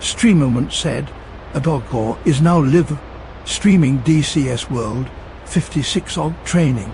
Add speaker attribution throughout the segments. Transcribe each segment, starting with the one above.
Speaker 1: Streamerment said, a dogpaw is now live streaming DCS World 56 OG training.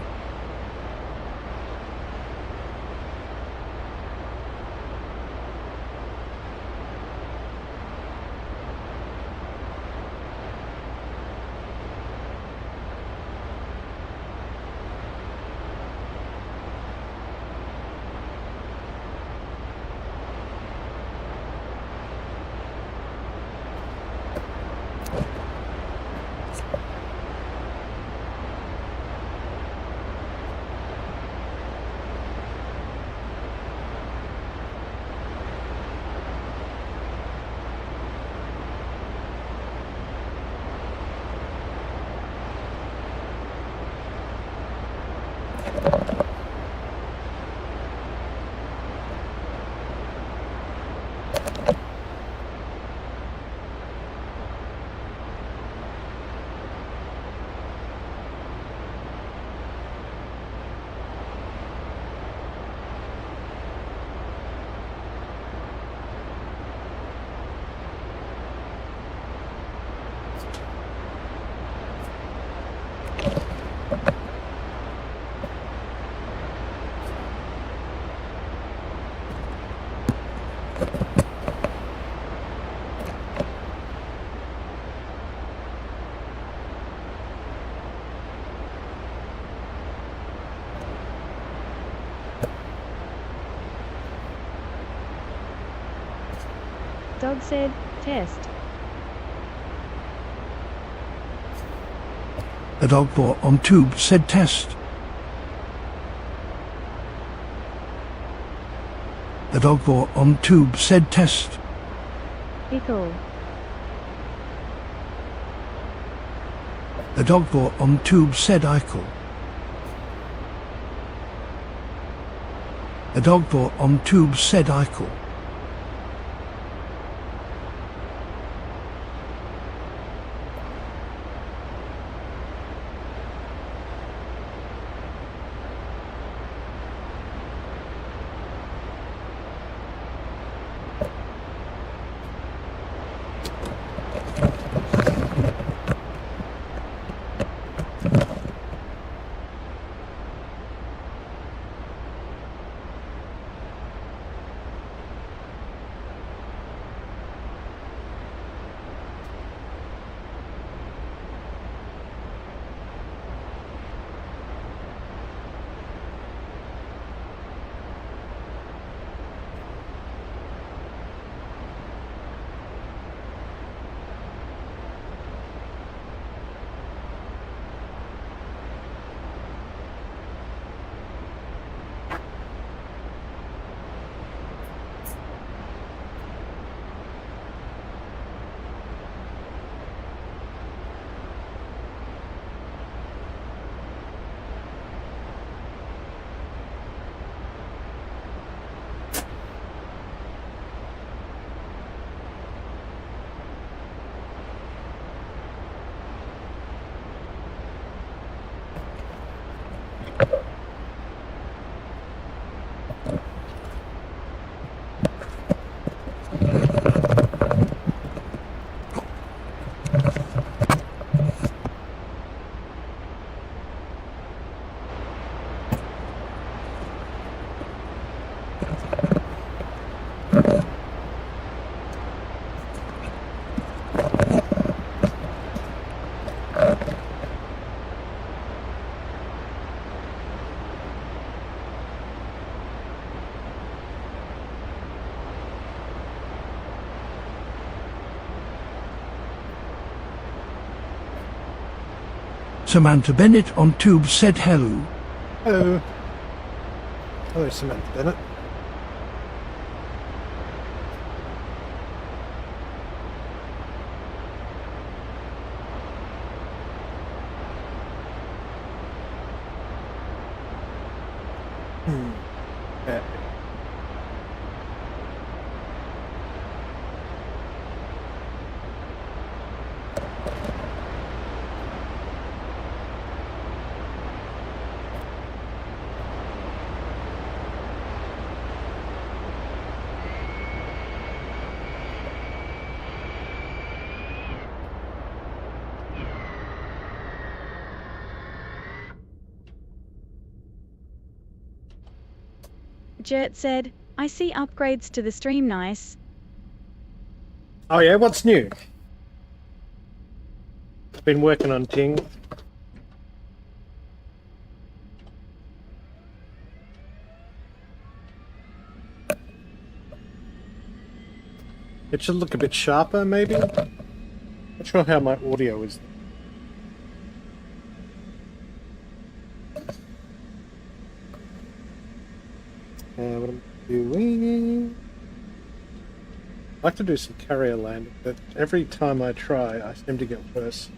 Speaker 2: Dog said, test.
Speaker 1: The dogpaw on tube said test. The dogpaw on tube said test.
Speaker 2: Echo.
Speaker 1: The dogpaw on tube said Eichel. The dogpaw on tube said Eichel. Samantha Bennett on tube said hello.
Speaker 3: Hello. Hello, Samantha Bennett. Yeah.
Speaker 2: Jert said, I see upgrades to the stream nice.
Speaker 3: Oh yeah, what's new? Been working on things. It should look a bit sharper, maybe? Not sure how my audio is. What am I doing? I like to do some carrier landing, but every time I try, I seem to get worse.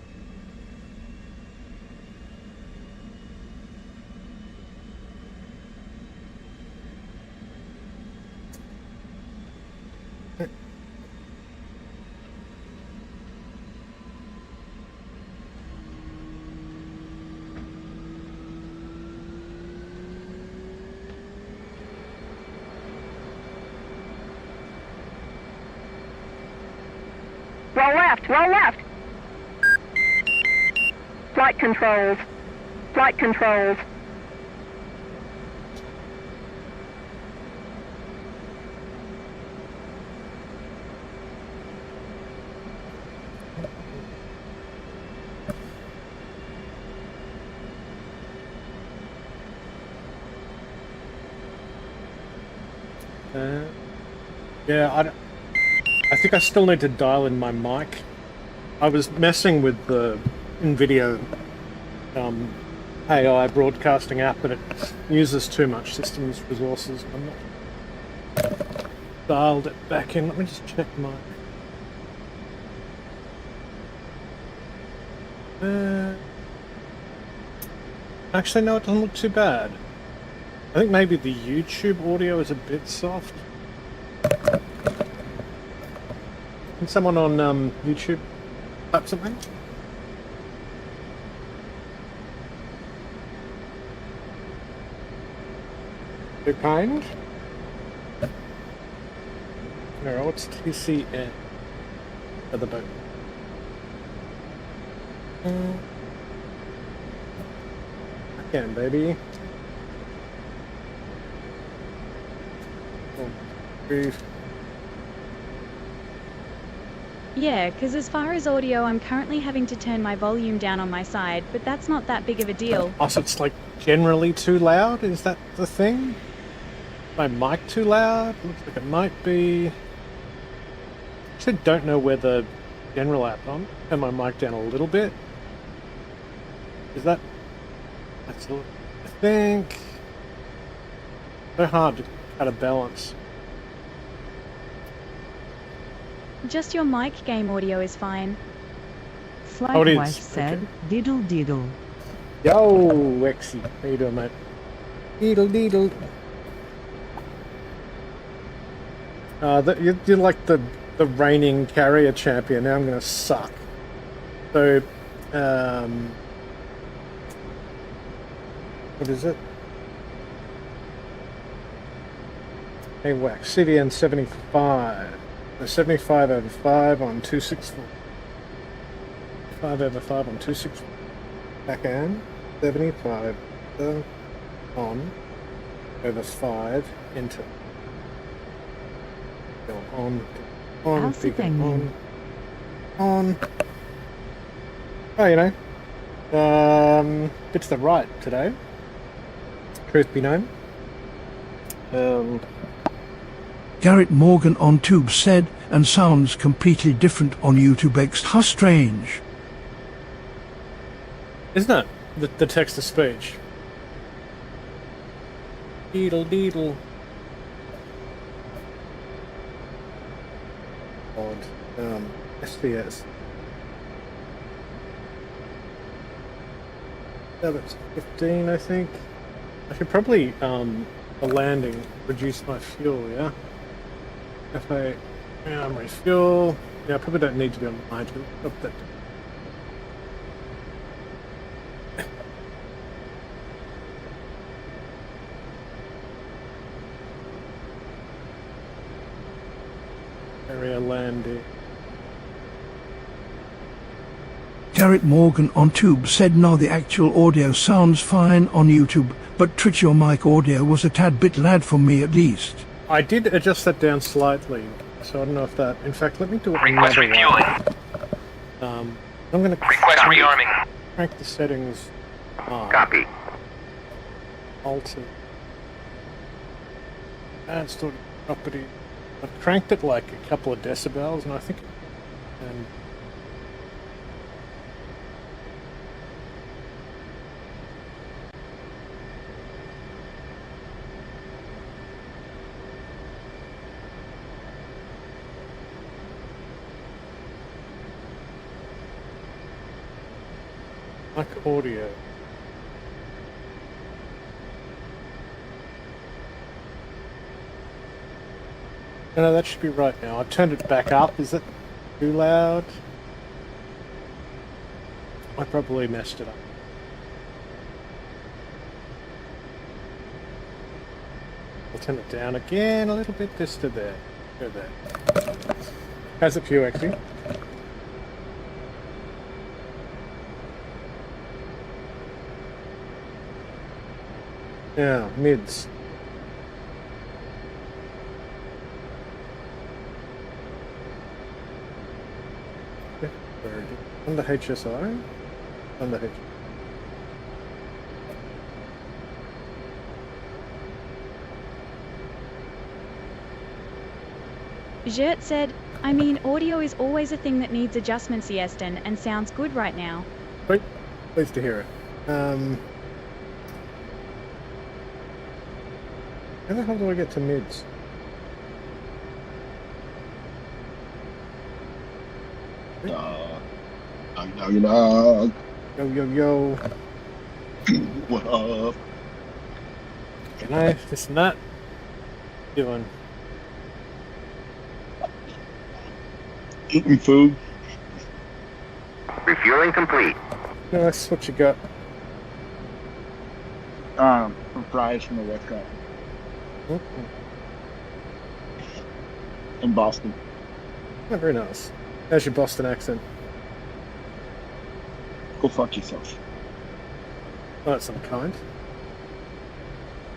Speaker 4: Roll left, roll left. Flight controls. Flight controls.
Speaker 3: Yeah, I think I still need to dial in my mic. I was messing with the NVIDIA AI broadcasting app, but it uses too much systems resources. I'm not dialed it back in. Let me just check my... Actually, no, it doesn't look too bad. I think maybe the YouTube audio is a bit soft. Can someone on YouTube type something? Too kind? No, what's TCN? Other boat. Again, baby. Oh, grief.
Speaker 2: Yeah, because as far as audio, I'm currently having to turn my volume down on my side, but that's not that big of a deal.
Speaker 3: Oh, so it's like generally too loud? Is that the thing? My mic too loud? Looks like it might be. Actually, don't know where the general app on. Turn my mic down a little bit. Is that? That's a, I think. So hard to cut a balance.
Speaker 2: Just your mic game audio is fine.
Speaker 3: Oh, it is.
Speaker 5: Flightwife said,
Speaker 3: Okay.
Speaker 5: diddle diddle.
Speaker 3: Yo, Wexy. How you doing, mate? Deedle deedle. You're like the reigning carrier champion. Now I'm gonna suck. So, what is it? Hey, Wax. CDN 75. So 75 over 5 on 264. 5 over 5 on 264. Backhand. 75 on over 5. Enter. Go on.
Speaker 5: How's it going?
Speaker 3: On. Oh, you know. Bit to the right today. Truth be known.
Speaker 1: Garrett Morgan on Tube said, and sounds completely different on YouTube X. How strange.
Speaker 3: Isn't it? The text to speech. Deedle deedle. Odd. SDS. Yeah, that's 15, I think. I should probably, the landing, reduce my fuel, yeah? If I refuel, yeah, I probably don't need to be on the line to up that. Area landing.
Speaker 1: Garrett Morgan on Tube said, now the actual audio sounds fine on YouTube, but Trichio mic audio was a tad bit loud for me at least.
Speaker 3: I did adjust that down slightly, so I don't know if that... In fact, let me do it
Speaker 6: Request
Speaker 3: another way.
Speaker 6: refueling.
Speaker 3: I'm going to
Speaker 6: Request rearming.
Speaker 3: crank the settings on.
Speaker 6: Copy.
Speaker 3: Alter. Add stored property. I've cranked it like a couple of decibels, and I think... And like audio. No, that should be right now. I turned it back up. Is it too loud? I probably messed it up. I'll turn it down again a little bit, just to there. Go there. How's it for you, actually? Yeah, mids. Under HSI? Under HSI.
Speaker 2: Gert said, I mean, audio is always a thing that needs adjustments, Yeston, and sounds good right now.
Speaker 3: Great. Pleased to hear it. How the hell do I get to mids?
Speaker 7: Dog.
Speaker 3: Yo, yo, yo.
Speaker 7: What up?
Speaker 3: Can I? It's not doing.
Speaker 7: Eating food.
Speaker 6: Refueling complete.
Speaker 3: No, that's what you got.
Speaker 7: Some fries from the restaurant in Boston.
Speaker 3: Oh, very nice. How's your Boston accent?
Speaker 7: Go fuck yourself.
Speaker 3: Oh, that's unkind.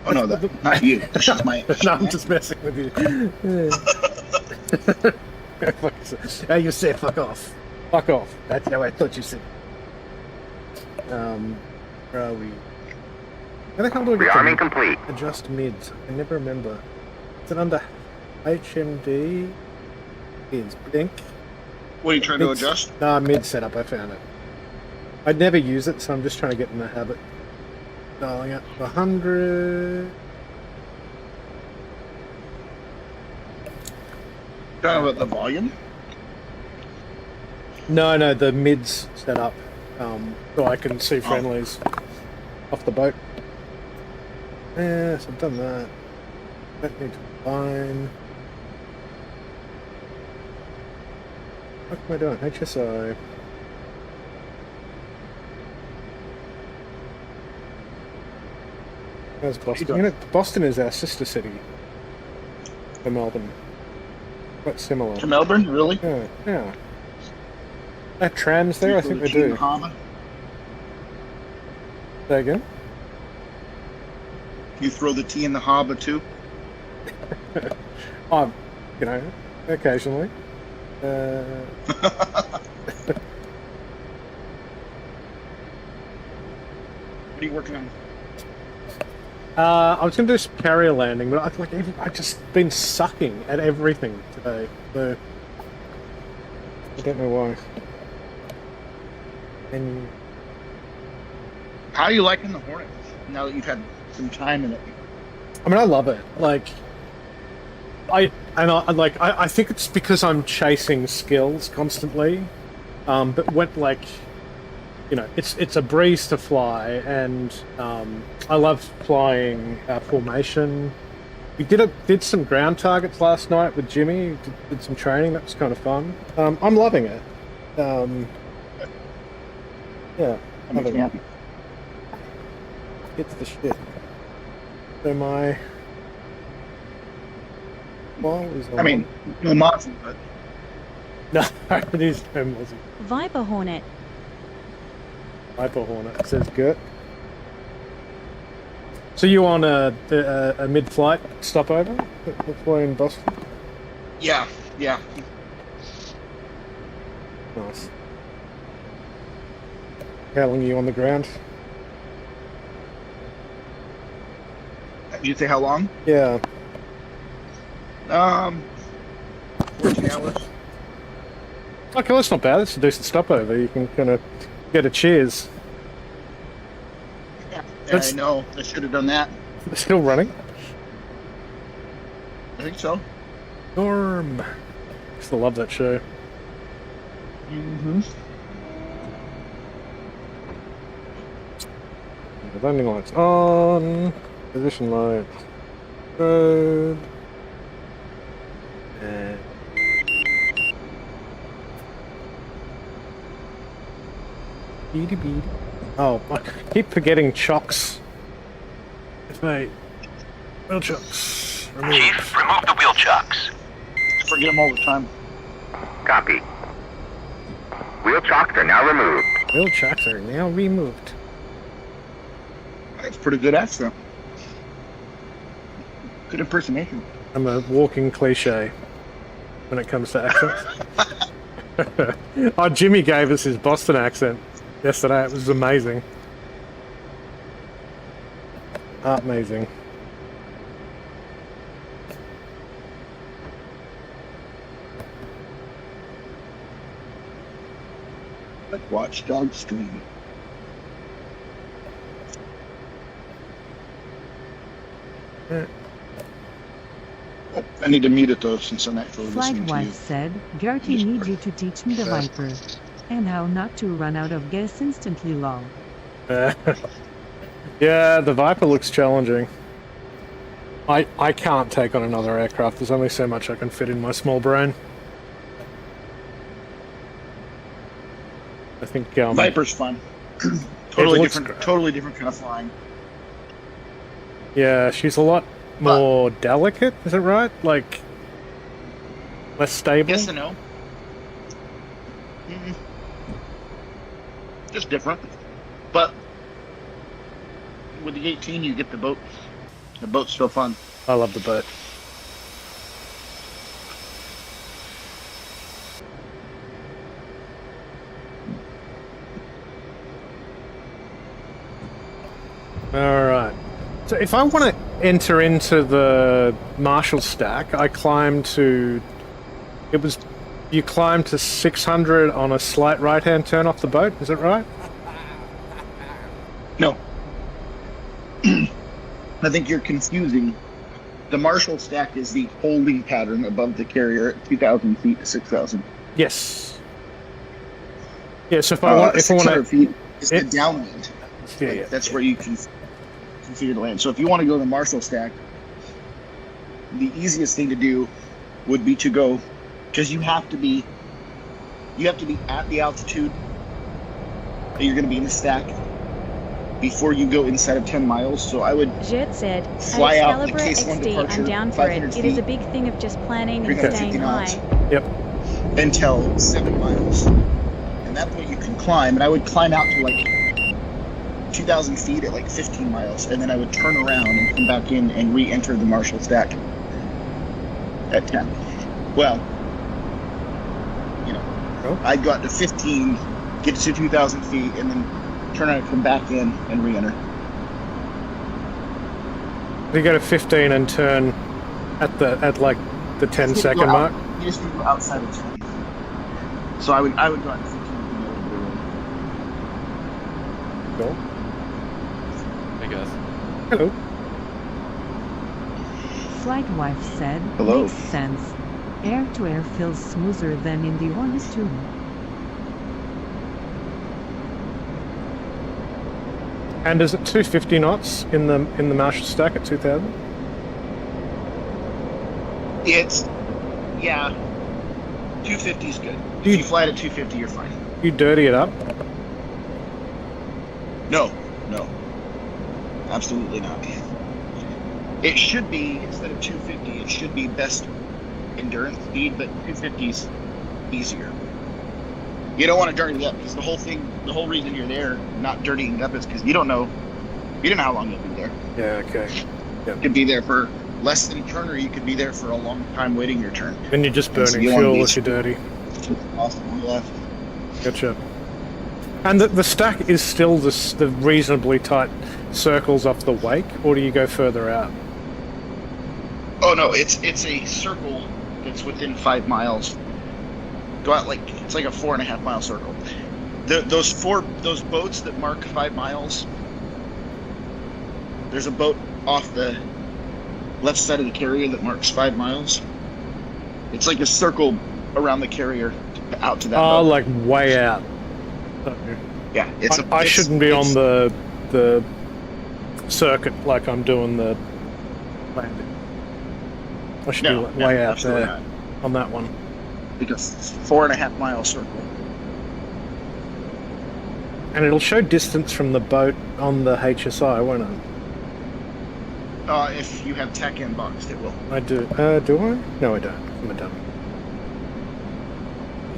Speaker 7: Oh no, not you. That's just my.
Speaker 3: No, I'm just messing with you. Go fuck yourself. How you say fuck off? Fuck off. That's how I thought you said. Where are we? How the hell do I get
Speaker 6: Rearming
Speaker 3: to
Speaker 6: complete.
Speaker 3: adjust mids? I never remember. Is it under HMD? Mids. Blink?
Speaker 7: What are you trying to adjust?
Speaker 3: No, mid setup. I found it. I'd never use it, so I'm just trying to get in the habit. Dialing up to 100.
Speaker 7: Talking about the volume?
Speaker 3: No, the mids set up, so I can see friendlies off the boat. Yes, I've done that. Don't need to combine. What am I doing? HSI. How's Boston? You know, Boston is our sister city to Melbourne. Quite similar.
Speaker 7: To Melbourne, really?
Speaker 3: Yeah, yeah. They have trams there? I think they do. Say again?
Speaker 7: You throw the tea in the harbour too?
Speaker 3: Oh, you know, occasionally.
Speaker 7: What are you working on?
Speaker 3: I was going to do some carrier landing, but I've just been sucking at everything today, so I don't know why. And
Speaker 7: How are you liking the Hornet now that you've had some time in it?
Speaker 3: I mean, I love it. Like, I think it's because I'm chasing skills constantly. But when, like, you know, it's a breeze to fly, and I love flying formation. We did some ground targets last night with Jimmy. Did some training. That was kind of fun. I'm loving it. Yeah,
Speaker 7: That makes me happy.
Speaker 3: it's the shit. So my wall is on.
Speaker 7: I mean, no Mozzie, but
Speaker 3: no, it is no Mozzie.
Speaker 2: Viper Hornet.
Speaker 3: Hyper Hornet. It says good. So you on a mid-flight stopover? Before in Boston?
Speaker 7: Yeah, yeah.
Speaker 3: Nice. How long are you on the ground?
Speaker 7: Did you say how long?
Speaker 3: Yeah.
Speaker 7: 14 hours.
Speaker 3: Okay, that's not bad. It's a decent stopover. You can kind of get a cheers.
Speaker 7: Yeah,
Speaker 3: That's-
Speaker 7: I know. I should have done that.
Speaker 3: It's still running.
Speaker 7: I think so.
Speaker 3: Norm. Still love that show.
Speaker 7: Mm-hmm.
Speaker 3: The landing lights on. Position light. Road. And beady beady. Oh, I keep forgetting chocks. Mate, wheel chocks. Removed.
Speaker 6: Chief, remove the wheel chocks.
Speaker 7: I forget them all the time.
Speaker 6: Copy. Wheel chocks are now removed.
Speaker 3: Wheel chocks are now removed.
Speaker 7: That's a pretty good accent. Good impersonation.
Speaker 3: I'm a walking cliche when it comes to accents. Oh, Jimmy gave us his Boston accent yesterday. It was amazing. Amazing.
Speaker 7: Like Watchdog Stream. I need to mute it though, since I'm actually
Speaker 5: Flight
Speaker 7: listening to you.
Speaker 5: wife said, Gertie needs you to teach me the Viper. And how not to run out of gas instantly lol.
Speaker 3: Yeah, the Viper looks challenging. I can't take on another aircraft. There's only so much I can fit in my small brain. I think
Speaker 7: Viper's fun. Totally
Speaker 3: looks
Speaker 7: different.
Speaker 3: great.
Speaker 7: Totally different kind of flying.
Speaker 3: Yeah, she's a lot more delicate. Is it right? Like less stable.
Speaker 7: Yes and no. Just different. But with the 18, you get the boat. The boat's still fun.
Speaker 3: I love the boat. Alright. So if I want to enter into the Marshall stack, I climb to... You climb to 600 on a slight right-hand turn off the boat, is it right?
Speaker 7: No. I think you're confusing. The Marshall stack is the holding pattern above the carrier at 2,000 feet to 6,000.
Speaker 3: Yes. Yeah, so if I want...
Speaker 7: 600 feet is the downwind.
Speaker 3: Yeah,
Speaker 7: Like,
Speaker 3: yeah.
Speaker 7: that's where you can configure the land. So if you want to go to the Marshall stack, the easiest thing to do would be to go, because you have to be at the altitude that you're going to be in the stack before you go inside of 10 miles. So I would
Speaker 2: Jet said,
Speaker 7: fly
Speaker 2: at
Speaker 7: out the
Speaker 2: Excalibur
Speaker 7: Case 1
Speaker 2: XD,
Speaker 7: departure,
Speaker 2: I'm down for it.
Speaker 7: 500
Speaker 2: It is a
Speaker 7: feet,
Speaker 2: big thing of just planning and
Speaker 7: 350
Speaker 2: staying
Speaker 7: knots.
Speaker 2: high.
Speaker 3: Yep.
Speaker 7: until 7 miles. And that point you can climb, and I would climb out to like 2,000 feet at like 15 miles, and then I would turn around and come back in and re-enter the Marshall stack at 10. Well, you know, I'd go out to 15, get to 2,000 feet, and then turn around and come back in and re-enter.
Speaker 3: You go to 15 and turn at like the 10-second mark.
Speaker 7: You just need to go outside of 10. So I would go out to 15 and go over the road.
Speaker 3: Cool.
Speaker 8: Hey guys.
Speaker 3: Hello.
Speaker 5: Flight wife said,
Speaker 7: Hello.
Speaker 5: makes sense. Air-to-air feels smoother than in the Hornet too.
Speaker 3: And is it 250 knots in the Marshall stack at 2,000?
Speaker 7: Yeah, 250 is good. If you fly at 250, you're fine.
Speaker 3: You dirty it up.
Speaker 7: No, absolutely not. It should be, instead of 250, it should be best endurance speed, but 250 is easier. You don't want to dirty it up, because the whole reason you're there not dirtying it up is because you don't know You don't know how long you'll be there.
Speaker 3: Yeah, okay.
Speaker 7: You could be there for less than a turn, or you could be there for a long time waiting your turn.
Speaker 3: And you're just
Speaker 7: And so
Speaker 3: burning
Speaker 7: you wanna
Speaker 3: fuel
Speaker 7: be
Speaker 3: if you're dirty.
Speaker 7: Possible left.
Speaker 3: Gotcha. And the stack is still the reasonably tight circles off the wake, or do you go further out?
Speaker 7: Oh no, it's a circle that's within 5 miles. Go out it's like a 4.5 mile circle. Those boats that mark 5 miles. There's a boat off the left side of the carrier that marks 5 miles. It's like a circle around the carrier out to that boat.
Speaker 3: Like way out.
Speaker 7: Yeah,
Speaker 3: I shouldn't be on the circuit like I'm doing the landing. I should be way out there
Speaker 7: not.
Speaker 3: on that one.
Speaker 7: Because 4.5 mile circle.
Speaker 3: And it'll show distance from the boat on the HSI, won't it?
Speaker 7: If you have tech inboxed, it will.
Speaker 3: I do. Do I? No, I don't. I'm a dummy.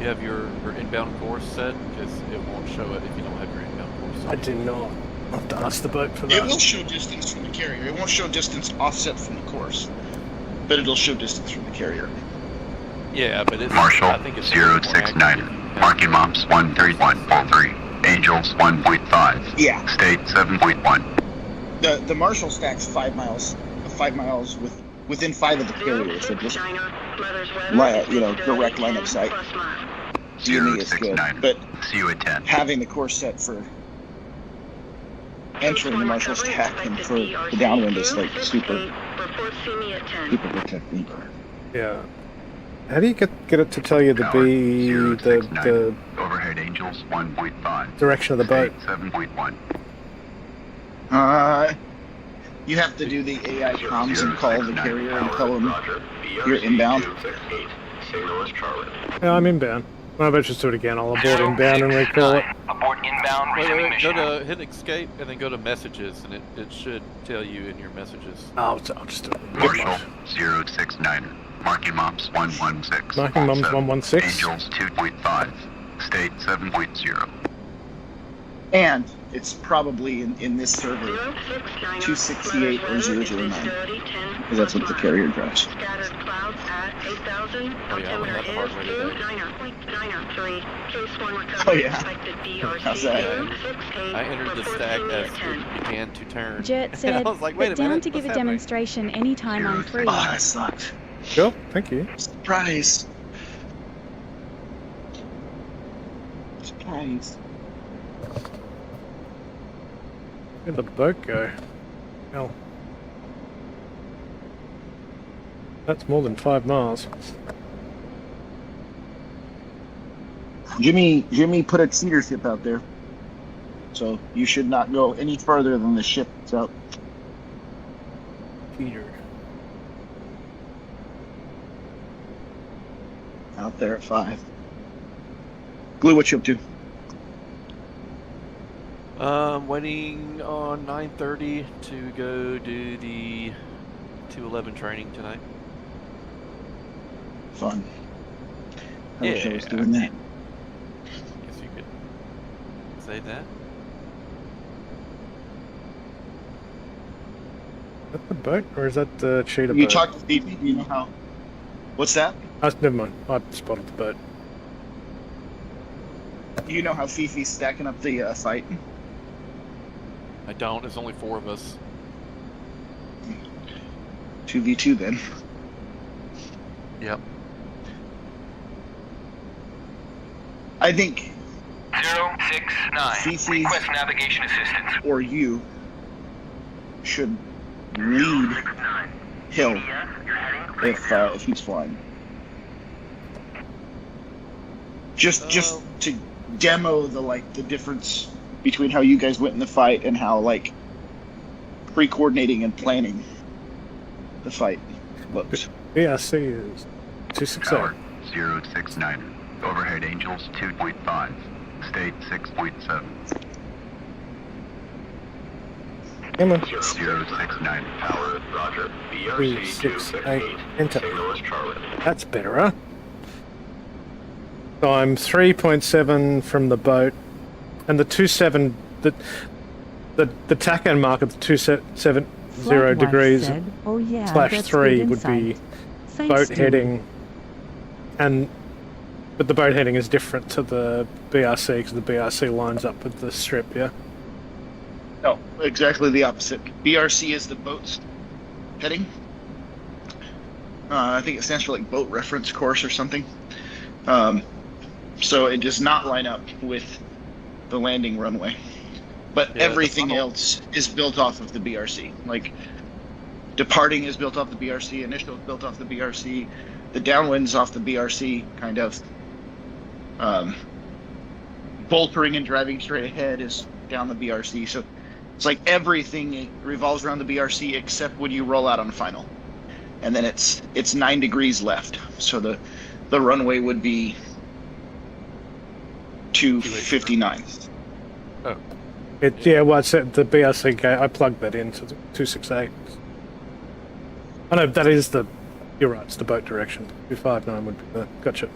Speaker 8: You have your inbound course set, because it won't show it if you don't have your inbound course set.
Speaker 3: I do not. I'll have to ask the boat for that.
Speaker 7: It will show distance from the carrier. It won't show distance offset from the course, but it'll show distance from the carrier.
Speaker 8: Yeah, but it's
Speaker 6: Marshall
Speaker 8: I think it's
Speaker 6: 069. Marking Moms 131.3. Angels 1.5.
Speaker 7: Yeah.
Speaker 6: State 7.1.
Speaker 7: The Marshall stack's 5 miles. 5 miles within 5 of the carrier, so just direct line of sight. DME is good,
Speaker 6: 069.
Speaker 7: but
Speaker 6: See you at 10.
Speaker 7: having the course set for entering the Marshall stack and for the downwind is like super good technique.
Speaker 3: Yeah. How do you get it to tell you the
Speaker 6: Tower
Speaker 3: B,
Speaker 6: 069.
Speaker 3: the
Speaker 6: Overhead Angels 1.5.
Speaker 3: direction of the boat?
Speaker 6: State 7.1.
Speaker 7: You have to do the AI comms and call the carrier and tell them you're inbound.
Speaker 3: Yeah, I'm inbound. Well, I bet just do it again. I'll abort inbound and recall it.
Speaker 9: Abort inbound, resuming
Speaker 8: Go
Speaker 9: mission.
Speaker 8: to hit escape and then go to messages, and it should tell you in your messages.
Speaker 3: I'll just do it.
Speaker 6: Marshall 069. Marking Moms 116.
Speaker 3: Marking Moms 116.
Speaker 6: Angels 2.5. State 7.0.
Speaker 7: And it's probably in this server 268 or 009, because that's what the carrier drives.
Speaker 8: Oh yeah, I'm gonna have the hardware today.
Speaker 7: Oh yeah. How's that?
Speaker 8: I entered the stack as it began to turn.
Speaker 2: Jet
Speaker 8: And
Speaker 2: said,
Speaker 8: I was like, wait a
Speaker 2: but down
Speaker 8: minute,
Speaker 2: to give a
Speaker 8: what's happening?
Speaker 2: demonstration anytime I'm free.
Speaker 7: Oh, that sucked.
Speaker 3: Sure, thank you.
Speaker 7: Surprise. Surprise.
Speaker 3: Where'd the boat go? Hell. That's more than 5 miles.
Speaker 7: Jimmy put a cheater ship out there. So you should not go any further than the ship that's out.
Speaker 3: Peter.
Speaker 7: Out there at 5. Glue, what you up to?
Speaker 8: Waiting on 9:30 to go do the 211 training tonight.
Speaker 7: Fun. I wish I was
Speaker 8: Yeah,
Speaker 7: doing that.
Speaker 8: Guess you could say that.
Speaker 3: Is that the boat, or is that the cheetah boat?
Speaker 7: You talked to Stevie, do you know how? What's that?
Speaker 3: Never mind. I spotted the boat.
Speaker 7: Do you know how Fifi's stacking up the fight?
Speaker 8: I don't. There's only 4 of us.
Speaker 7: 2v2 then.
Speaker 8: Yep.
Speaker 7: I think
Speaker 9: 069.
Speaker 7: Fifi's
Speaker 9: Request navigation assistance.
Speaker 7: or you should lead Hill if he's flying. Just to demo the difference between how you guys went in the fight and how pre-coordinating and planning the fight looks.
Speaker 3: BRC is 268.
Speaker 6: Tower 069. Overhead Angels 2.5. State 6.7.
Speaker 3: Come on.
Speaker 6: 069.
Speaker 9: Tower, roger.
Speaker 3: 368. Enter. That's better, huh? So I'm 3.7 from the boat, and the 27. The TACAN mark at the 270
Speaker 5: Flight wife
Speaker 3: degrees
Speaker 5: said, "Oh yeah,
Speaker 3: /3
Speaker 5: that's good
Speaker 3: would be
Speaker 5: insight." Thanks,
Speaker 3: boat
Speaker 5: dude.
Speaker 3: heading, but the boat heading is different to the BRC because the BRC lines up with the strip, yeah?
Speaker 7: No, exactly the opposite. BRC is the boat's heading. I think it stands for like boat reference course or something. So it does not line up with the landing runway. But
Speaker 8: Yeah,
Speaker 7: everything else is built off of the BRC. Like departing is built off the BRC, initial is built off the BRC, the downwind's off the BRC, kind of. Boltering and driving straight ahead is down the BRC. So it's like everything revolves around the BRC except when you roll out on final. And then it's 9 degrees left. So the runway would be 259.
Speaker 8: Oh,
Speaker 3: Well, it's at the BRC gate. I plugged that into the 268. I know that is you're right, it's the boat direction. 259 would be the, gotcha.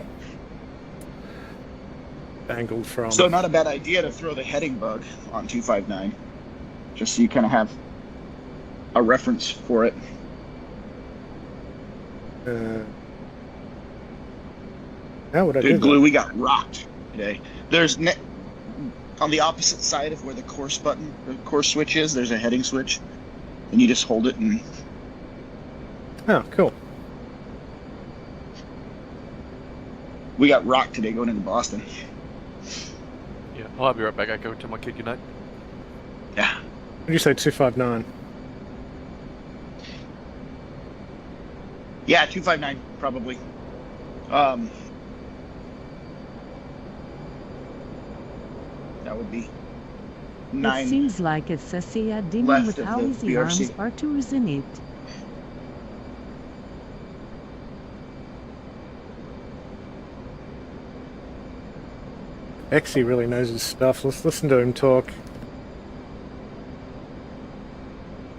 Speaker 3: Angled from.
Speaker 7: So not a bad idea to throw the heading bug on 259, just so you kind of have a reference for it.
Speaker 3: How would I do
Speaker 7: Dude, Glue,
Speaker 3: that?
Speaker 7: we got rocked today. There's on the opposite side of where the course switch is, there's a heading switch, and you just hold it and.
Speaker 3: Oh, cool.
Speaker 7: We got rocked today going into Boston.
Speaker 8: yeah. I'll be right back. I go to my kid goodnight.
Speaker 7: Yeah.
Speaker 3: What did you say, 259?
Speaker 7: Yeah, 259 probably. That would be
Speaker 5: It
Speaker 7: 9.
Speaker 5: seems like it's a Sia demon
Speaker 7: left
Speaker 5: with
Speaker 7: of
Speaker 5: how
Speaker 7: the
Speaker 5: easy
Speaker 7: BRC.
Speaker 5: arms are to isn't it?
Speaker 3: Exy really knows his stuff. Let's listen to him talk.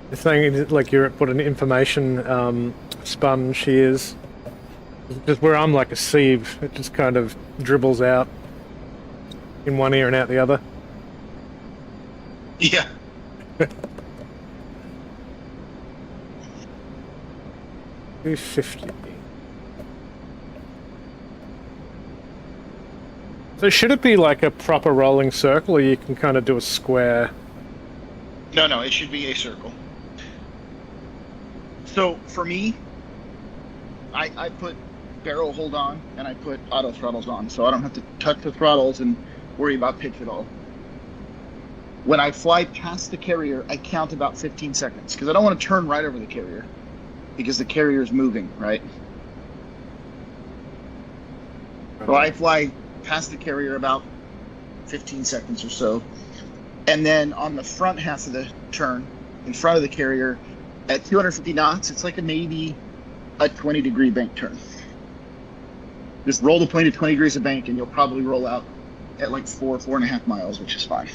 Speaker 3: The thing is, like, what an information sponge he is. Just where I'm like a sieve, it just kind of dribbles out in one ear and out the other.
Speaker 7: Yeah.
Speaker 3: 250. So should it be like a proper rolling circle, or you can kind of do a square?
Speaker 7: No, it should be a circle. So for me, I put barrel hold on and I put auto throttles on, so I don't have to touch the throttles and worry about pitch at all. When I fly past the carrier, I count about 15 seconds because I don't want to turn right over the carrier because the carrier is moving, right? So I fly past the carrier about 15 seconds or so. And then on the front half of the turn, in front of the carrier, at 250 knots, it's like maybe a 20-degree bank turn. Just roll the plane to 20 degrees of bank and you'll probably roll out at like 4.5 miles, which is fine.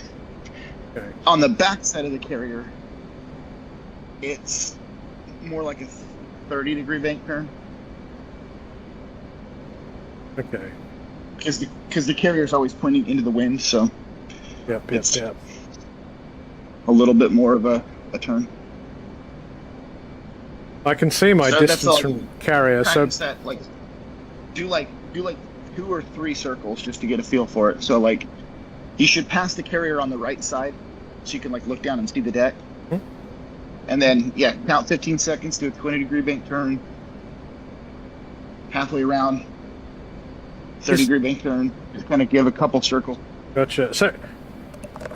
Speaker 3: Okay.
Speaker 7: On the back side of the carrier, it's more like a 30-degree bank turn.
Speaker 3: Okay.
Speaker 7: Because the carrier is always pointing into the wind, so
Speaker 3: Yep.
Speaker 7: a little bit more of a turn.
Speaker 3: I can see my
Speaker 7: So that's
Speaker 3: distance
Speaker 7: all
Speaker 3: from carrier, so
Speaker 7: Practice that, like, do like 2 or 3 circles just to get a feel for it. So like, you should pass the carrier on the right side, so you can like look down and see the deck.
Speaker 3: Hmm.
Speaker 7: And then count 15 seconds, do a 20-degree bank turn, halfway around, 30-degree bank turn. Just kind of give a couple circles.
Speaker 3: gotcha. So,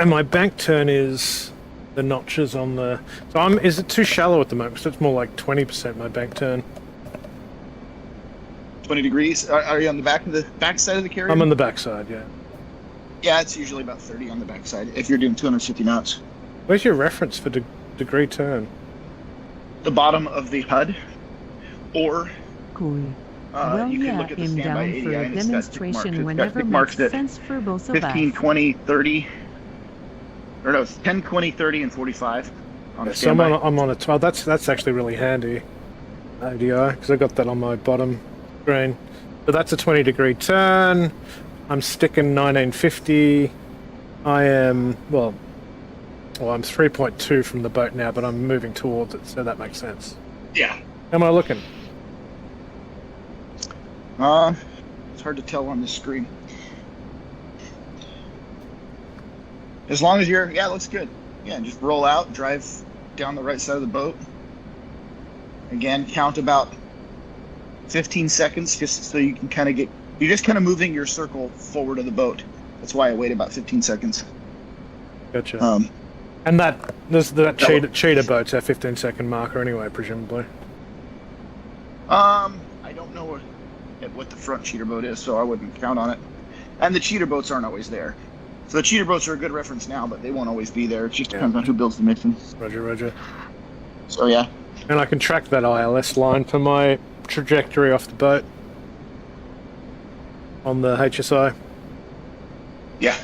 Speaker 3: and my bank turn is the notches on the. So is it too shallow at the moment? So it's more like 20% my bank turn.
Speaker 7: 20 degrees. Are you on the back side of the carrier?
Speaker 3: I'm on the back side, yeah.
Speaker 7: Yeah, it's usually about 30 on the back side if you're doing 250 knots.
Speaker 3: Where's your reference for degree turn?
Speaker 7: The bottom of the HUD, or
Speaker 5: Cool.
Speaker 7: you can look at the
Speaker 5: I'm
Speaker 7: standby
Speaker 5: down
Speaker 7: ADI
Speaker 5: for a
Speaker 7: and it's got tick marks.
Speaker 5: demonstration
Speaker 7: It's got
Speaker 5: whenever
Speaker 7: tick marks
Speaker 5: makes
Speaker 7: that
Speaker 5: sense for both of
Speaker 7: 15,
Speaker 5: us.
Speaker 7: 20, 30, or no, it's 10, 20, 30, and 45 on the
Speaker 3: So
Speaker 7: standby.
Speaker 3: I'm on a 12. That's actually really handy, ADI, because I got that on my bottom screen. So that's a 20-degree turn. I'm sticking 1950. I am, well, Well, I'm 3.2 from the boat now, but I'm moving towards it, so that makes sense.
Speaker 7: Yeah.
Speaker 3: How am I looking?
Speaker 7: It's hard to tell on this screen. As long as you're, yeah, it looks good. Yeah, just roll out, drive down the right side of the boat. Again, count about 15 seconds just so you can kind of get, you're just kind of moving your circle forward of the boat. That's why I wait about 15 seconds.
Speaker 3: Gotcha. And that cheetah boat's our 15-second marker anyway, presumably.
Speaker 7: I don't know what the front cheater boat is, so I wouldn't count on it. And the cheater boats aren't always there. So the cheater boats are a good reference now, but they won't always be there. It just depends on who builds the mission.
Speaker 3: Roger.
Speaker 7: So yeah.
Speaker 3: And I can track that ILS line for my trajectory off the boat on the HSI.
Speaker 7: Yeah.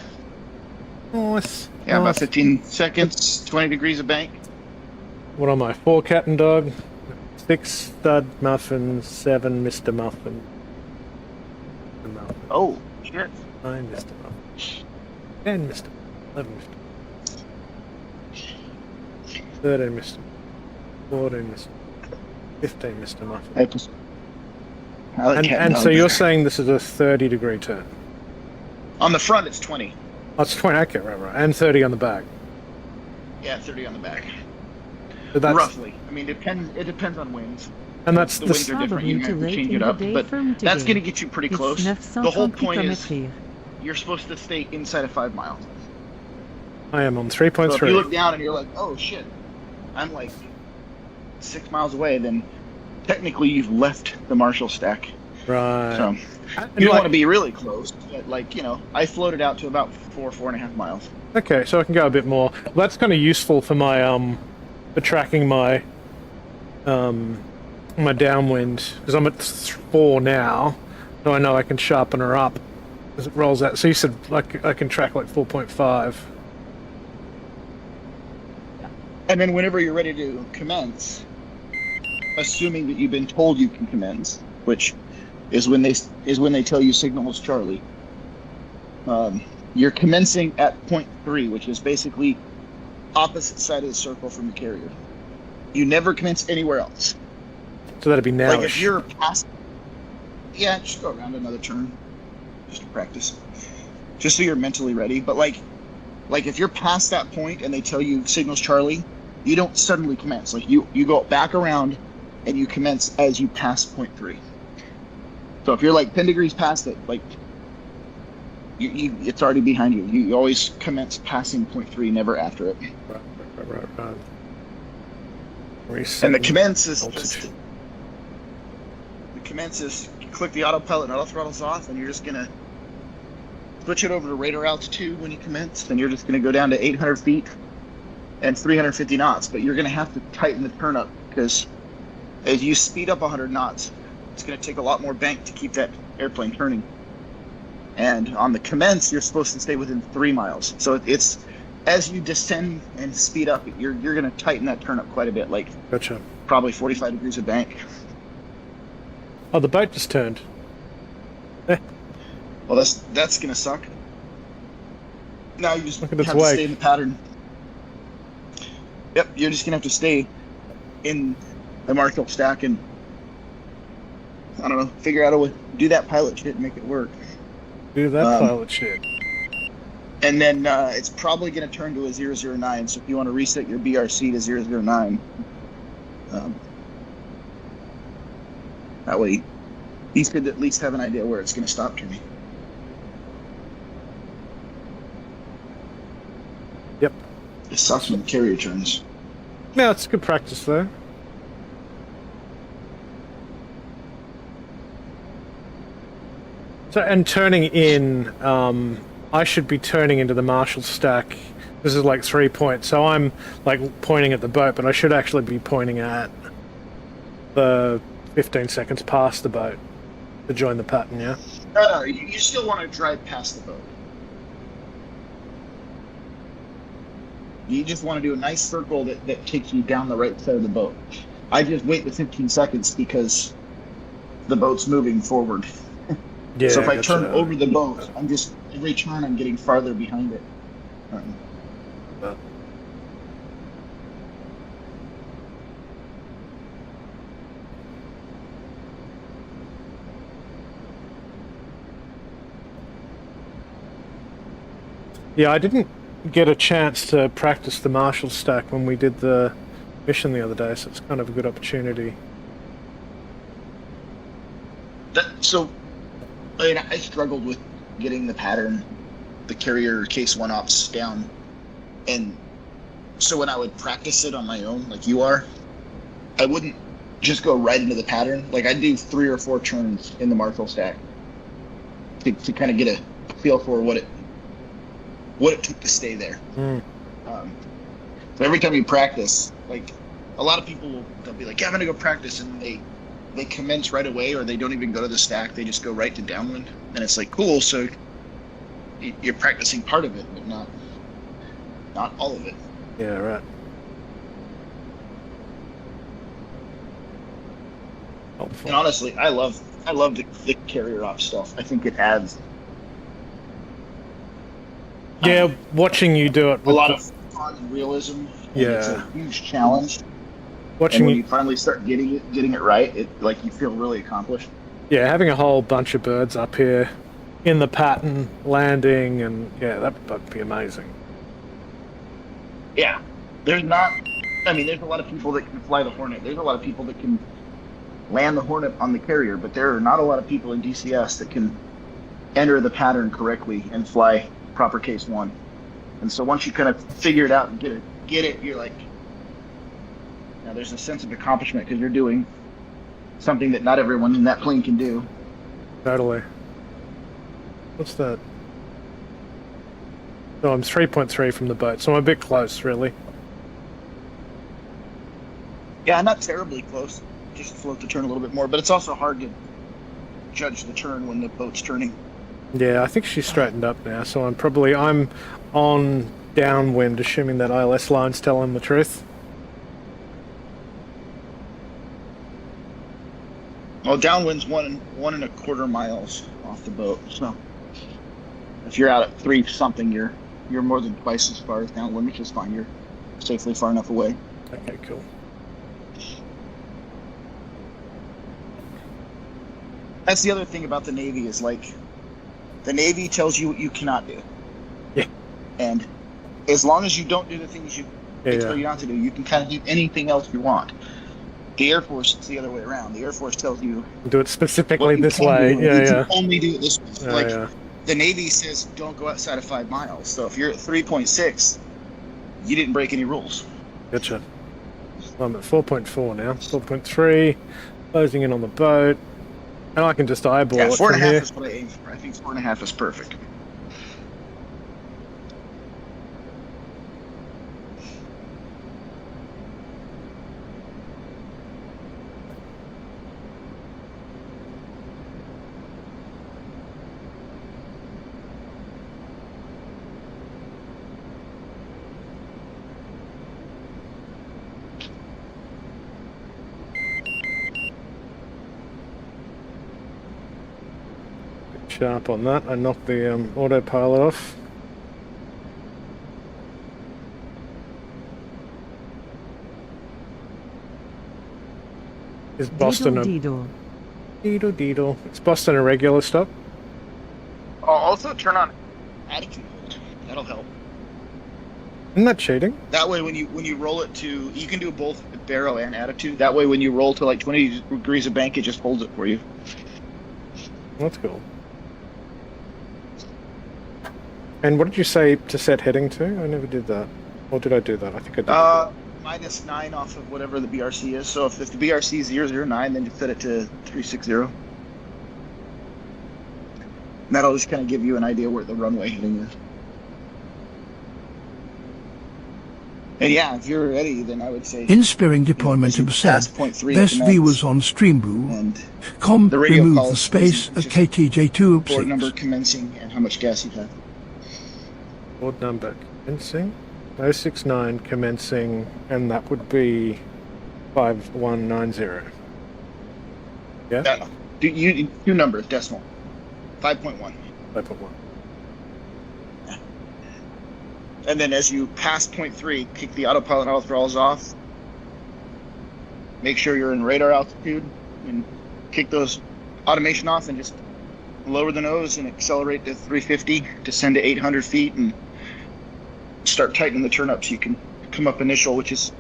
Speaker 3: Nice.
Speaker 7: Yeah, about 15 seconds, 20 degrees of bank.
Speaker 3: What am I? 4 cat and dog, 6 stud muffin, 7 Mr. Muffin.
Speaker 7: Oh, shit.
Speaker 3: 9 Mr. Muffin. 10 Mr. 11 Mr. 13 Mr. 14 Mr. 15 Mr. Muffin. And so you're saying this is a 30-degree turn?
Speaker 7: On the front, it's 20.
Speaker 3: Oh, it's 20, okay, right. And 30 on the back.
Speaker 7: Yeah, 30 on the back.
Speaker 3: So that's,
Speaker 7: roughly. I mean, it depends on winds.
Speaker 3: And that's
Speaker 7: the winds are different. You have to change it up, but that's going to get you pretty close. The whole point is you're supposed to stay inside of 5 miles.
Speaker 3: I am on 3.3.
Speaker 7: So if you look down and you're like, oh shit, I'm like 6 miles away, then technically you've left the Marshall stack.
Speaker 3: Right.
Speaker 7: So you don't want to be really close, but like, you know, I floated out to about 4.5 miles.
Speaker 3: Okay, so I can go a bit more. Well, that's kind of useful for my for tracking my my downwind, because I'm at 4 now, so I know I can sharpen her up as it rolls out. So you said like I can track like 4.5.
Speaker 7: And then whenever you're ready to commence, assuming that you've been told you can commence, which is when they tell you signal is Charlie, you're commencing at point 3, which is basically opposite side of the circle from the carrier. You never commence anywhere else.
Speaker 3: So that'd be now.
Speaker 7: Like if you're past, yeah, just go around another turn, just to practice, just so you're mentally ready. But like if you're past that point and they tell you signals Charlie, you don't suddenly commence. Like you go back around and you commence as you pass point 3. So if you're like 10 degrees past it, like it's already behind you. You always commence passing point 3, never after it.
Speaker 3: Right.
Speaker 7: And the commence is you click the autopilot and auto throttles off, and you're just gonna switch it over to radar altitude when you commence, and you're just gonna go down to 800 feet and 350 knots. But you're gonna have to tighten the turn up, because as you speed up 100 knots, it's gonna take a lot more bank to keep that airplane turning. And on the commence, you're supposed to stay within 3 miles. So it's as you descend and speed up, you're going to tighten that turn up quite a bit, like
Speaker 3: gotcha.
Speaker 7: Probably 45 degrees of bank.
Speaker 3: Oh, the boat just turned.
Speaker 7: Well, that's going to suck. Now you just have to stay in the pattern. Yep, you're just going to have to stay in the Marshall stack and, I don't know, figure out a way to do that pilot shit and make it work.
Speaker 3: Do that pilot shit.
Speaker 7: And then it's probably going to turn to a 009. So if you want to reset your BRC to 009, that way you could at least have an idea where it's going to stop turning.
Speaker 3: Yep.
Speaker 7: It sucks when the carrier turns.
Speaker 3: Yeah, it's good practice though. So, and turning in, I should be turning into the Marshall stack. This is like 3 points, so I'm like pointing at the boat, but I should actually be pointing at the 15 seconds past the boat to join the pattern, yeah?
Speaker 7: No, you still want to drive past the boat. You just want to do a nice circle that takes you down the right side of the boat. I just wait the 15 seconds because the boat's moving forward.
Speaker 3: Yeah,
Speaker 7: so if I turn over the boat, every turn I'm getting farther behind it.
Speaker 3: Yeah, I didn't get a chance to practice the Marshall stack when we did the mission the other day, so it's kind of a good opportunity.
Speaker 7: So, I mean, I struggled with getting the pattern, the carrier case 1 ops down, and so when I would practice it on my own, like you are, I wouldn't just go right into the pattern. Like I'd do 3 or 4 turns in the Marshall stack to kind of get a feel for what it took to stay there. So every time you practice, like a lot of people they'll be like, yeah, I'm gonna go practice, and they commence right away, or they don't even go to the stack, they just go right to downwind, and it's like, cool, so you're practicing part of it, but not all of it.
Speaker 3: Yeah, right. Helpful.
Speaker 7: And honestly, I love the carrier op stuff. I think it adds
Speaker 3: Yeah, watching you do it
Speaker 7: a lot of fun and realism. And it's a huge challenge.
Speaker 3: Watching
Speaker 7: and when you finally start getting it right, it like you feel really accomplished.
Speaker 3: Yeah, having a whole bunch of birds up here in the pattern, landing, and yeah, that'd be amazing.
Speaker 7: Yeah, there's a lot of people that can fly the Hornet. There's a lot of people that can land the Hornet on the carrier, but there are not a lot of people in DCS that can enter the pattern correctly and fly proper case 1. And so once you kind of figure it out and get it, you're like, now there's a sense of accomplishment because you're doing something that not everyone in that plane can do.
Speaker 3: Totally. What's that? Oh, I'm 3.3 from the boat, so I'm a bit close, really.
Speaker 7: Yeah, not terribly close. Just float the turn a little bit more, but it's also hard to judge the turn when the boat's turning.
Speaker 3: Yeah, I think she's straightened up now, so I'm on downwind, assuming that ILS line's telling the truth.
Speaker 7: Well, downwind's 1.25 miles off the boat, so if you're out at 3 something, you're more than twice as far as downwind, which is fine. You're safely far enough away.
Speaker 3: Okay, cool.
Speaker 7: That's the other thing about the Navy is like, the Navy tells you what you cannot do.
Speaker 3: Yeah.
Speaker 7: And as long as you don't do the things they tell you not to do, you can kind of do anything else you want. The Air Force, it's the other way around. The Air Force tells you
Speaker 3: do it specifically this way. You
Speaker 7: can only do it this way. The Navy says don't go outside of 5 miles. So if you're at 3.6, you didn't break any rules.
Speaker 3: Gotcha. I'm at 4.4 now. 4.3, closing in on the boat. And I can just eyeball it from here.
Speaker 7: 4.5 is what I aim for. I think 4.5 is perfect.
Speaker 3: Sharp on that. I knocked the autopilot off. Is Boston Deedle. Is Boston a regular stop?
Speaker 7: Also turn on attitude hold. That'll help.
Speaker 3: Isn't that cheating?
Speaker 7: That way when you roll it to, you can do both barrel and attitude. That way when you roll to like 20 degrees of bank, it just holds it for you.
Speaker 3: That's cool. And what did you say to set heading to? I never did that. Or did I do that? I think I did.
Speaker 7: -9 off of whatever the BRC is. So if the BRC is 009, then you set it to 360. And that'll just kind of give you an idea where the runway heading is. And yeah, if you're ready, then I would say...
Speaker 1: In Spearing deployment of SAD, best viewers on Streambrew.
Speaker 7: And
Speaker 1: Com
Speaker 7: the radio
Speaker 1: remove
Speaker 7: calls
Speaker 1: the space at KTJ2
Speaker 7: port number commencing and how much gas you have.
Speaker 3: Port number commencing. 069 commencing, and that would be 5190. Yeah?
Speaker 7: Two numbers, decimal. 5.1.
Speaker 3: 5.1.
Speaker 7: And then as you pass 0.3, kick the autopilot auto throttles off. Make sure you're in radar altitude and kick those automation off and just lower the nose and accelerate to 350, descend to 800 feet and start tightening the turn up so you can come up initial, which is,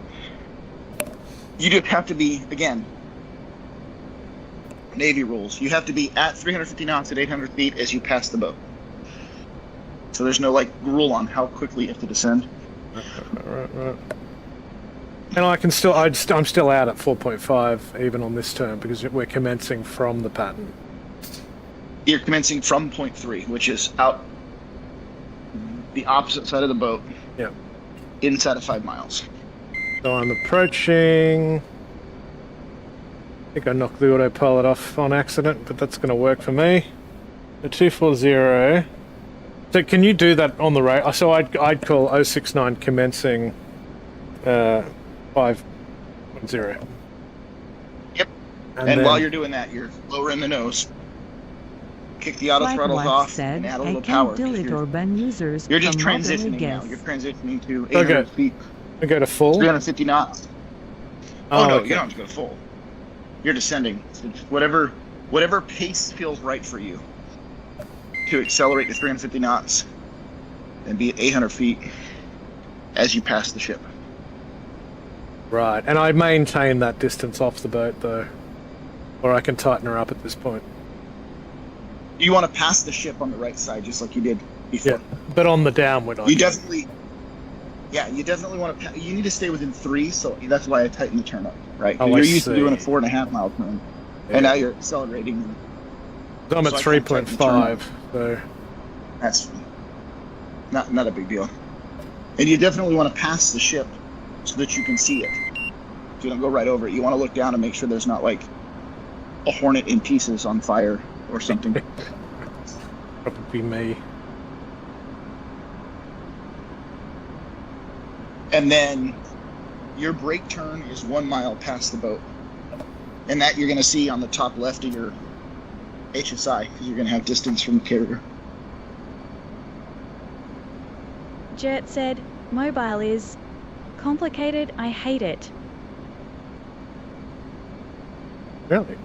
Speaker 7: you just have to be, again, Navy rules. You have to be at 350 knots at 800 feet as you pass the boat. So there's no like rule on how quickly you have to descend.
Speaker 3: Right. And I can still, I'm still out at 4.5 even on this turn because we're commencing from the pattern.
Speaker 7: You're commencing from point 3, which is out the opposite side of the boat.
Speaker 3: Yep.
Speaker 7: Inside of 5 miles.
Speaker 3: So I'm approaching. I think I knocked the autopilot off on accident, but that's going to work for me. The 240. So can you do that on the radar? So I'd call 069 commencing 5.0.
Speaker 7: Yep. And
Speaker 3: then,
Speaker 7: while you're doing that, you're lowering the nose. Kick the auto throttles off and add a little power.
Speaker 5: Urban users
Speaker 7: You're just
Speaker 5: from
Speaker 7: transitioning now.
Speaker 5: guests.
Speaker 7: You're transitioning to 800 feet.
Speaker 3: I go to full?
Speaker 7: 350 knots.
Speaker 3: Oh,
Speaker 7: no,
Speaker 3: okay.
Speaker 7: you don't have to go to full. You're descending. So just whatever pace feels right for you to accelerate to 350 knots and be at 800 feet as you pass the ship.
Speaker 3: Right, and I maintain that distance off the boat though, or I can tighten her up at this point.
Speaker 7: You want to pass the ship on the right side just like you did before.
Speaker 3: Yeah, but on the downward.
Speaker 7: You definitely want to. You need to stay within 3, so that's why I tightened the turn up. Right,
Speaker 3: Oh,
Speaker 7: you're
Speaker 3: I
Speaker 7: used to
Speaker 3: see.
Speaker 7: doing a 4.5 mile turn, and now you're accelerating.
Speaker 3: So I'm at
Speaker 7: So I can't tighten the turn
Speaker 3: 3.5, so
Speaker 7: That's not a big deal. And you definitely want to pass the ship so that you can see it. So you don't go right over it. You want to look down and make sure there's not like a Hornet in pieces on fire or something.
Speaker 3: probably me.
Speaker 7: And then your brake turn is 1 mile past the boat. And that you're going to see on the top left of your HSI because you're going to have distance from the carrier.
Speaker 2: Jet said, mobile is complicated, I hate it.
Speaker 3: Really?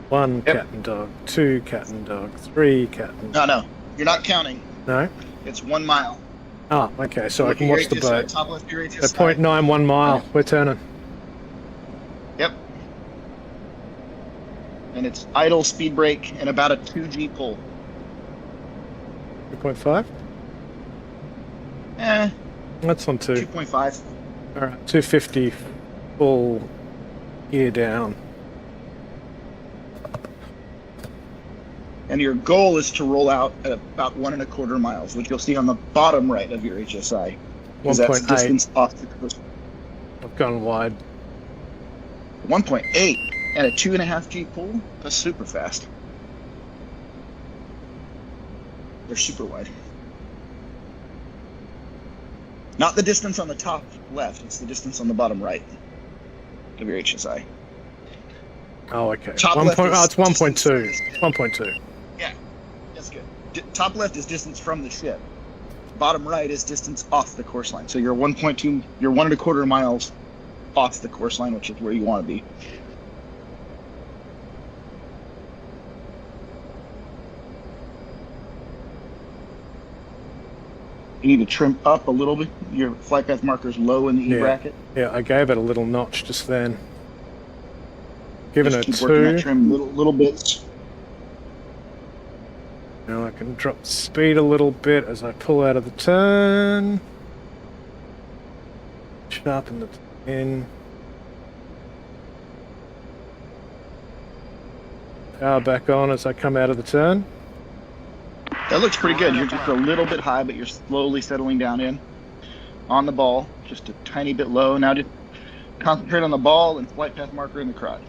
Speaker 3: 1 cat and dog, 2 cat and dog, 3 cat and dog.
Speaker 7: No, you're not counting.
Speaker 3: No?
Speaker 7: It's 1 mile.
Speaker 3: Oh, okay, so I
Speaker 7: Look
Speaker 3: can
Speaker 7: at your
Speaker 3: watch the
Speaker 7: HSI,
Speaker 3: boat.
Speaker 7: Top left of your HSI.
Speaker 3: So 0.91 mile, we're turning.
Speaker 7: Yep. And it's idle, speed brake, and about a 2G pull.
Speaker 3: 2.5? That's on 2.
Speaker 7: 2.5.
Speaker 3: Alright, 250 full gear down.
Speaker 7: And your goal is to roll out at about 1.25 miles, which you'll see on the bottom right of your HSI. Because that's
Speaker 3: 1.8.
Speaker 7: distance off the coast.
Speaker 3: I've gone wide.
Speaker 7: 1.8 and a 2.5G pull? That's super fast. They're super wide. Not the distance on the top left, it's the distance on the bottom right of your HSI.
Speaker 3: Oh, okay.
Speaker 7: Top
Speaker 3: One
Speaker 7: left
Speaker 3: point,
Speaker 7: is
Speaker 3: oh, it's 1.2.
Speaker 7: distance.
Speaker 3: It's 1.2.
Speaker 7: Yeah, that's good. Top left is distance from the ship. Bottom right is distance off the course line. So you're 1.2, you're 1.25 miles off the course line, which is where you want to be. You need to trim up a little bit. Your flight path marker is low in the E bracket.
Speaker 3: Yeah, I gave it a little notch just then. Giving
Speaker 7: Just
Speaker 3: it
Speaker 7: keep working that
Speaker 3: 2.
Speaker 7: trim little bits.
Speaker 3: Now I can drop the speed a little bit as I pull out of the turn. Sharpen the in. Power back on as I come out of the turn.
Speaker 7: That looks pretty good. You're just a little bit high, but you're slowly settling down in. On the ball, just a tiny bit low. Now just concentrate on the ball and flight path marker in the crotch.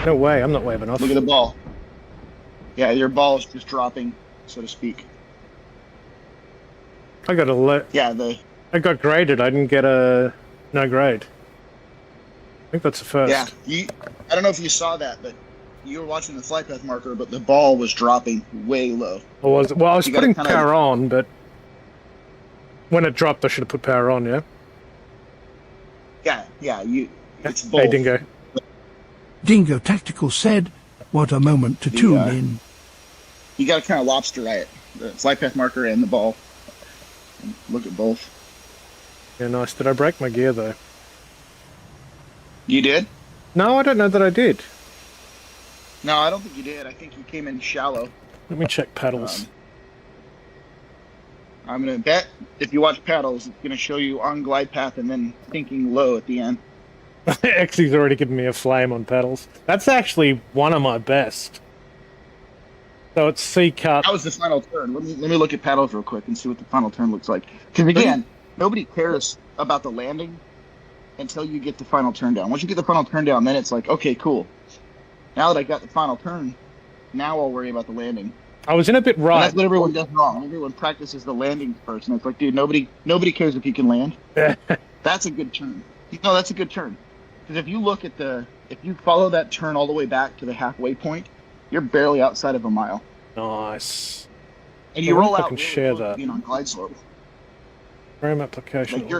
Speaker 3: No way, I'm not waving off.
Speaker 7: Look at the ball. Yeah, your ball is just dropping, so to speak.
Speaker 3: I got
Speaker 7: Yeah,
Speaker 3: I got graded. I didn't get a no grade. I think that's the first.
Speaker 7: Yeah, I don't know if you saw that, but you were watching the flight path marker, but the ball was dropping way low.
Speaker 3: Or was it? Well, I was
Speaker 7: You gotta
Speaker 3: putting
Speaker 7: kinda-
Speaker 3: power on, but when it dropped, I should have put power on. Yeah.
Speaker 7: Yeah, you It's both.
Speaker 3: Hey, Dingo.
Speaker 1: Dingo Tactical said, what a moment to tune in.
Speaker 7: You got to kind of lobster eye it. The flight path marker and the ball. And look at both.
Speaker 3: Yeah, nice. Did I break my gear, though?
Speaker 7: You did?
Speaker 3: No, I don't know that I did.
Speaker 7: No, I don't think you did. I think you came in shallow.
Speaker 3: Let me check paddles.
Speaker 7: I'm going to bet if you watch paddles, it's going to show you on glide path and then thinking low at the end.
Speaker 3: XE's already given me a flame on paddles. That's actually one of my best. So it's C-cut.
Speaker 7: That was the final turn. Let me look at paddles real quick and see what the final turn looks like. Because again, nobody cares about the landing until you get the final turn down. Once you get the final turn down, then it's like, okay, cool. Now that I got the final turn, now I'll worry about the landing.
Speaker 3: I was in a bit right.
Speaker 7: And that's what everyone does wrong. Everyone practices the landing first, and it's like, dude, nobody cares if you can land. That's a good turn. No, that's a good turn. Because if you look at if you follow that turn all the way back to the halfway point, you're barely outside of a mile.
Speaker 3: Nice.
Speaker 7: And you roll out.
Speaker 3: I can share that.
Speaker 7: Being on glide slope.
Speaker 3: Frame application.
Speaker 7: Like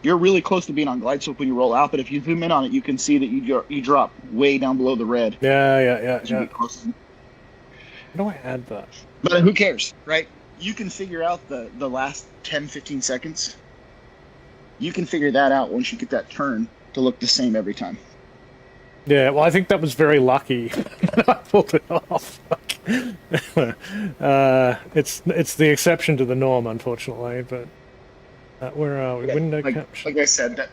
Speaker 7: you're really close to being on glide slope when you roll out, but if you zoom in on it, you can see that you drop way down below the red.
Speaker 3: Yeah.
Speaker 7: How
Speaker 3: do I add that?
Speaker 7: But who cares, right? You can figure out the last 10, 15 seconds. You can figure that out once you get that turn to look the same every time.
Speaker 3: Yeah, well, I think that was very lucky. I pulled it off. It's the exception to the norm, unfortunately, but... where are we?
Speaker 7: Yeah,
Speaker 3: Window capture.
Speaker 7: Like I said, that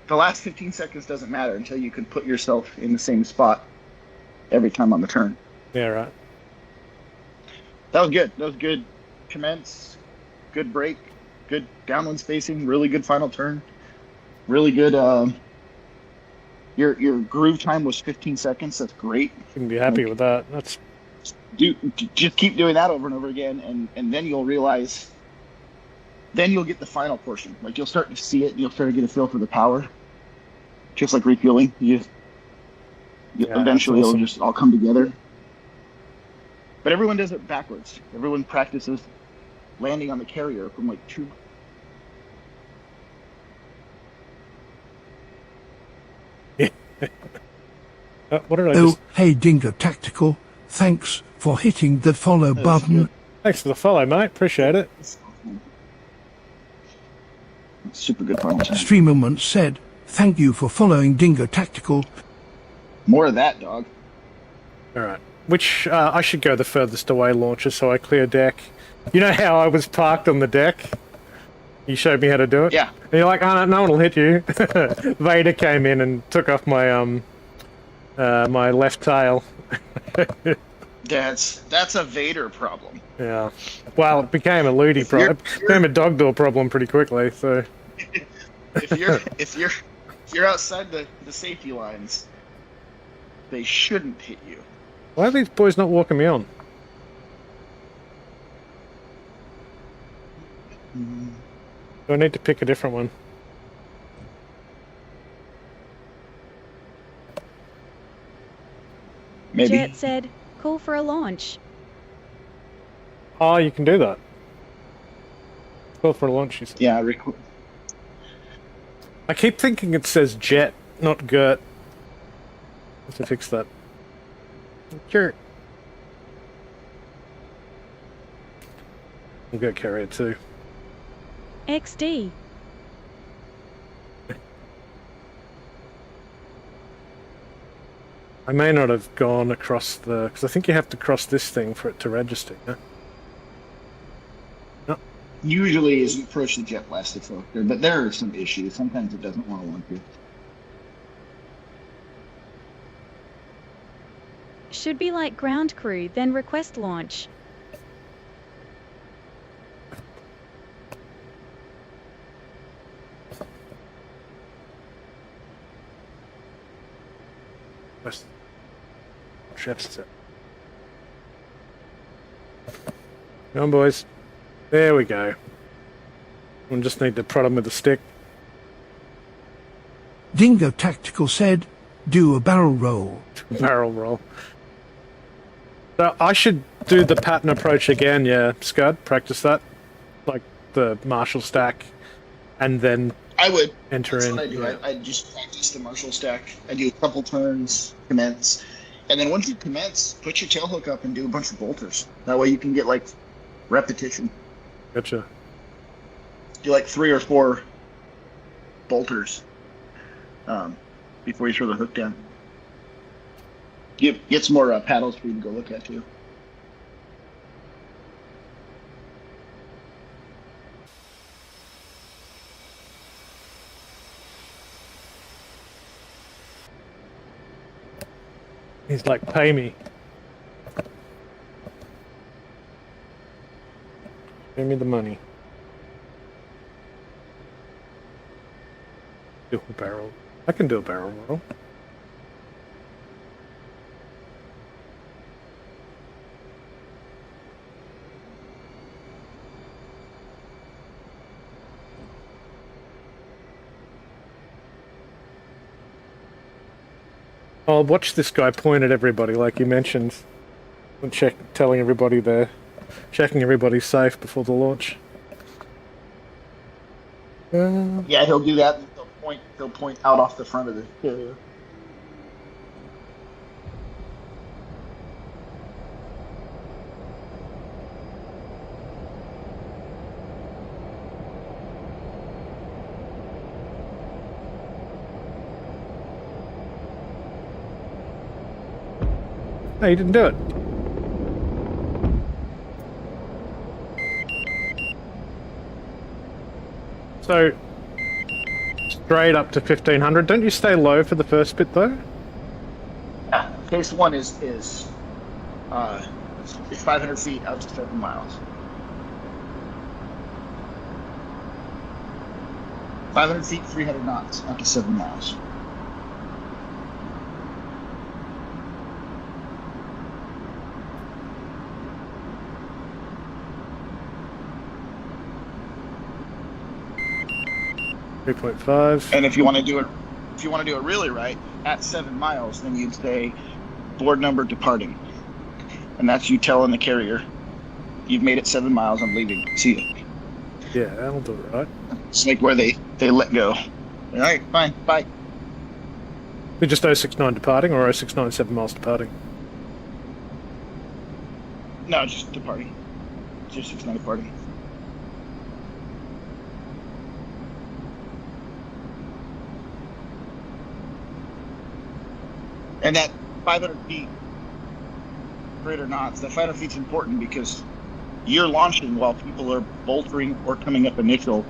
Speaker 7: the last 15 seconds doesn't matter until you can put yourself in the same spot every time on the turn.
Speaker 3: Yeah, right.
Speaker 7: That was good. That was good commence, good break, good downwind spacing, really good final turn, really good. Your groove time was 15 seconds. That's great.
Speaker 3: You can be happy with that. That's
Speaker 7: just keep doing that over and over again, and then you'll realize. Then you'll get the final portion. Like you'll start to see it, and you'll start to get a feel for the power. Just like refueling, eventually it'll just all come together. But everyone does it backwards. Everyone practices landing on the carrier from like 2.
Speaker 3: What did I just...
Speaker 1: hey Dingo Tactical, thanks for hitting the follow button.
Speaker 7: Good.
Speaker 3: Thanks for the follow, mate. Appreciate it.
Speaker 7: Super good final turn.
Speaker 1: Streamerman said, thank you for following Dingo Tactical.
Speaker 7: More of that, dog.
Speaker 3: Alright. Which, I should go the furthest away launcher so I clear deck. You know how I was parked on the deck? You showed me how to do it?
Speaker 7: Yeah.
Speaker 3: And you're like, oh, no one will hit you. Vader came in and took off my, my left tail.
Speaker 7: That's a Vader problem.
Speaker 3: Yeah. Well, it became a Ludi problem. It became a dog door problem pretty quickly, so...
Speaker 7: if you're outside the safety lines, they shouldn't hit you.
Speaker 3: Why are these boys not walking me on? Do I need to pick a different one?
Speaker 7: Maybe.
Speaker 2: Jet said, call for a launch.
Speaker 3: Oh, you can do that. Call for a launch, you said.
Speaker 7: Yeah,
Speaker 3: I keep thinking it says jet, not Gert. Have to fix that. Gert. We'll go carrier too.
Speaker 2: XD.
Speaker 3: I may not have gone across the... because I think you have to cross this thing for it to register, yeah? No.
Speaker 7: Usually is approach the jet blast filter, but there are some issues. Sometimes it doesn't want to launch you.
Speaker 2: Should be like ground crew, then request launch.
Speaker 3: Chef's set. Come on, boys. There we go. We just need to prod them with the stick.
Speaker 1: Dingo Tactical said, do a barrel roll.
Speaker 3: Barrel roll. So I should do the pattern approach again, yeah, Scud. Practice that. Like the Marshall stack. And then
Speaker 7: I would.
Speaker 3: enter
Speaker 7: That's
Speaker 3: in.
Speaker 7: what I do.
Speaker 3: Yeah.
Speaker 7: I just practice the Marshall stack. I do a couple turns, commence, and then once you commence, put your tail hook up and do a bunch of bolters. That way you can get like repetition.
Speaker 3: Gotcha.
Speaker 7: Do like 3 or 4 bolters before you throw the hook down. Get some more paddles for you to go look at too.
Speaker 3: He's like, pay me. Pay me the money. Do a barrel. I can do a barrel roll. I'll watch this guy point at everybody, like you mentioned, and telling everybody they're checking everybody's safe before the launch.
Speaker 7: Yeah, he'll do that. They'll point out off the front of the carrier.
Speaker 3: No, you didn't do it. So, straight up to 1500. Don't you stay low for the first bit though?
Speaker 7: Yeah, case 1 is 500 feet out to 7 miles. 500 feet, 300 knots, out to 7 miles.
Speaker 3: .5.
Speaker 7: And if you want to do it really right, at 7 miles, then you'd say board number departing, and that's you telling the carrier, you've made it 7 miles. I'm leaving. See you.
Speaker 3: Yeah, that'll do it right.
Speaker 7: It's like where they let go. All right, fine, bye.
Speaker 3: We just 069 departing or 069 7 miles departing?
Speaker 7: No, just departing. Just 6 9 departing. And that 500 feet greater knots, that 500 feet's important because you're launching while people are boltering or coming up initial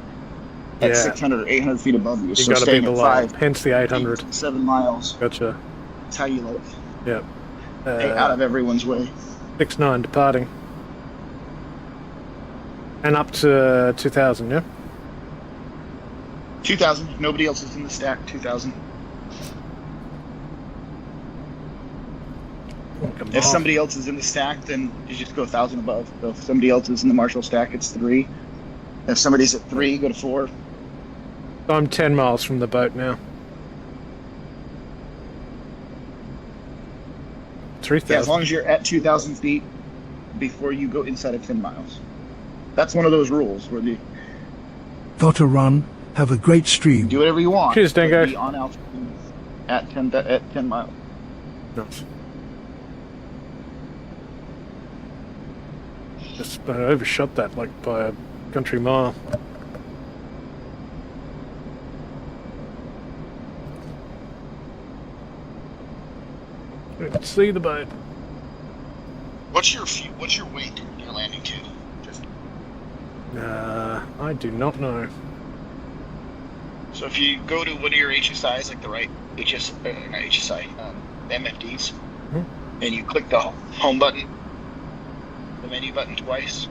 Speaker 7: at 600 or 800 feet above you.
Speaker 3: You
Speaker 7: So
Speaker 3: gotta be
Speaker 7: staying
Speaker 3: below,
Speaker 7: at 5,
Speaker 3: hence the 800.
Speaker 7: 7 miles.
Speaker 3: Gotcha.
Speaker 7: That's how you like
Speaker 3: Yep.
Speaker 7: stay out of everyone's way.
Speaker 3: 69 departing. And up to 2000, yeah?
Speaker 7: 2,000. Nobody else is in the stack. 2,000. If somebody else is in the stack, then you just go 1,000 above. So if somebody else is in the Marshall stack, it's 3. If somebody's at 3, go to 4.
Speaker 3: I'm 10 miles from the boat now. 3,000.
Speaker 7: Yeah, as long as you're at 2,000 feet before you go inside of 10 miles. That's one of those rules where you
Speaker 1: Got to run. Have a great stream.
Speaker 7: do whatever you want.
Speaker 3: Cheers,
Speaker 7: but
Speaker 3: Dingo.
Speaker 7: be on altitude at 10 miles.
Speaker 3: Nice. Just I overshot that like by a country mile. Let's see the boat.
Speaker 7: What's your weight you're landing to? Just
Speaker 3: I do not know.
Speaker 7: so if you go to one of your HSIs, like the right not HSI, MFDs, and you click the home button, the menu button twice.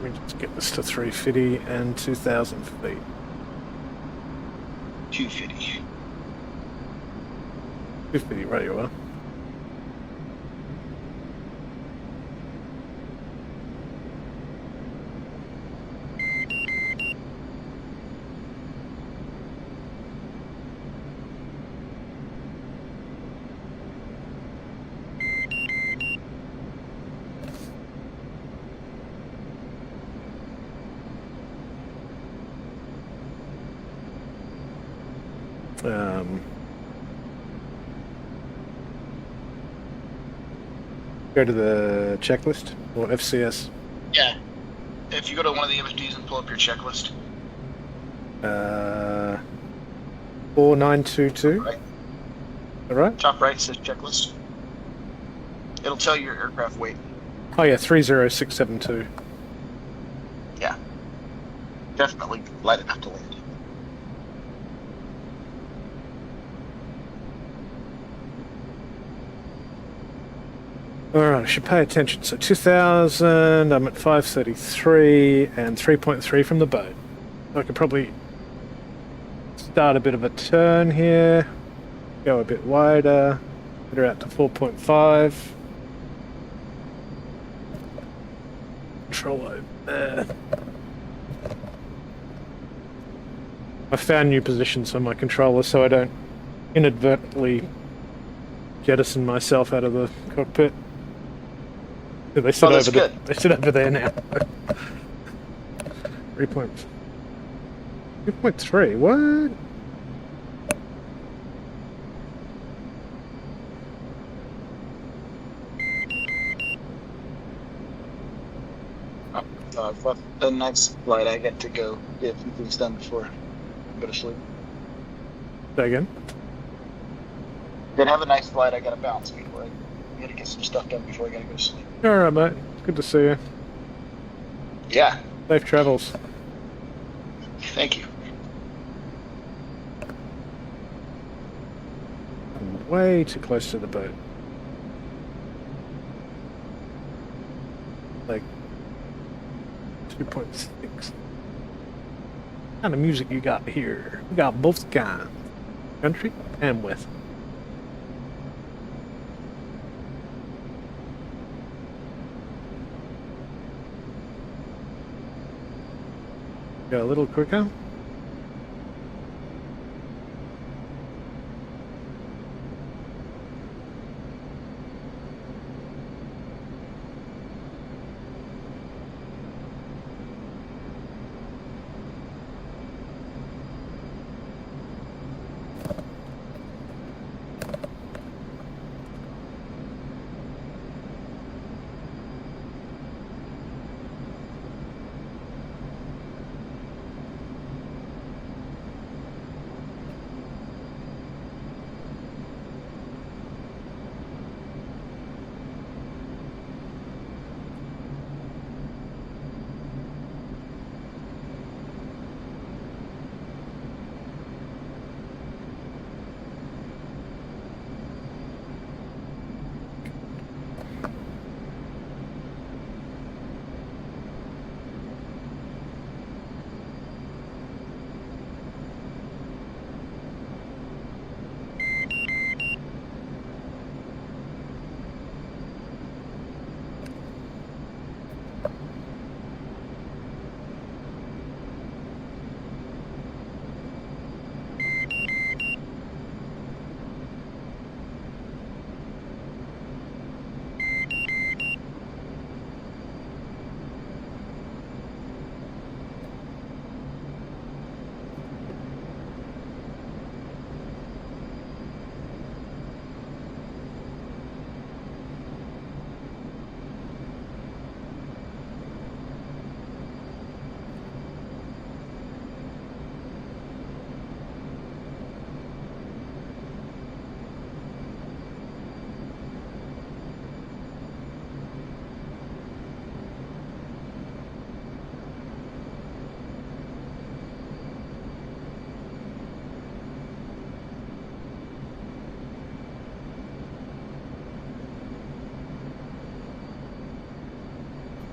Speaker 3: Let me just get this to 350 and 2,000 feet.
Speaker 7: 250.
Speaker 3: 250, right you are. Go to the checklist or FCS.
Speaker 7: Yeah. If you go to one of the MFDs and pull up your checklist.
Speaker 3: 4922.
Speaker 7: Right.
Speaker 3: All right.
Speaker 7: Top right says checklist. It'll tell you your aircraft weight.
Speaker 3: Oh yeah, 30672.
Speaker 7: Yeah. Definitely light enough to land.
Speaker 3: Alright, I should pay attention. So 2000, I'm at 533 and 3.3 from the boat. I could probably start a bit of a turn here, go a bit wider, get her out to 4.5. Control over there. I found new positions on my controller so I don't inadvertently jettison myself out of the cockpit. They sit
Speaker 7: that's
Speaker 3: over
Speaker 7: good.
Speaker 3: They sit over there now. 3.3. What?
Speaker 7: For the next flight, I get to go get a few things done before I go to sleep.
Speaker 3: Say again?
Speaker 7: Then have a nice flight. I gotta bounce before I gotta get some stuff done before I gotta go to sleep.
Speaker 3: Alright, mate. Good to see you.
Speaker 7: Yeah.
Speaker 3: Safe travels.
Speaker 7: Thank you.
Speaker 3: I'm way too close to the boat. Like 2.6. What kind of music you got here? We got both kinds. Country and with. Go a little quicker.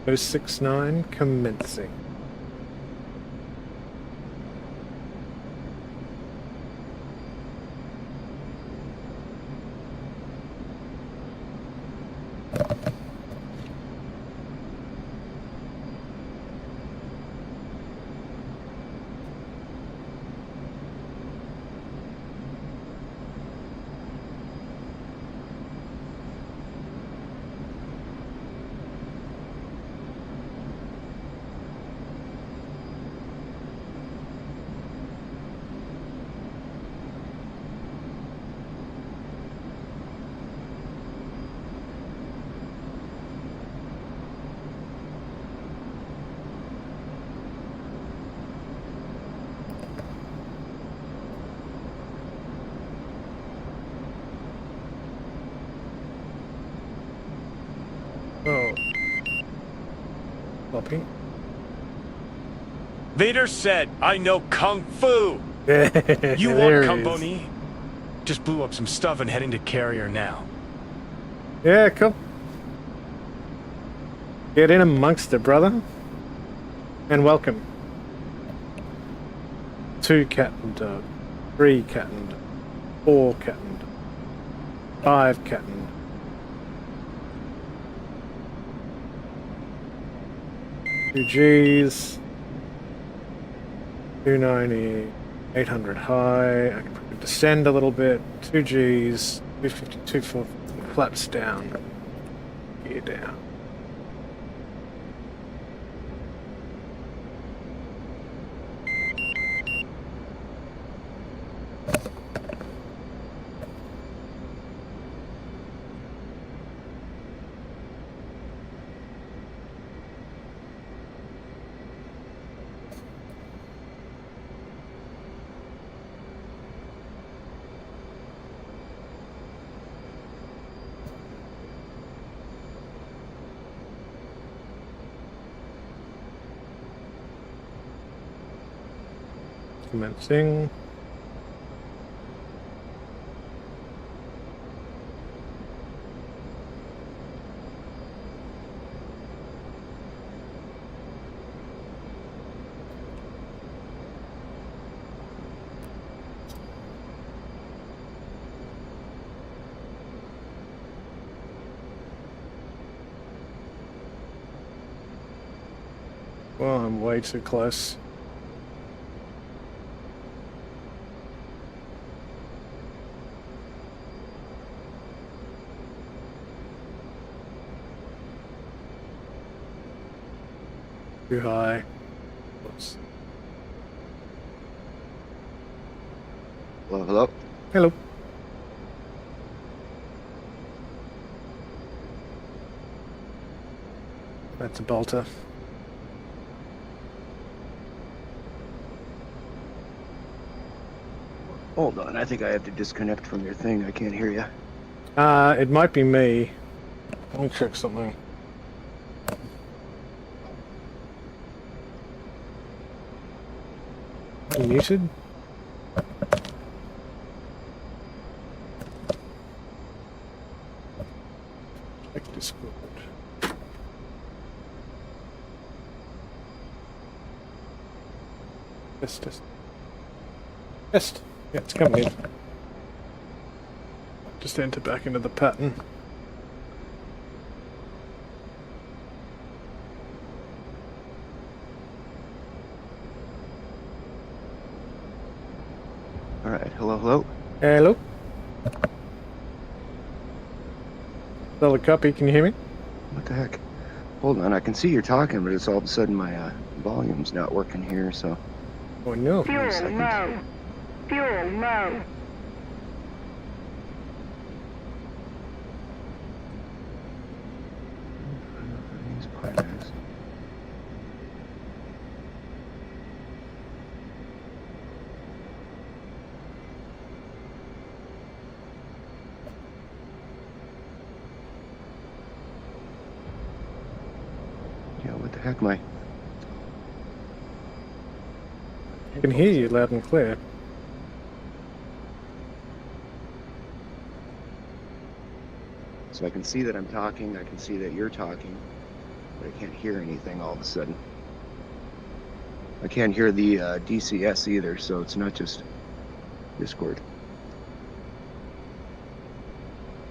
Speaker 3: .069 commencing. Copy.
Speaker 10: Vader said, I know Kung Fu! You
Speaker 3: There
Speaker 10: want
Speaker 3: he is.
Speaker 10: company? Just blew up some stuff and heading to carrier now.
Speaker 3: Yeah, cool. Get in amongst it, brother. And welcome. 2 cat and dog. 3 cat and dog. 4 cat and dog. 5 cat and dog. 2 G's. 290. 800 high. I can probably descend a little bit. 2 G's. 250, 240. Flaps down. Gear down. Commencing. Well, I'm way too close. Too high. Whoops.
Speaker 11: Hello, hello.
Speaker 3: Hello. That's a bolter.
Speaker 11: Hold on, I think I have to disconnect from your thing. I can't hear you.
Speaker 3: It might be me. Let me check something. You muted? Check Discord. Test. Yeah, it's coming in. Just enter back into the pattern.
Speaker 11: Alright, hello.
Speaker 3: Hello. Solid copy, can you hear me?
Speaker 11: What the heck? Hold on, I can see you're talking, but it's all of a sudden my volume's not working here, so...
Speaker 3: Oh no.
Speaker 4: Fuel low. Fuel low.
Speaker 11: These partners. Yeah, what the heck, my...
Speaker 3: I can hear you loud and clear.
Speaker 11: So I can see that I'm talking, I can see that you're talking, but I can't hear anything all of a sudden. I can't hear the DCS either, so it's not just Discord.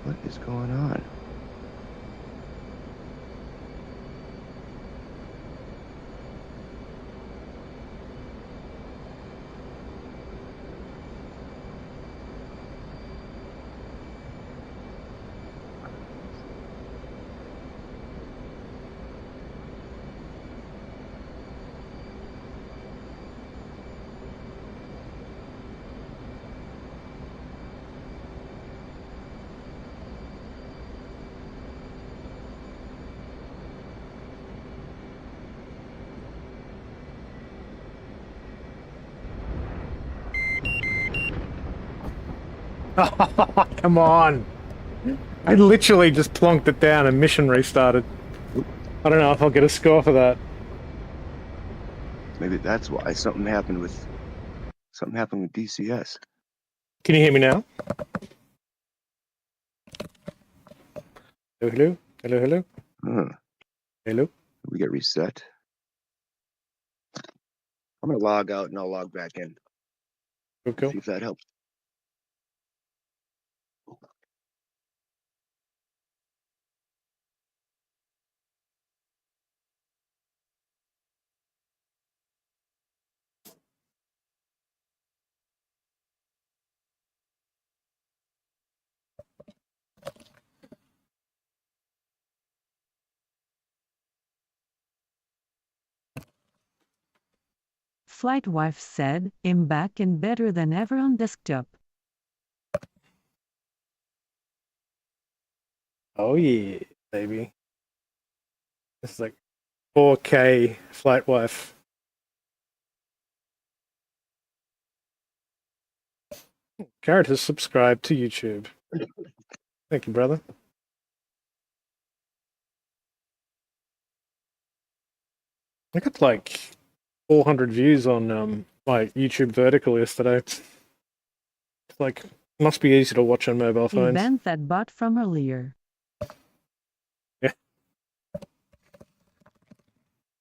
Speaker 11: What is going on?
Speaker 3: Come on! I literally just plonked it down and mission restarted. I don't know if I'll get a score for that.
Speaker 11: Maybe that's why something happened with DCS.
Speaker 3: Can you hear me now? Hello, hello, hello, hello. Hello.
Speaker 11: We get reset. I'm gonna log out and I'll log back in.
Speaker 3: Okay.
Speaker 11: See if that helps.
Speaker 5: Flight wife said, I'm back and better than ever on desktop.
Speaker 3: Oh yeah, baby. This is like 4K flight wife. Garrett has subscribed to YouTube. Thank you, brother. I got like 400 views on my YouTube vertical yesterday. It's like, must be easy to watch on mobile phones.
Speaker 5: Event that bought from earlier.
Speaker 3: Yeah.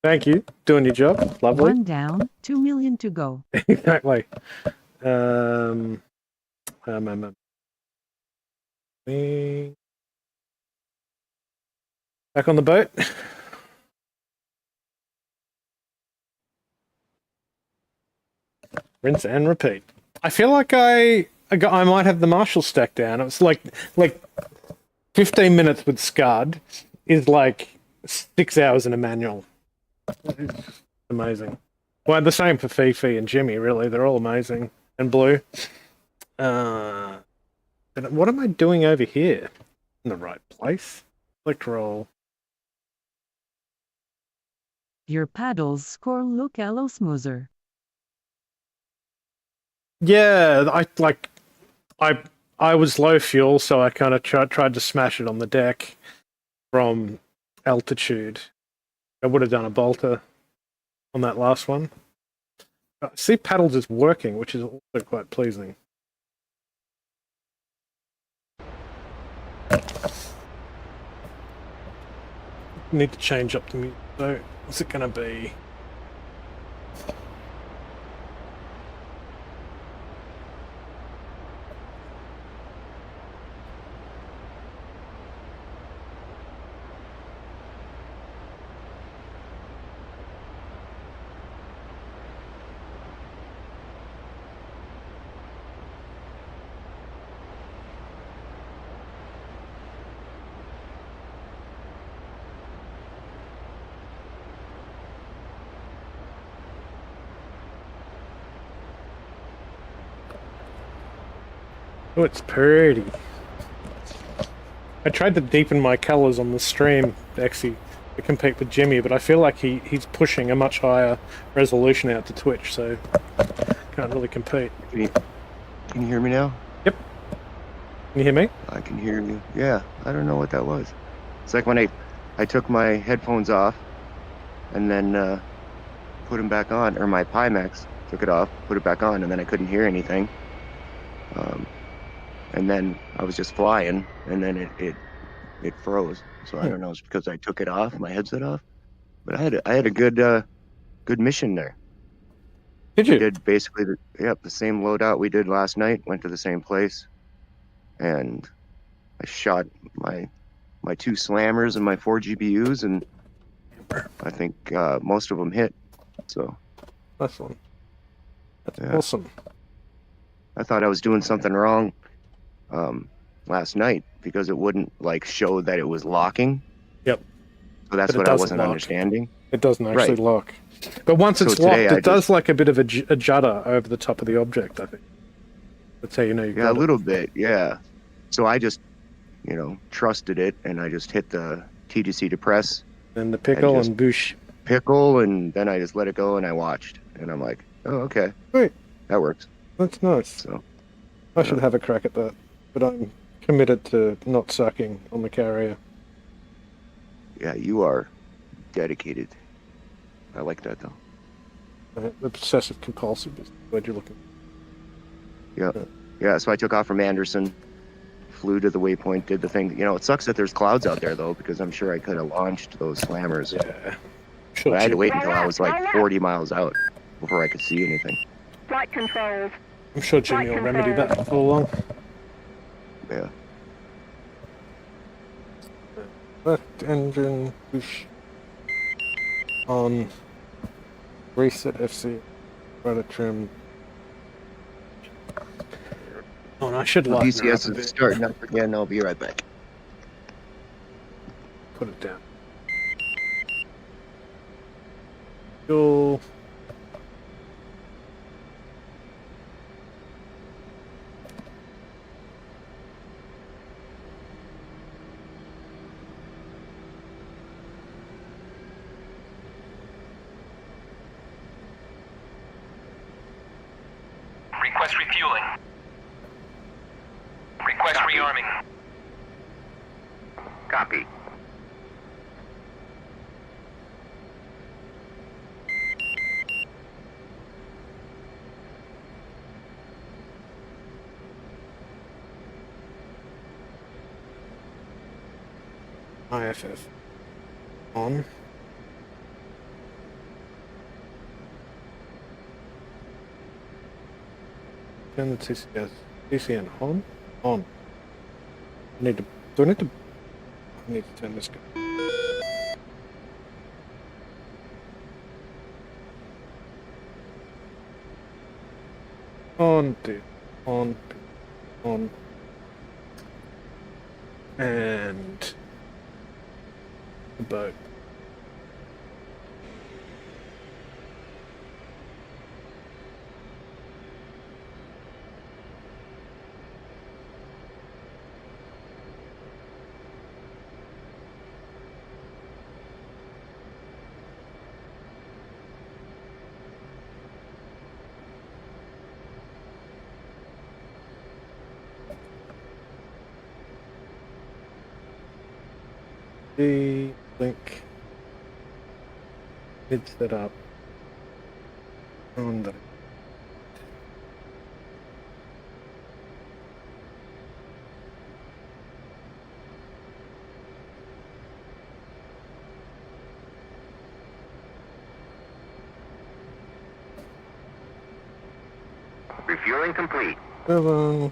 Speaker 3: Thank you. Doing your job. Lovely.
Speaker 5: 1 down, 2 million to go.
Speaker 3: Exactly. Back on the boat. Rinse and repeat. I feel like I might have the Marshall stack down. It's like 15 minutes with Scud is like 6 hours in a manual. It's amazing. Well, the same for Fifi and Jimmy, really. They're all amazing. And Blue. But what am I doing over here? In the right place? Select roll.
Speaker 5: Your paddles score look a lot smoother.
Speaker 3: Yeah, I was low fuel, so I kind of tried to smash it on the deck from altitude. I would have done a bolter on that last one. See, paddles is working, which is also quite pleasing. Need to change up the music. So, what's it going to be? Oh, it's pretty. I tried to deepen my colours on the stream, actually, to compete with Jimmy, but I feel like he's pushing a much higher resolution out to Twitch, so can't really compete.
Speaker 11: Can you hear me now?
Speaker 3: Yep. Can you hear me?
Speaker 11: I can hear you. Yeah, I don't know what that was. It's like when I took my headphones off and then put them back on, or my Pimax, took it off, put it back on, and then I couldn't hear anything. And then I was just flying, and then it froze. So I don't know. It's because I took it off, my headset off. But I had a good mission there.
Speaker 3: Did you?
Speaker 11: We did basically the same loadout we did last night. Went to the same place, and I shot my 2 slammers and my 4 GPUs, and I think most of them hit. So
Speaker 3: that's one. That's awesome.
Speaker 11: I thought I was doing something wrong last night because it wouldn't show that it was locking.
Speaker 3: Yep.
Speaker 11: So that's what I wasn't understanding.
Speaker 3: It doesn't actually lock. But once it's locked, it does like a bit of a judder over the top of the object, I think. That's how you know you got it.
Speaker 11: Yeah, a little bit, yeah. So I just, trusted it, and I just hit the TGC to press.
Speaker 3: And the pickle and boosh.
Speaker 11: Pickle, and then I just let it go, and I watched. And I'm like, oh, okay.
Speaker 3: Great.
Speaker 11: That works.
Speaker 3: That's nice.
Speaker 11: So
Speaker 3: I should have a crack at that. But I'm committed to not sucking on the carrier.
Speaker 11: Yeah, you are dedicated. I like that, though.
Speaker 3: Obsessive compulsive is the word you're looking for.
Speaker 11: Yeah, so I took off from Anderson, flew to the waypoint, did the thing. You know, it sucks that there's clouds out there, though, because I'm sure I could have launched those slammers.
Speaker 3: Yeah. Sure,
Speaker 11: But I had to
Speaker 3: Jim.
Speaker 11: wait until I was like 40 miles out before I could see anything.
Speaker 4: Flight controls.
Speaker 3: I'm sure Jimmy will remedy that before long.
Speaker 11: Yeah.
Speaker 3: Left engine push on. Reset FC. Rudder trim. Oh, and I should lighten her up
Speaker 11: DCS
Speaker 3: a
Speaker 11: is
Speaker 3: bit.
Speaker 11: starting up again. I'll be right back.
Speaker 3: Put it down. Fuel.
Speaker 9: Request refueling. Request rearming.
Speaker 6: Copy.
Speaker 3: IFF on. Turn the TCS. TCN on. On. I need to. Do I need to? I need to turn this guy. On, dude. On. On. And the boat. The link mid set up on the
Speaker 6: Refueling complete.
Speaker 3: 7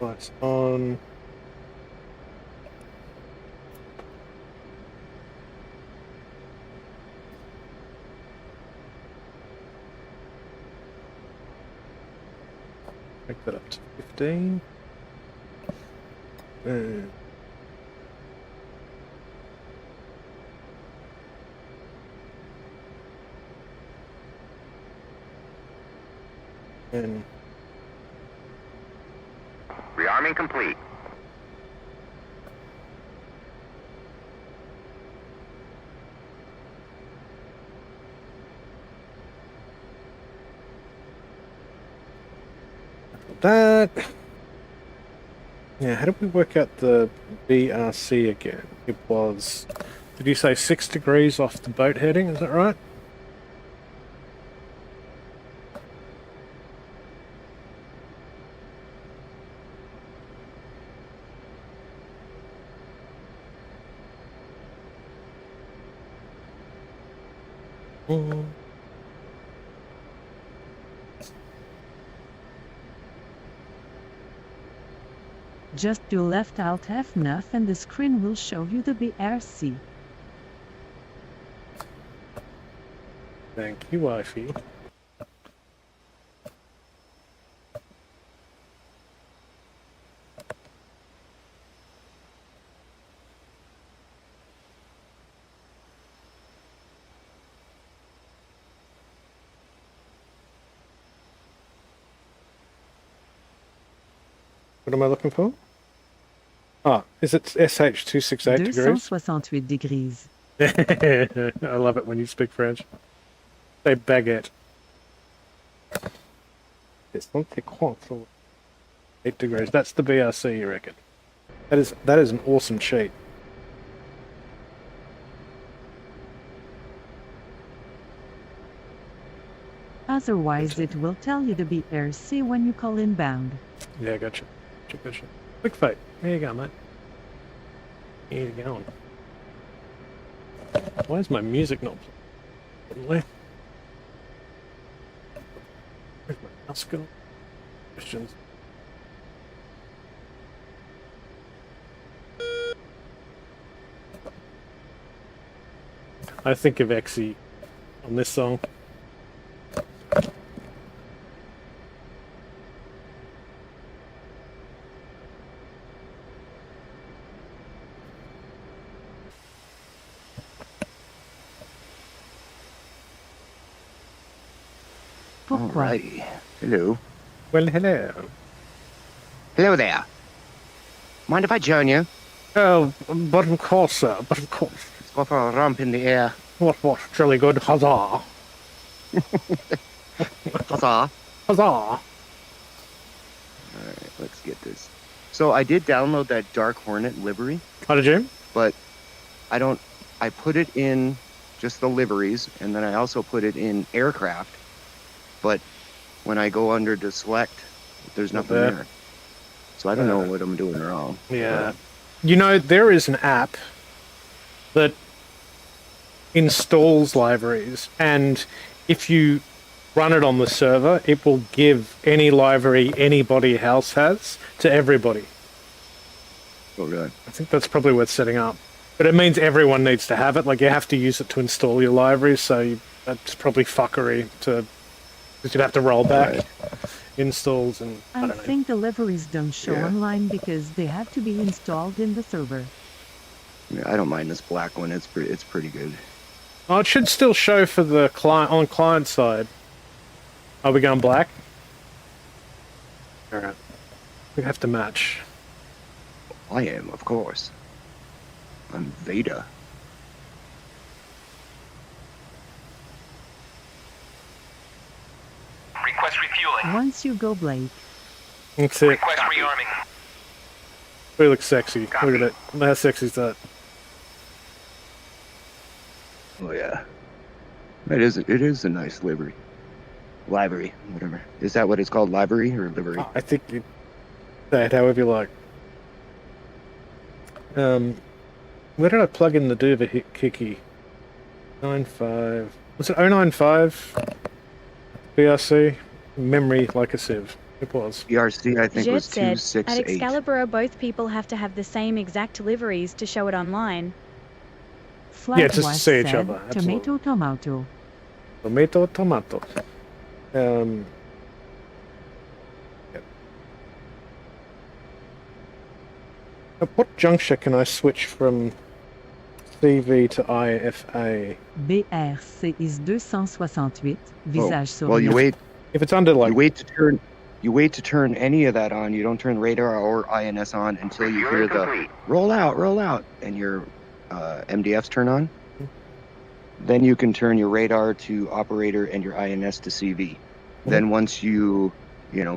Speaker 3: lights on. Make that up to 15. And
Speaker 6: Rearming complete.
Speaker 3: that. Yeah, how did we work out the BRC again? It was, did you say 6 degrees off the boat heading? Is that right?
Speaker 5: Just do left Alt F9 and the screen will show you the BRC.
Speaker 3: Thank you, wifey. What am I looking for? Ah, is it SH268 degrees?
Speaker 5: 268 degrees.
Speaker 3: I love it when you speak French. Say baguette. It's not the quantum. 8 degrees. That's the BRC, you reckon? That is an awesome cheat.
Speaker 5: Otherwise, it will tell you to be RC when you call inbound.
Speaker 3: Yeah, gotcha. Gotcha. Quick fight. There you go, mate. Here you going. Why is my music not playing? Where's my mouse go? Questions. I think of Exy on this song.
Speaker 11: Alrighty. Hello.
Speaker 3: Well, hello.
Speaker 11: Hello there. Mind if I join you?
Speaker 3: Oh, but of course, sir. But of course.
Speaker 11: Let's go for a romp in the air.
Speaker 3: What? Jolly good. Huzzah.
Speaker 11: Huzzah.
Speaker 3: Huzzah.
Speaker 11: Alright, let's get this. So I did download that Dark Hornet livery.
Speaker 3: Oh, did you?
Speaker 11: But I put it in just the liveries, and then I also put it in aircraft. But when I go under to select, there's nothing there. So I don't know what I'm doing wrong.
Speaker 3: Yeah. You know, there is an app that installs libraries, and if you run it on the server, it will give any library anybody else has to everybody.
Speaker 11: Oh, really?
Speaker 3: I think that's probably worth setting up. But it means everyone needs to have it. Like, you have to use it to install your libraries, so that's probably fuckery to... Because you'd have to roll back installs and... I don't know.
Speaker 5: think the liveries don't show online because they have to be installed in the server.
Speaker 11: Yeah, I don't mind this black one. It's pretty good.
Speaker 3: Oh, it should still show for the client on client side. Are we going black? Alright. We have to match.
Speaker 11: I am, of course. I'm Veda.
Speaker 9: Request refueling.
Speaker 5: Once you go, Blake.
Speaker 3: That's it.
Speaker 9: Request rearming.
Speaker 3: We look sexy. Look at it. How sexy is that?
Speaker 11: Oh yeah. It is a nice livery. Livery, whatever. Is that what it's called, livery or livery?
Speaker 3: I think you say it however you like. Where did I plug in the Duva Kiki? 95. Was it 095? BRC? Memory like a sieve. It was.
Speaker 11: BRC, I think,
Speaker 2: Jet
Speaker 11: was
Speaker 2: said,
Speaker 11: 268.
Speaker 2: at Excalibur, both people have to have the same exact liveries to show it online.
Speaker 5: Flag
Speaker 3: Yeah, just
Speaker 5: was
Speaker 3: see each
Speaker 5: said,
Speaker 3: other, absolutely.
Speaker 5: Tomato.
Speaker 3: Tomato. At what juncture can I switch from CV to IFA?
Speaker 5: BRC is 268. Visage sourire.
Speaker 11: Well, you wait.
Speaker 3: If it's under like...
Speaker 11: You wait to turn any of that on. You don't turn radar or INS on until you hear the roll out, and your MDFs turn on. Then you can turn your radar to operator and your INS to CV. Then once you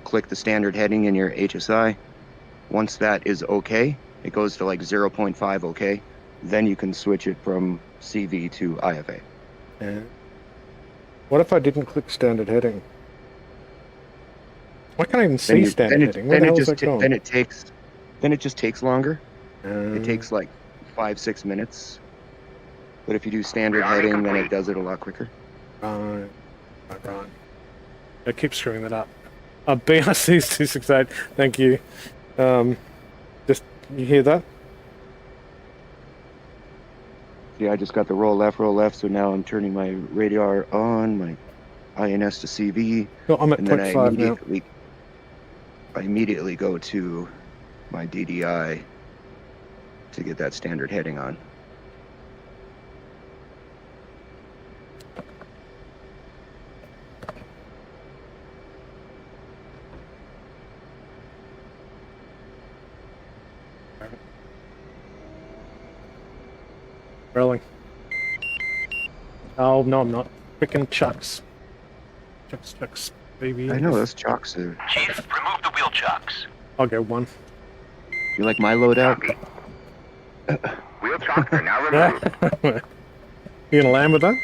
Speaker 11: click the standard heading in your HSI, once that is okay, it goes to like 0.5 okay. Then you can switch it from CV to IFA.
Speaker 3: What if I didn't click standard heading? I can't even see standard heading. Where the hell is that going?
Speaker 11: Then it just takes longer. It takes like 5-6 minutes. But if you do standard heading, then it does it a lot quicker.
Speaker 3: Right. I keep screwing that up. BRC is 268. Thank you. Just, you hear that?
Speaker 11: Yeah, I just got the roll left, so now I'm turning my radar on, my INS to CV.
Speaker 3: No, I'm at
Speaker 11: and then
Speaker 3: 0.5 now.
Speaker 11: I immediately go to my DDI to get that standard heading on.
Speaker 3: Rolling. Oh, no, I'm not. Frickin' Chucks. Chucks, baby.
Speaker 11: I know, those chocks are...
Speaker 9: Chief, remove the wheel chocks.
Speaker 3: I'll go one.
Speaker 11: You like my loadout?
Speaker 6: Wheel chocks are now removed.
Speaker 3: You gonna land with that?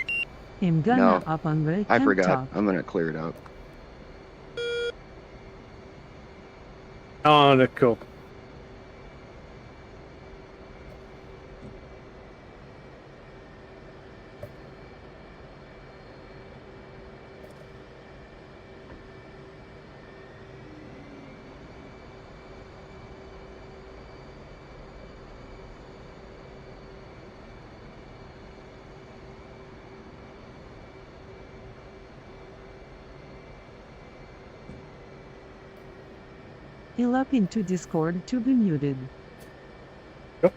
Speaker 5: I'm gonna
Speaker 11: No,
Speaker 5: up on the
Speaker 11: I
Speaker 5: camp
Speaker 11: forgot.
Speaker 5: top.
Speaker 11: I'm gonna clear it up.
Speaker 3: Oh, no, cool.
Speaker 5: He'll up into Discord to be muted.
Speaker 3: Yep.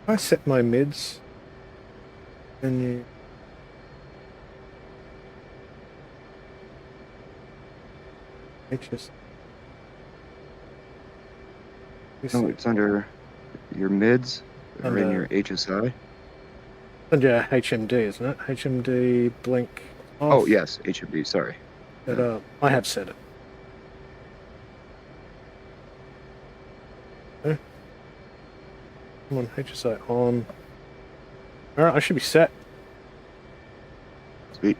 Speaker 3: I set my mids, and you. Just.
Speaker 11: No, it's under your mids or in
Speaker 3: Under-
Speaker 11: your HSI.
Speaker 3: Under HMD, isn't it? HMD blink off.
Speaker 11: Oh, yes, HMD, sorry.
Speaker 3: But, I have set it. Okay. Come on, HSI on. Alright, I should be set.
Speaker 11: Sweet.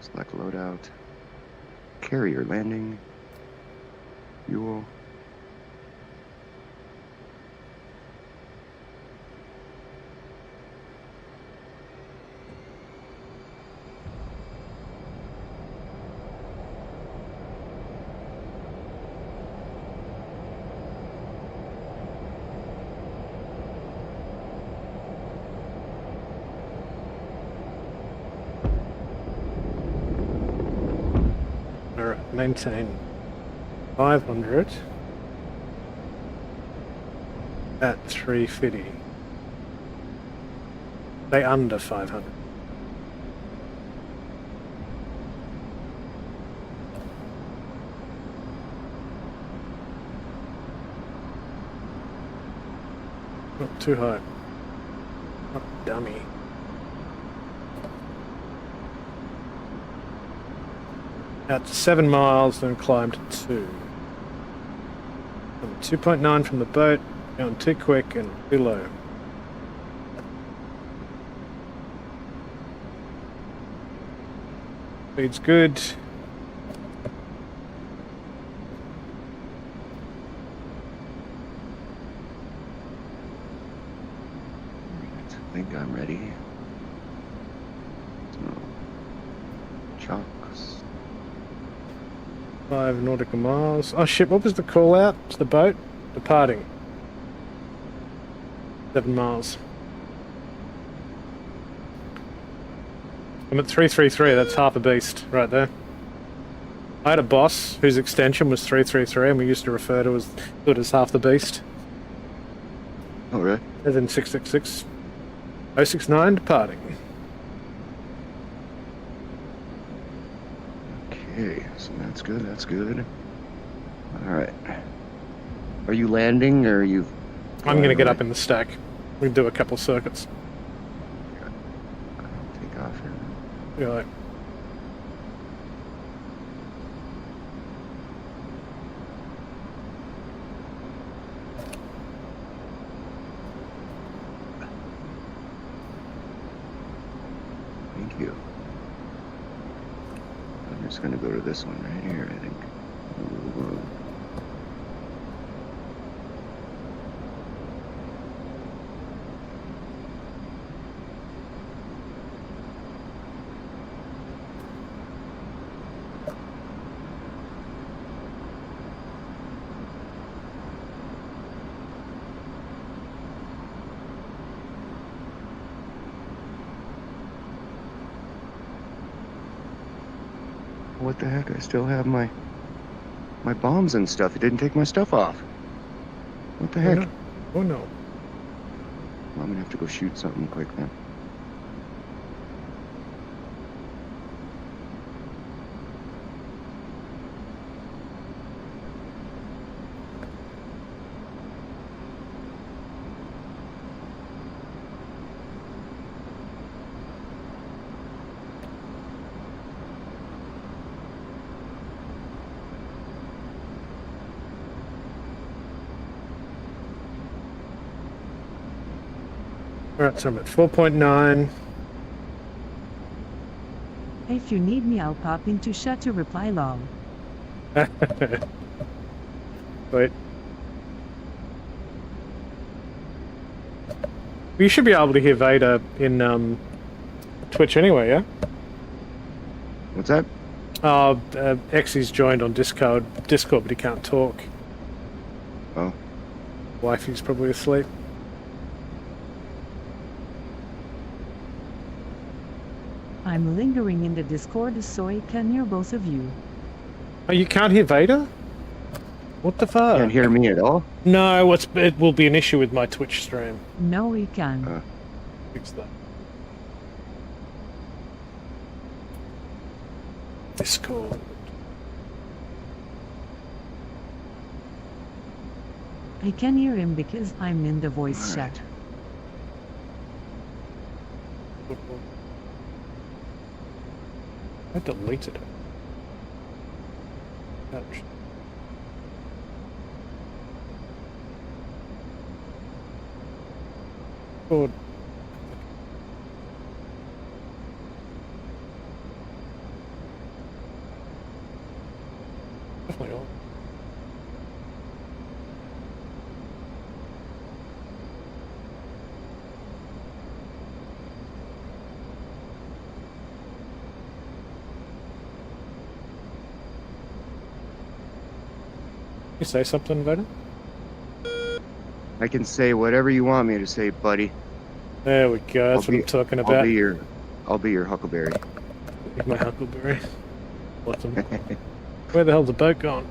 Speaker 11: Select loadout. Carrier landing. Fuel.
Speaker 3: Alright, maintain 500 at 350. Stay under 500. Not too high. Not dummy. Out to 7 miles, then climb to 2. 2.9 from the boat, going too quick and too low. Speed's good.
Speaker 11: I think I'm ready. So, chocks.
Speaker 3: 5 nautical miles. Oh shit, what was the call out? It's the boat departing. 7 miles. I'm at 333, that's half a beast right there. I had a boss whose extension was 333 and we used to refer to it as half the beast.
Speaker 11: Oh, really?
Speaker 3: As in 666. 069 departing.
Speaker 11: Okay, so that's good, that's good. Alright. Are you landing or are you...
Speaker 3: I'm going to get up in the stack. We can do a couple circuits.
Speaker 11: Take off here.
Speaker 3: Yeah.
Speaker 11: Thank you. I'm just gonna go to this one right here, I think. Ooh. What the heck? I still have my bombs and stuff. It didn't take my stuff off. What the heck?
Speaker 3: Oh no.
Speaker 11: I'm gonna have to go shoot something quick then.
Speaker 3: Alright, so I'm at 4.9.
Speaker 5: If you need me, I'll pop into chat to reply lol.
Speaker 3: Wait. You should be able to hear Vader in Twitch anyway, yeah?
Speaker 11: What's that?
Speaker 3: Xy's joined on Discord, but he can't talk.
Speaker 11: Oh.
Speaker 3: Wifey's probably asleep.
Speaker 5: I'm lingering in the Discord so I can hear both of you.
Speaker 3: Oh, you can't hear Vader? What the fuck?
Speaker 11: Can't hear me at all?
Speaker 3: No, it will be an issue with my Twitch stream.
Speaker 5: No, we can.
Speaker 3: Fix that. Discord.
Speaker 5: I can hear him because I'm in the voice chat.
Speaker 3: I deleted it. Ouch. Good. Definitely on. You say something, Vader?
Speaker 11: I can say whatever you want me to say, buddy.
Speaker 3: There we go. That's what I'm talking about.
Speaker 11: I'll be your huckleberry.
Speaker 3: My huckleberry. Awesome. Where the hell's the boat gone?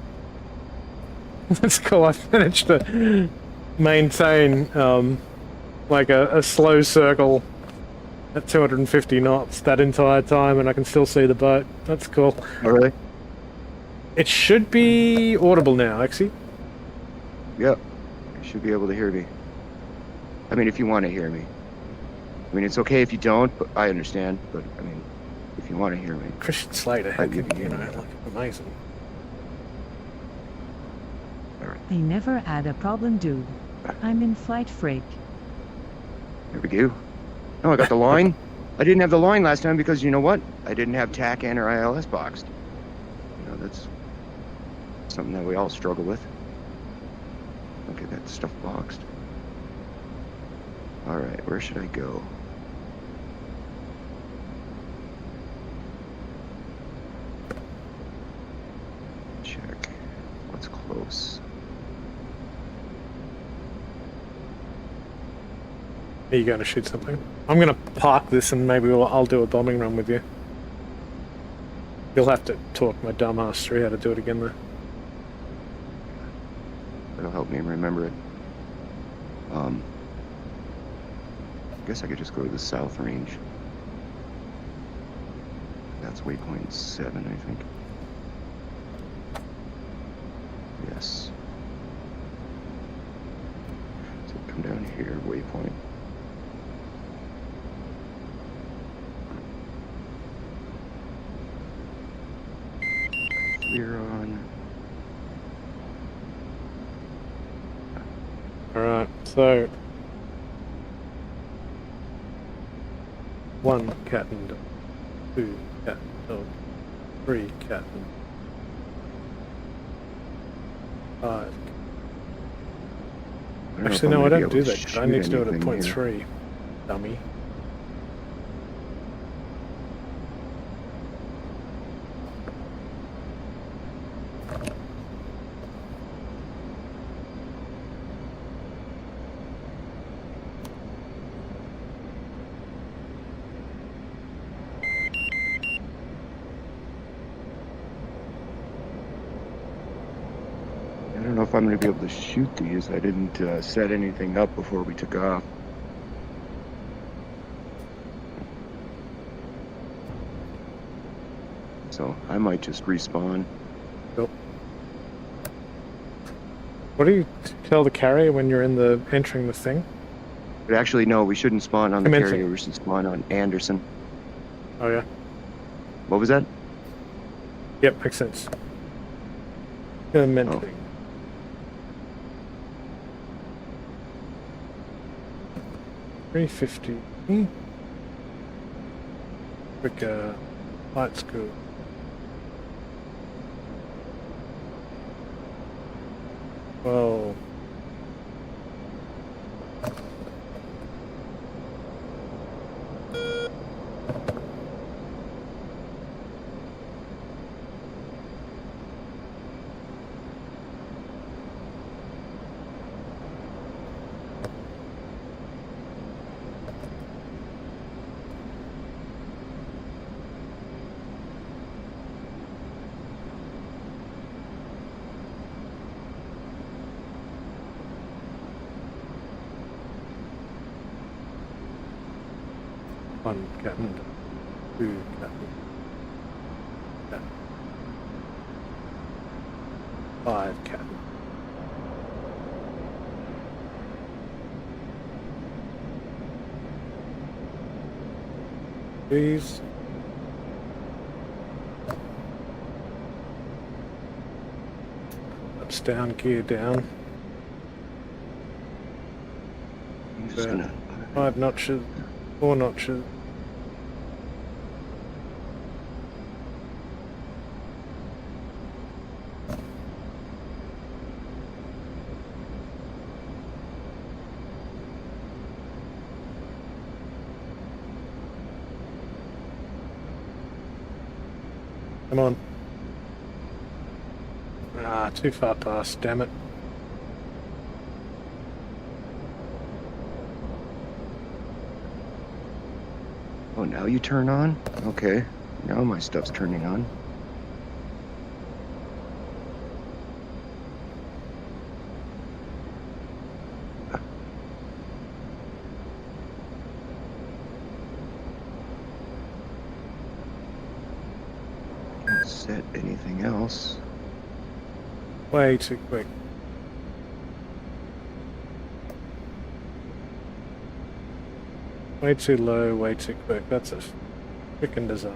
Speaker 3: That's cool. I managed to maintain like a slow circle at 250 knots that entire time, and I can still see the boat. That's cool.
Speaker 11: Oh, really?
Speaker 3: It should be audible now, Exy.
Speaker 11: Yep. You should be able to hear me. I mean, if you want to hear me. I mean, it's okay if you don't, but I understand. But, I mean, if you want to hear me.
Speaker 3: Christian Slater, how
Speaker 11: you
Speaker 3: could you know, like, amazing.
Speaker 11: Alright.
Speaker 5: I never had a problem, dude. I'm in flight freak.
Speaker 11: There we go. Oh, I got the line. I didn't have the line last time because, you know what? I didn't have TACAN or ILS boxed. You know, that's something that we all struggle with. Don't get that stuff boxed. Alright, where should I go? Check. What's close?
Speaker 3: Are you going to shoot something? I'm going to park this and maybe I'll do a bombing run with you. You'll have to talk my dumb ass through how to do it again though.
Speaker 11: That'll help me remember it. I guess I could just go to the south range. That's waypoint 7, I think. Yes. So come down here, waypoint. Clear on.
Speaker 3: Alright, so 1 cat and dog, 2 cat and dog, 3 cat and 5. Actually, no, I don't do that. I need to do it at point 3, dummy.
Speaker 11: I don't know if I'm going to be able to shoot these. I didn't set anything up before we took off. So I might just respawn.
Speaker 3: Yep. What do you tell the carrier when you're entering the thing?
Speaker 11: But actually, no, we shouldn't spawn on the
Speaker 3: Commencing.
Speaker 11: carrier. We should spawn on Anderson.
Speaker 3: Oh yeah.
Speaker 11: What was that?
Speaker 3: Yep, makes sense. Commencing.
Speaker 11: Oh.
Speaker 3: $350. Quick light school. Well. One captain, two captain, captain, 5 captain. Please. Ups down, gear down.
Speaker 11: I'm just gonna.
Speaker 3: 5 notches, 4 notches. Come on. Ah, too far past, damn it.
Speaker 11: Oh, now you turn on? Okay. Now my stuff's turning on. Can't set anything else.
Speaker 3: Way too quick. Way too low, way too quick. That's a freaking disaster.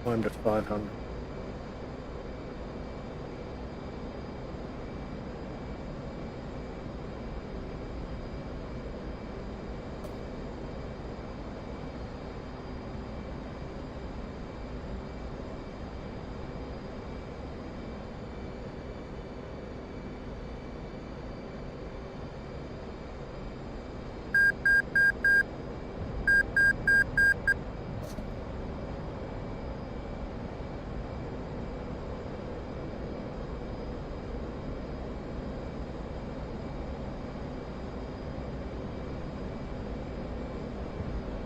Speaker 3: Climb to 500.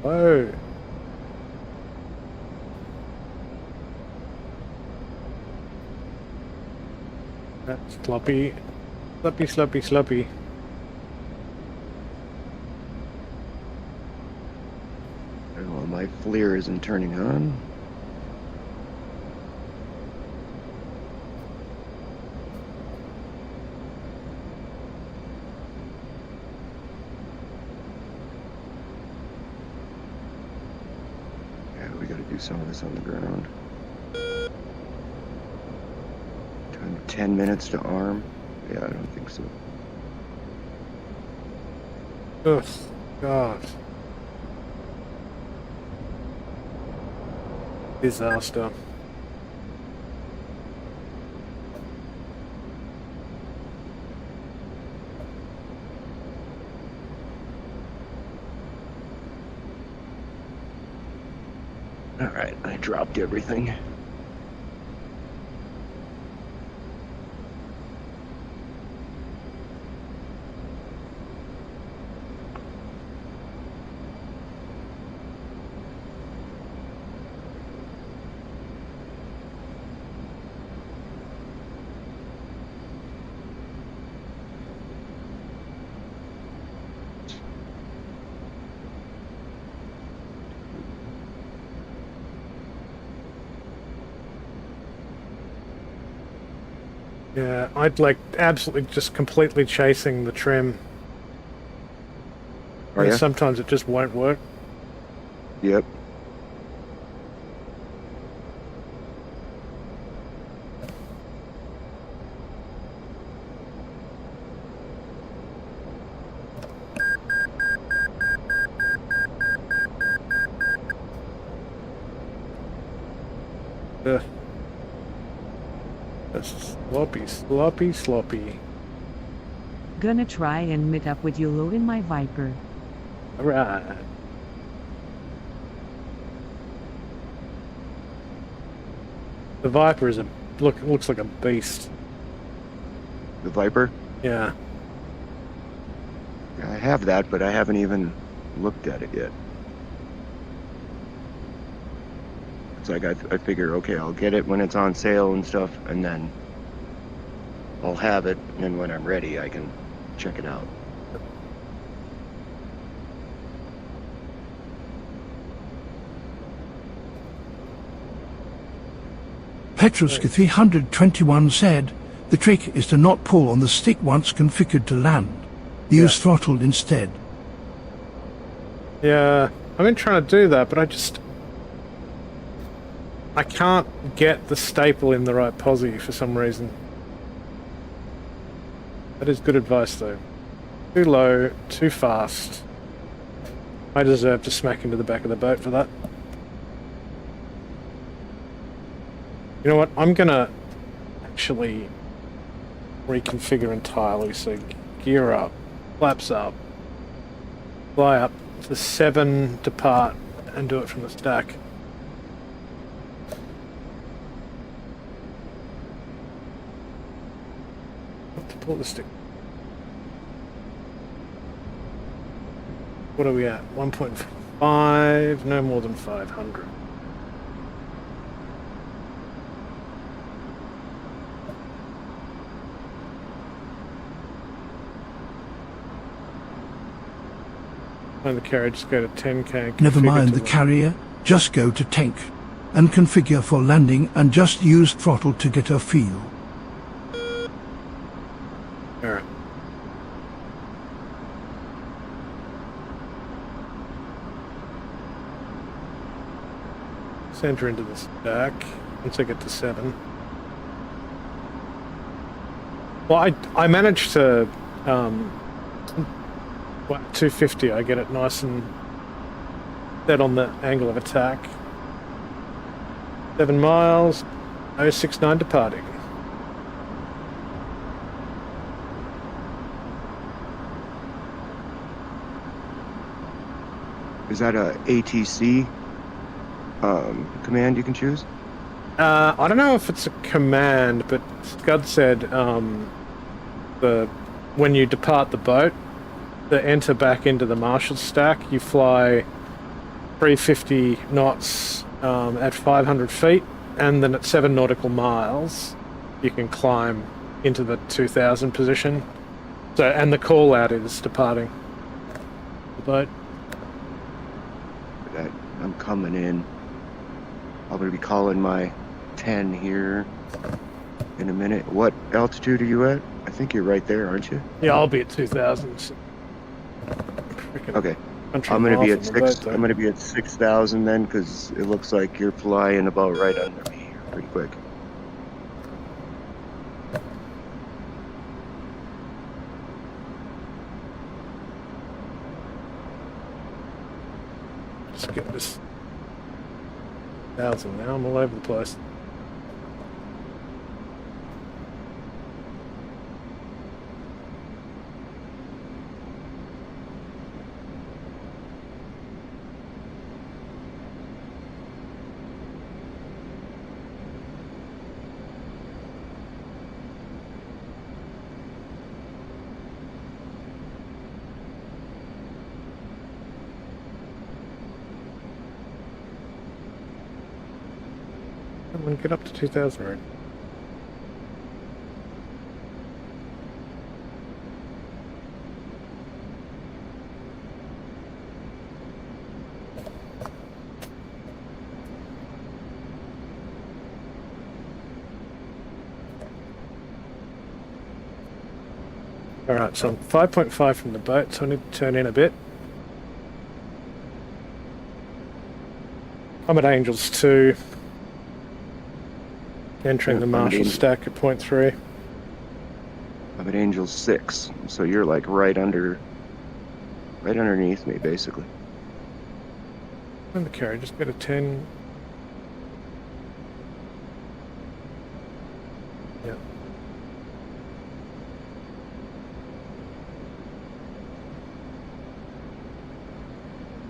Speaker 3: Whoa. That's sloppy. Sloppy, sloppy, sloppy.
Speaker 11: Well, my FLIR isn't turning on. Yeah, we gotta do some of this on the ground. 10 minutes to arm? Yeah, I don't think so.
Speaker 3: Ugh, God. Disaster.
Speaker 11: Alright, I dropped everything.
Speaker 3: Yeah, I'd like absolutely just completely chasing the trim.
Speaker 11: Are ya?
Speaker 3: Sometimes it just won't work.
Speaker 11: Yep.
Speaker 3: Ugh. That's sloppy.
Speaker 5: Gonna try and meet up with you low in my Viper.
Speaker 3: Alright. The Viper is looks like a beast.
Speaker 11: The Viper?
Speaker 3: Yeah.
Speaker 11: I have that, but I haven't even looked at it yet. It's like I figure, okay, I'll get it when it's on sale and stuff, and then I'll have it, and when I'm ready, I can check it out.
Speaker 1: Petruska 321 said, the trick is to not pull on the stick once configured to land. Use throttle instead.
Speaker 3: Yeah, I've been trying to do that, but I can't get the staple in the right posse for some reason. That is good advice though. Too low, too fast. I deserve to smack into the back of the boat for that. You know what, I'm gonna actually reconfigure entirely, so gear up, flaps up, fly up to 7, depart, and do it from the stack. To pull the stick. What are we at? 1.5, no more than 500. And the carrier, just go to 10k. And
Speaker 1: never mind the carrier, just go to tank and configure for landing and just use throttle to get a feel.
Speaker 3: Alright. Center into the stack once I get to 7. Well, I managed to 250, I get it nice and set on the angle of attack. 7 miles, 069 departing.
Speaker 11: Is that a ATC command you can choose?
Speaker 3: I don't know if it's a command, but Scud said when you depart the boat, to enter back into the Marshall stack, you fly 350 knots at 500 feet, and then at 7 nautical miles, you can climb into the 2000 position. So, and the call out is departing the boat.
Speaker 11: I'm coming in. I'll be calling my 10 here in a minute. What altitude are you at? I think you're right there, aren't you?
Speaker 3: Yeah, I'll be at 2000.
Speaker 11: Okay. I'm gonna be at 6. I'm gonna be at 6,000 then, because it looks like you're flying about right under me here, pretty quick.
Speaker 3: Just get this 1,000 now. I'm all over the place. I'm gonna get up to 2,000 right. Alright, so I'm 5.5 from the boat, so I need to turn in a bit. I'm at Angels 2. Entering the Marshall stack at 0.3.
Speaker 11: I'm at Angels 6, so you're like right underneath me, basically.
Speaker 3: And the carry, just get a 10. Yeah.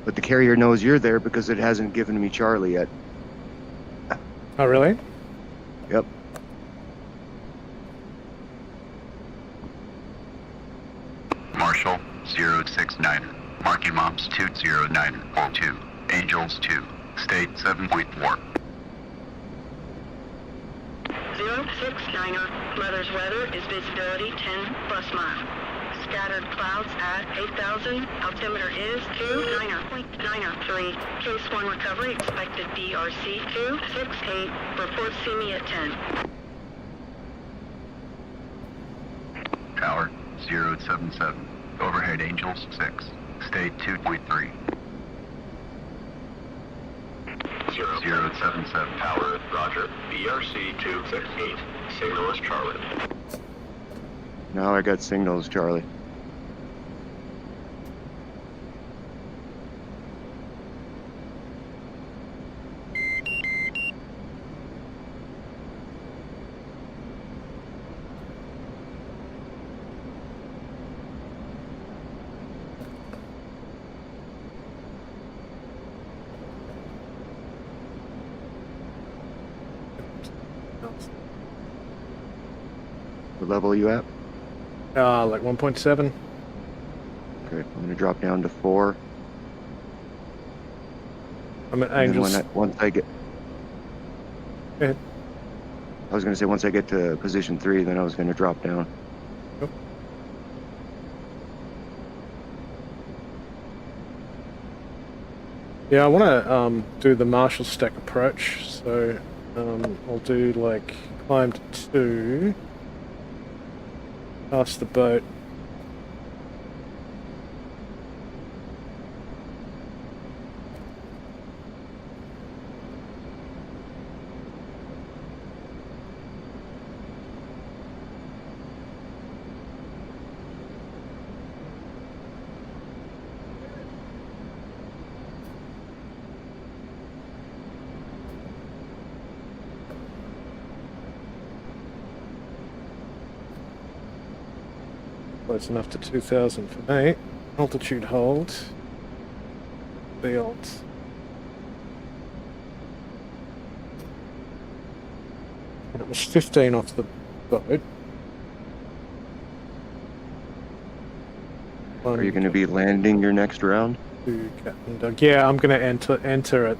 Speaker 11: But the carrier knows you're there because it hasn't given me Charlie yet.
Speaker 3: Oh, really?
Speaker 11: Yep.
Speaker 6: Marshall 069. Marking Moms 20942. Angels 2. State 7.4.
Speaker 4: 069er. Mother's weather is visibility 10 plus mile. Scattered clouds at 8,000. Altimeter is 29.93. Case 1 recovery expected DRC 268. Report see me at 10.
Speaker 6: Tower 077. Overhead Angels 6. State 2.3. 077.
Speaker 9: Tower, roger. BRC 268. Signal is Charlie.
Speaker 11: Now I got signals, Charlie. What level are you at?
Speaker 3: Like 1.7.
Speaker 11: Okay, I'm gonna drop down to 4.
Speaker 3: I'm at
Speaker 11: And then
Speaker 3: Angels.
Speaker 11: once I get...
Speaker 3: Go ahead.
Speaker 11: I was gonna say once I get to position 3, then I was gonna drop down.
Speaker 3: Yep. Yeah, I want to do the Marshall stack approach, so I'll do like climb to 2, past the boat. Close enough to 2,000 for me. Altitude hold. The alt. And it was 15 off the boat.
Speaker 11: Are you gonna be landing your next round?
Speaker 3: 2, Captain Doug. Yeah, I'm gonna enter it.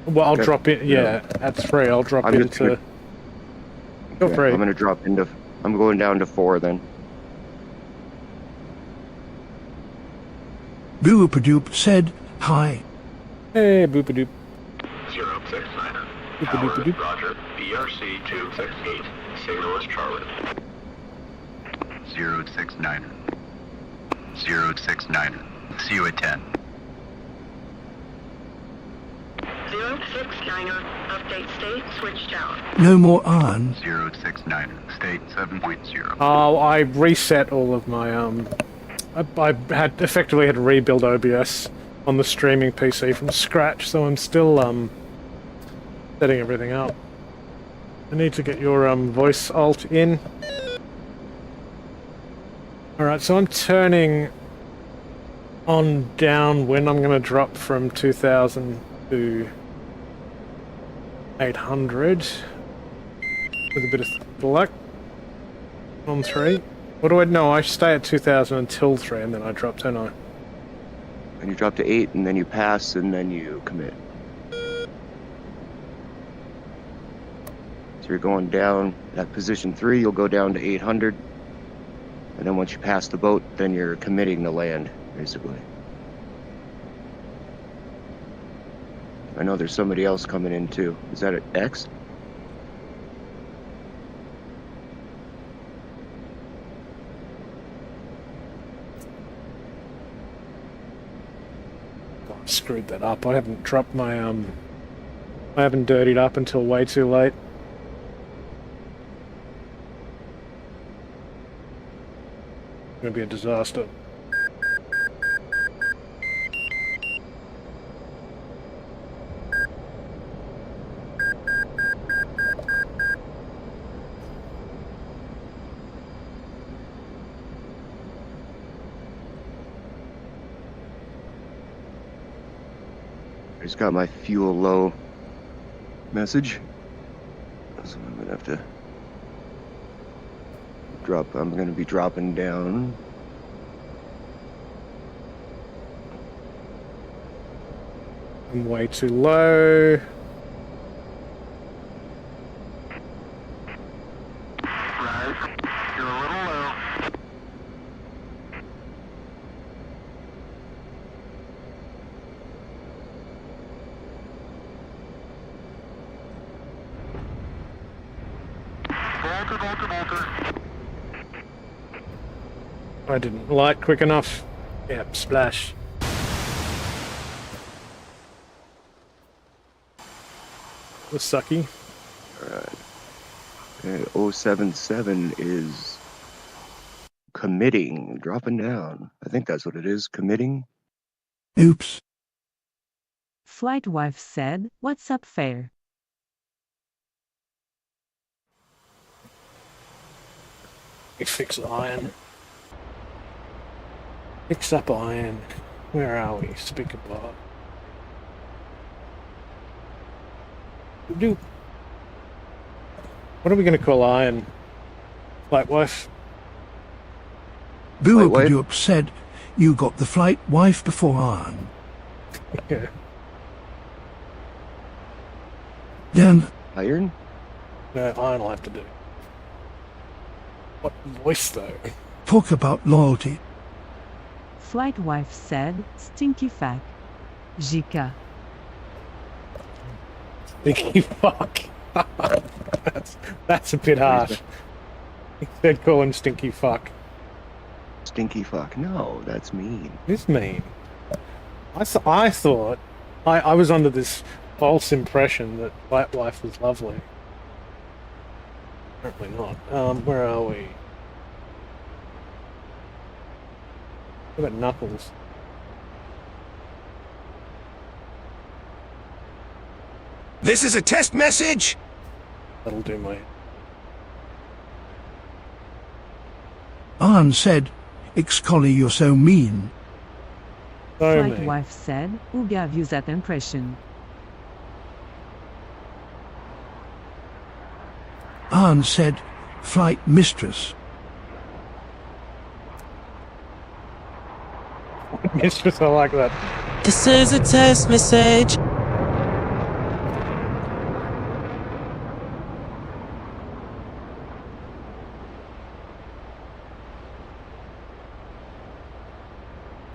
Speaker 3: Well, I'll
Speaker 11: Okay.
Speaker 3: drop in. Yeah, at 3, I'll drop
Speaker 11: I'm just
Speaker 3: into. Feel
Speaker 11: Okay,
Speaker 3: free.
Speaker 11: I'm gonna drop into... I'm going down to 4 then.
Speaker 1: Blue Padoop said, hi.
Speaker 3: Hey, boopadoop.
Speaker 9: 069er.
Speaker 3: Boop-a-doop-a-doop.
Speaker 9: Tower, roger. BRC 268. Signal is Charlie.
Speaker 6: 069. 069. See you at 10.
Speaker 4: 069er. Update state switched out.
Speaker 1: No more iron.
Speaker 6: 069. State 7.0.
Speaker 3: Oh, I reset all of my I had effectively had to rebuild OBS on the streaming PC from scratch, so I'm still setting everything up. I need to get your voice alt in. Alright, so I'm turning on downwind. I'm going to drop from 2,000 to 800 with a bit of luck on 3. What do I know? I stay at 2,000 until 3 and then I drop, don't I?
Speaker 11: And you drop to 8, and then you pass, and then you commit. So you're going down at position 3, you'll go down to 800. And then once you pass the boat, then you're committing to land, basically. I know there's somebody else coming in too. Is that at X?
Speaker 3: I screwed that up. I haven't dropped my I haven't dirtied up until way too late. It's gonna be a disaster.
Speaker 11: I just got my fuel low message, so I'm gonna have to drop. I'm gonna be dropping down.
Speaker 3: I'm way too low.
Speaker 6: Rise. You're a little low. Volter.
Speaker 3: I didn't light quick enough. Yep, splash. Was sucky.
Speaker 11: Alright. Okay, 077 is committing, dropping down. I think that's what it is, committing.
Speaker 1: Oops.
Speaker 5: Flight wife said, "What's up, fare?"
Speaker 3: Fix iron. Fix up iron. Where are we? Speaker bar. What are we going to call iron? Flight wife?
Speaker 1: Buapadup said, "You got the flight wife before iron."
Speaker 3: Yeah.
Speaker 1: Dan,
Speaker 11: Iron?
Speaker 3: No, iron will have to do. What voice though?
Speaker 1: talk about loyalty.
Speaker 5: Flight wife said, "Stinky fuck." Jika.
Speaker 3: Stinky fuck. that's a bit harsh. He said call him stinky fuck.
Speaker 11: Stinky fuck. No, that's mean.
Speaker 3: It is mean. I thought I was under this false impression that Flight Wife was lovely. Apparently not. Where are we? What about Knuckles?
Speaker 10: This is a test message!
Speaker 3: That'll do my...
Speaker 1: Iron said, "Excolly, you're so mean."
Speaker 3: So
Speaker 5: Flight
Speaker 3: mean.
Speaker 5: wife said, "Who gave you that impression?"
Speaker 1: Iron said, "Flight mistress."
Speaker 3: Mistress, I like that.
Speaker 12: This is a test message.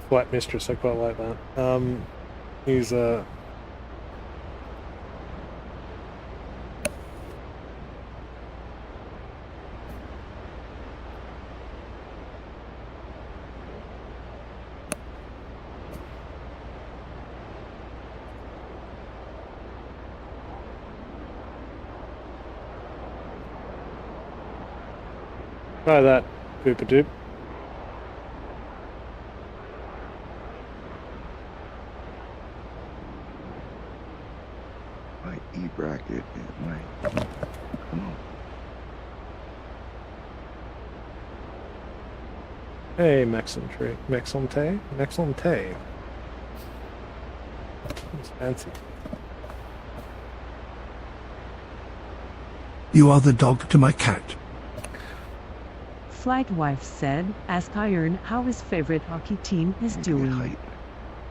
Speaker 3: Flight mistress, I quite like that. He's try that, Poopadoop.
Speaker 11: My E bracket and my. Come on.
Speaker 3: Hey, Maxonte. Maxonte. It's fancy.
Speaker 1: You are the dog to my cat.
Speaker 5: Flight wife said, "Ask Iron how his favorite hockey team is doing."
Speaker 11: Height.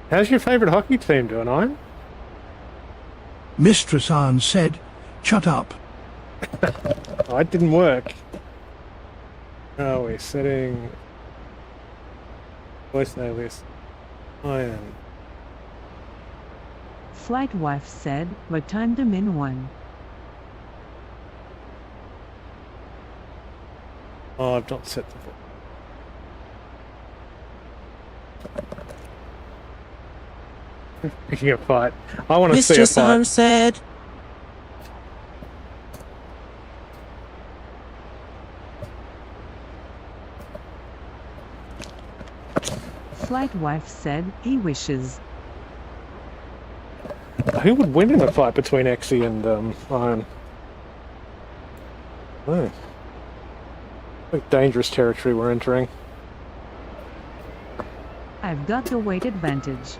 Speaker 3: How's your favourite hockey team doing, Iron?
Speaker 1: Mistress Iron said, "Shut up."
Speaker 3: Oh, it didn't work. Oh, we're setting voice alias Iron.
Speaker 5: Flight wife said, "What time the min one?"
Speaker 3: Oh, I've not set the Picking a fight. I want to see a
Speaker 12: Mistress
Speaker 3: fight.
Speaker 12: Armstead.
Speaker 5: Flight wife said he wishes.
Speaker 3: Who would win in a fight between Exy and Iron? Oh. Like dangerous territory we're entering.
Speaker 5: I've got the weight advantage.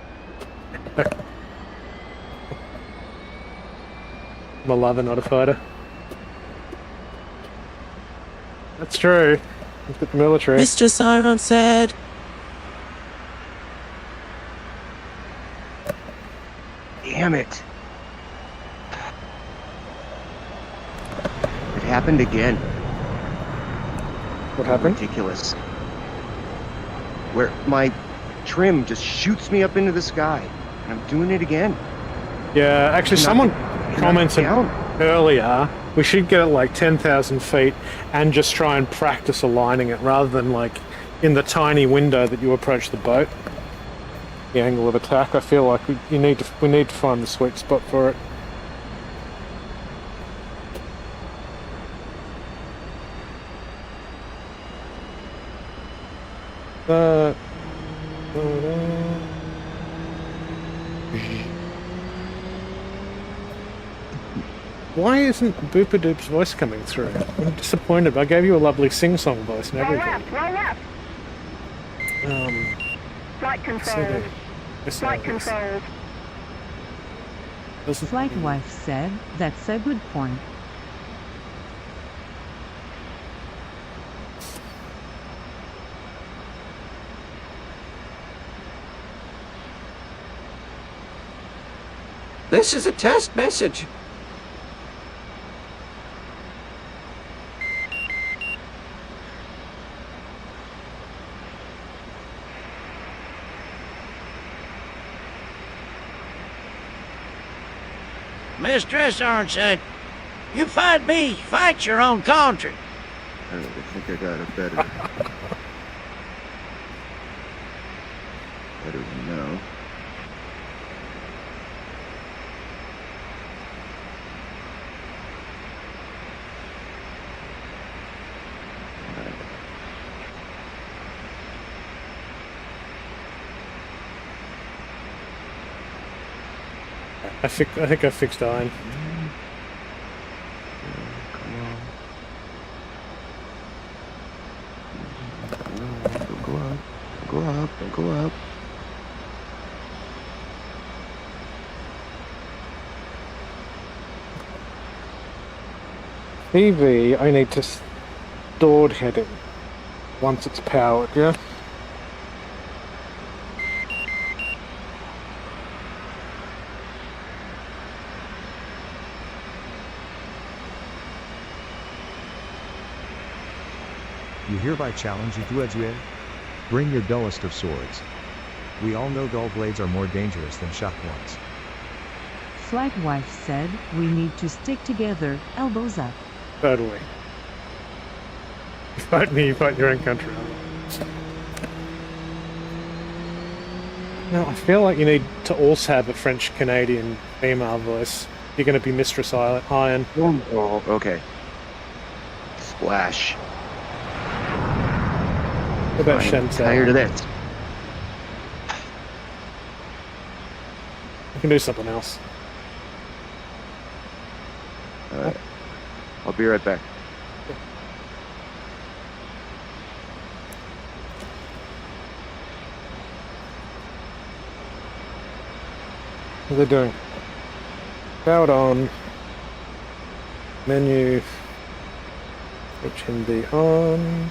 Speaker 3: I'm a lover, not a fighter. That's true. Look at the military.
Speaker 12: Mistress Armstead.
Speaker 11: Damn it. It happened again.
Speaker 3: What happened?
Speaker 11: Ridiculous. Where my trim just shoots me up into the sky. And I'm doing it again.
Speaker 3: Yeah, actually someone commented
Speaker 11: down.
Speaker 3: earlier we should get it like 10,000 feet and just try and practice aligning it rather than like in the tiny window that you approach the boat. The angle of attack. I feel like we need to find the sweet spot for it. Why isn't Boopadoop's voice coming through? I'm disappointed. I gave you a lovely sing-song voice and everything.
Speaker 4: Roll left. Flight controls. Flight controls.
Speaker 5: Flight wife said that's a good point.
Speaker 13: This is a test message. Mistress Armstead, you fight me, fight your own country.
Speaker 11: I think I got it better. Better than now.
Speaker 3: I think I fixed Iron.
Speaker 11: Go up. Go up. Go up.
Speaker 3: PV, I need to stored heading once it's powered, yeah?
Speaker 14: You hereby challenge you to a duel. Bring your dullest of swords. We all know dull blades are more dangerous than sharp ones.
Speaker 5: Flight wife said we need to stick together, elbows up.
Speaker 3: Totally. You fight me, you fight your own country. No, I feel like you need to also have a French-Canadian female voice. You're going to be Mistress Iron.
Speaker 11: Oh, okay. Splash.
Speaker 3: What about
Speaker 11: I'm
Speaker 3: Chantal?
Speaker 11: tired of this.
Speaker 3: You can do something else.
Speaker 11: I'll be right back.
Speaker 3: What are they doing? Powered on. Menu. HMD on.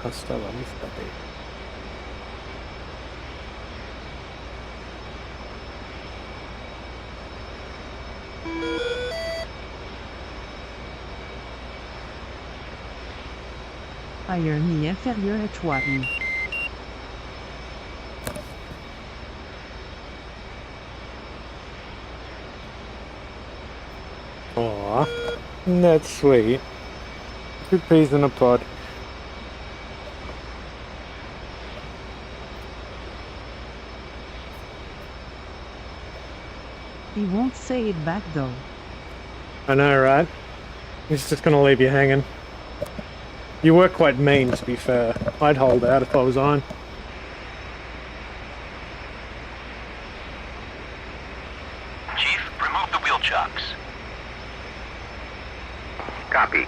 Speaker 3: Hasta la vista, baby.
Speaker 5: Irony inférieure à 20.
Speaker 3: Aw, that's sweet. 2 peas in a pod.
Speaker 5: He won't say it back though.
Speaker 3: I know, right? He's just gonna leave you hanging. You were quite mean, to be fair. I'd hold out if I was on.
Speaker 9: Chief, remove the wheel chocks.
Speaker 6: Copy.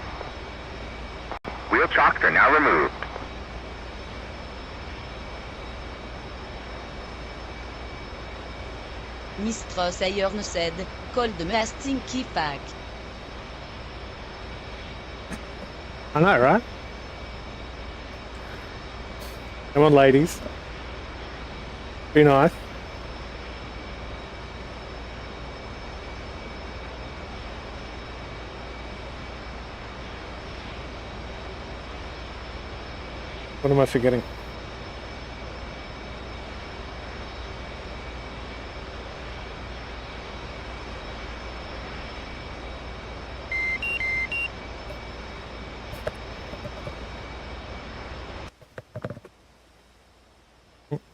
Speaker 6: Wheel chocks are now removed.
Speaker 15: Mistros ailleurs ne cède, col de Mastinky Pack.
Speaker 3: I know, right? Come on, ladies. Be nice. What am I forgetting?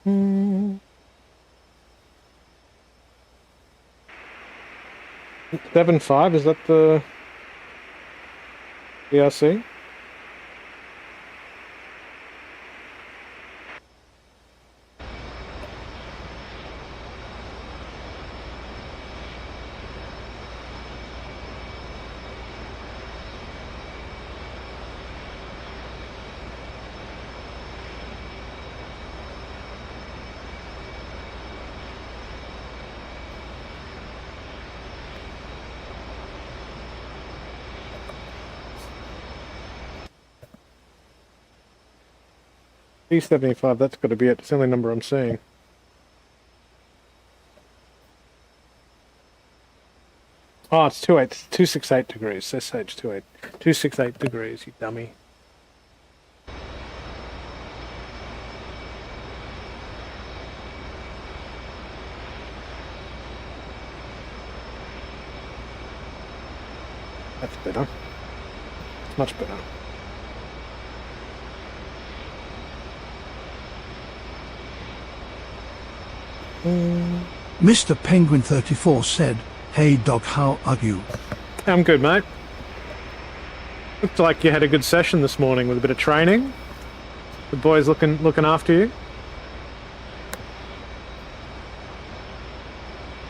Speaker 3: Mm. 7.5, is that the DRC? D75, that's got to be it. It's the only number I'm seeing. Oh, it's 268 degrees. SH28. 268 degrees, you dummy. That's better. It's much better.
Speaker 1: Mr. Penguin 34 said, "Hey dog, how are you?"
Speaker 3: I'm good, mate. Looked like you had a good session this morning with a bit of training. The boys looking after you.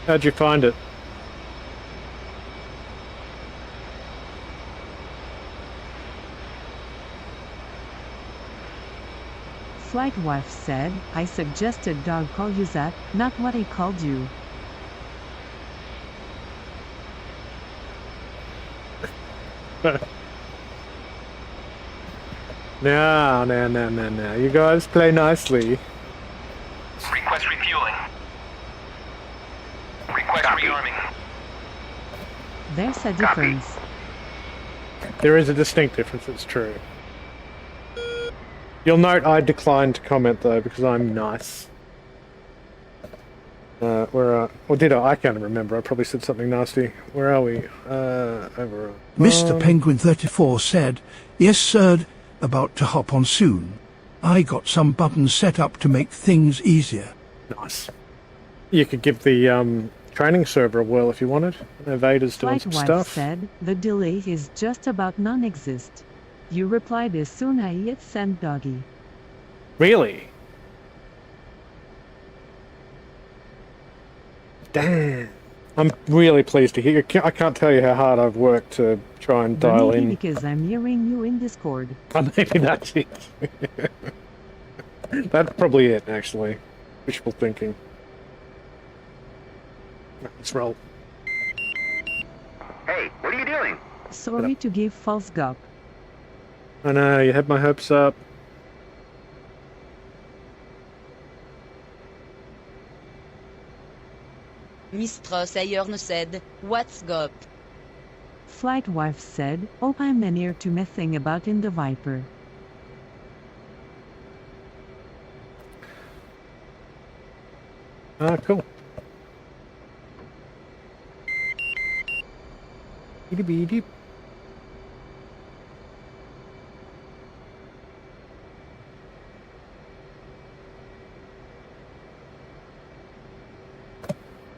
Speaker 3: How'd you find it?
Speaker 5: Flight wife said, I suggested dog call you that, not what I called you.
Speaker 3: No. You guys play nicely.
Speaker 9: Request refueling. Request rearming.
Speaker 5: There's a difference.
Speaker 3: There is a distinct difference, it's true. You'll note I declined to comment though because I'm nice. Or did I? I can't remember. I probably said something nasty. Where are we? Over.
Speaker 1: Mr. Penguin 34 said, "Yes, sir, about to hop on soon. I got some buttons set up to make things easier."
Speaker 3: Nice. You could give the training server a whirl if you wanted. Vader's doing
Speaker 5: Flight
Speaker 3: some
Speaker 5: wife
Speaker 3: stuff.
Speaker 5: said, the delay is just about non-exist. You replied as soon as I hit send doggy.
Speaker 3: Really? Damn. I'm really pleased to hear. I can't tell you how hard I've worked to try and
Speaker 5: But
Speaker 3: dial
Speaker 5: maybe
Speaker 3: in.
Speaker 5: because I'm hearing you in Discord.
Speaker 3: Maybe that's it. That's probably it, actually. Wishful thinking. Let's roll.
Speaker 6: Hey, what are you doing?
Speaker 5: Sorry to give false gop.
Speaker 3: I know, you had my hopes up.
Speaker 15: Mr. Sayern said, what's up?
Speaker 5: Flight wife said, oh, I'm an ear to messing about in the Viper.
Speaker 3: Cool. Beep, beep, beep.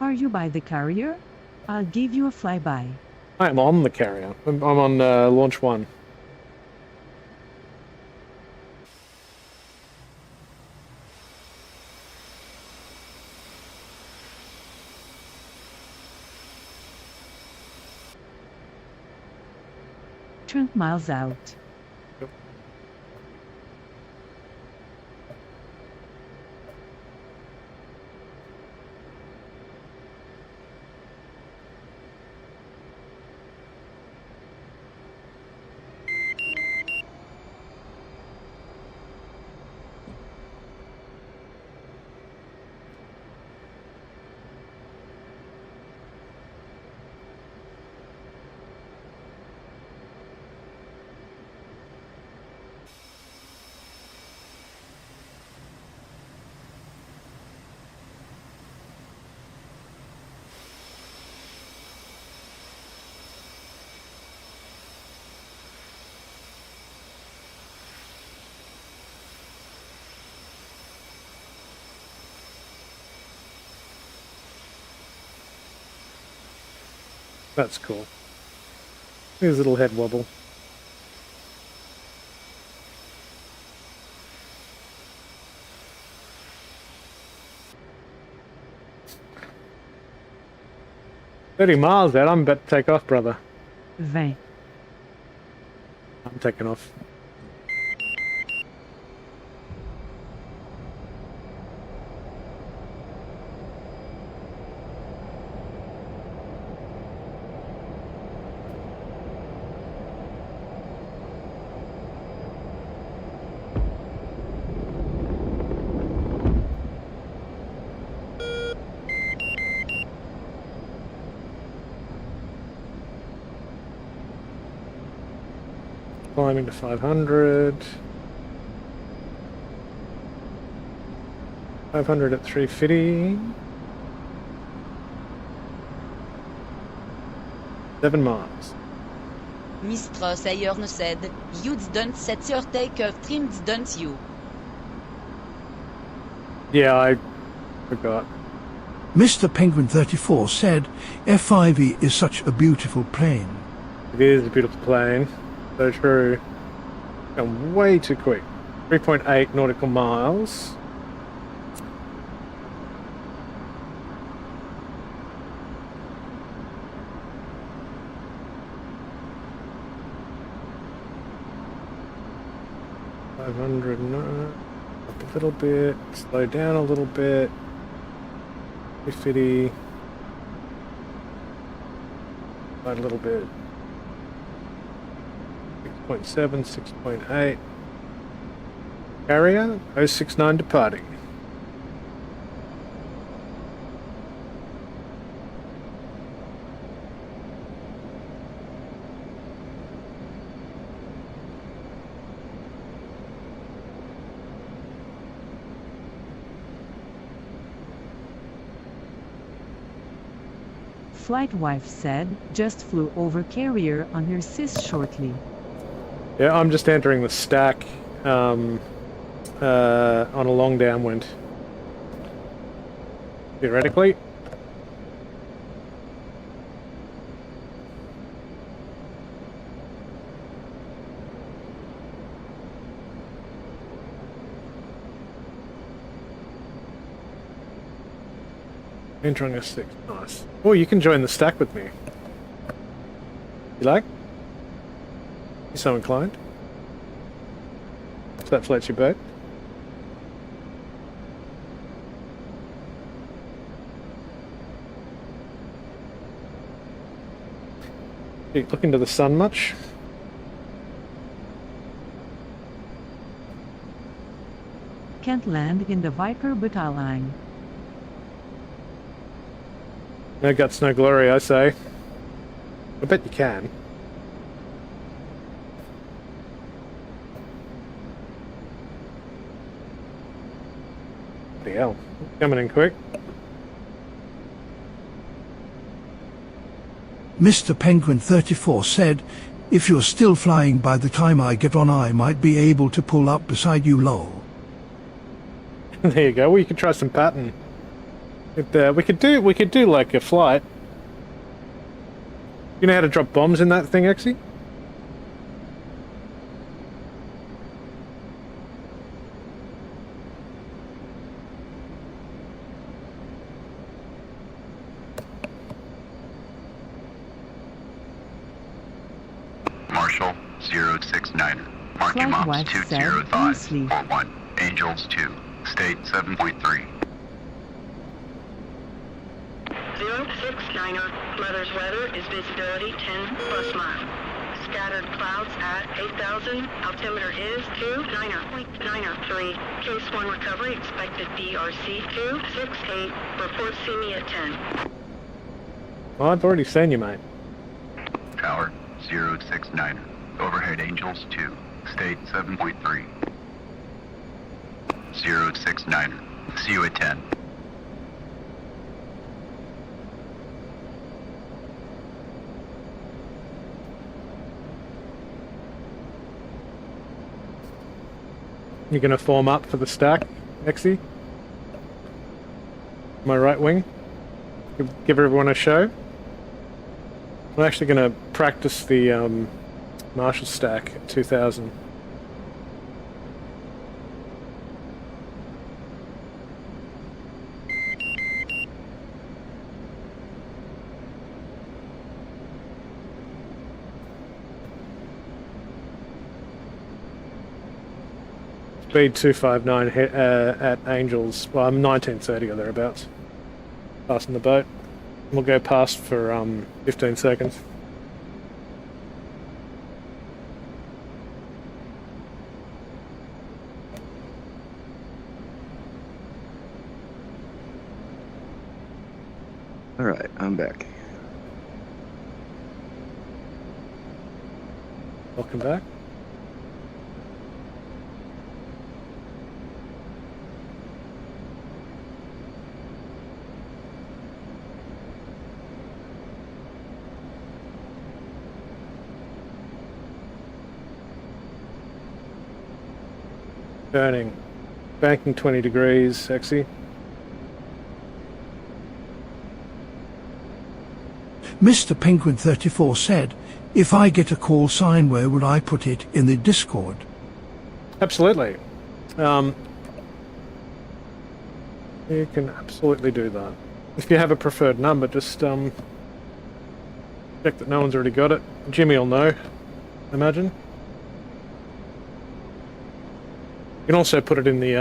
Speaker 5: Are you by the carrier? I'll give you a flyby.
Speaker 3: I'm on the carrier. I'm on launch 1.
Speaker 5: Trent miles out. That's cool. Here's a little head wobble. "30 miles out, I'm about to take off, brother." 20.
Speaker 3: I'm taking off. Climbing to 500. 500 at 350. 7 miles.
Speaker 15: Mr. Sayern said, you didn't set your takeoff trim, didn't you?
Speaker 3: Yeah, I forgot.
Speaker 1: Mr. Penguin 34 said, F5E is such a beautiful plane.
Speaker 3: It is a beautiful plane. So true. Gone way too quick. 3.8 nautical miles. Up a little bit, slow down a little bit. 350. A little bit. 6.7, 6.8. Carrier 069 departing.
Speaker 5: Flight wife said, just flew over carrier on her sis shortly.
Speaker 3: Yeah, I'm just entering the stack on a long downwind. Theoretically. Entering a 6, nice. Oh, you can join the stack with me. You like? You so inclined? So that floats your boat. You look into the sun much?
Speaker 5: Can't land in the Viper but I'll hang.
Speaker 3: No guts, no glory, I say. I bet you can. Bloody hell. Coming in quick.
Speaker 1: Mr. Penguin 34 said, if you're still flying by the time I get on, I might be able to pull up beside you, lol.
Speaker 3: There you go. Well, you could try some pattern. We could do like a flight. You know how to drop bombs in that thing, Exy?
Speaker 6: Marshall 069. Marking
Speaker 5: Flight
Speaker 6: Mops
Speaker 5: wife said,
Speaker 6: 20541. Angels 2. State 7.3.
Speaker 4: 069er. Mother's weather is visibility 10 plus mile. Scattered clouds at 8,000. Altimeter is 29.93. Case 1 recovery expected DRC 268. Report see me at 10.
Speaker 3: Well, I've already seen you, mate.
Speaker 6: Tower 069. Overhead Angels 2. State 7.3. 069. See you at 10.
Speaker 3: You're going to form up for the stack, Exy? My right wing? Give everyone a show? I'm actually going to practice the Marshall stack at 2000. Speed 259 at Angels. Well, I'm 1930 or thereabouts. Passing the boat. We'll go past for 15 seconds.
Speaker 11: Alright, I'm back.
Speaker 3: Welcome back. Turning. Banking 20 degrees, sexy.
Speaker 1: Mr. Penguin 34 said, if I get a call sign, where would I put it in the Discord?
Speaker 3: Absolutely. You can absolutely do that. If you have a preferred number, just check that no one's already got it. Jimmy will know, I imagine. You can also put it in the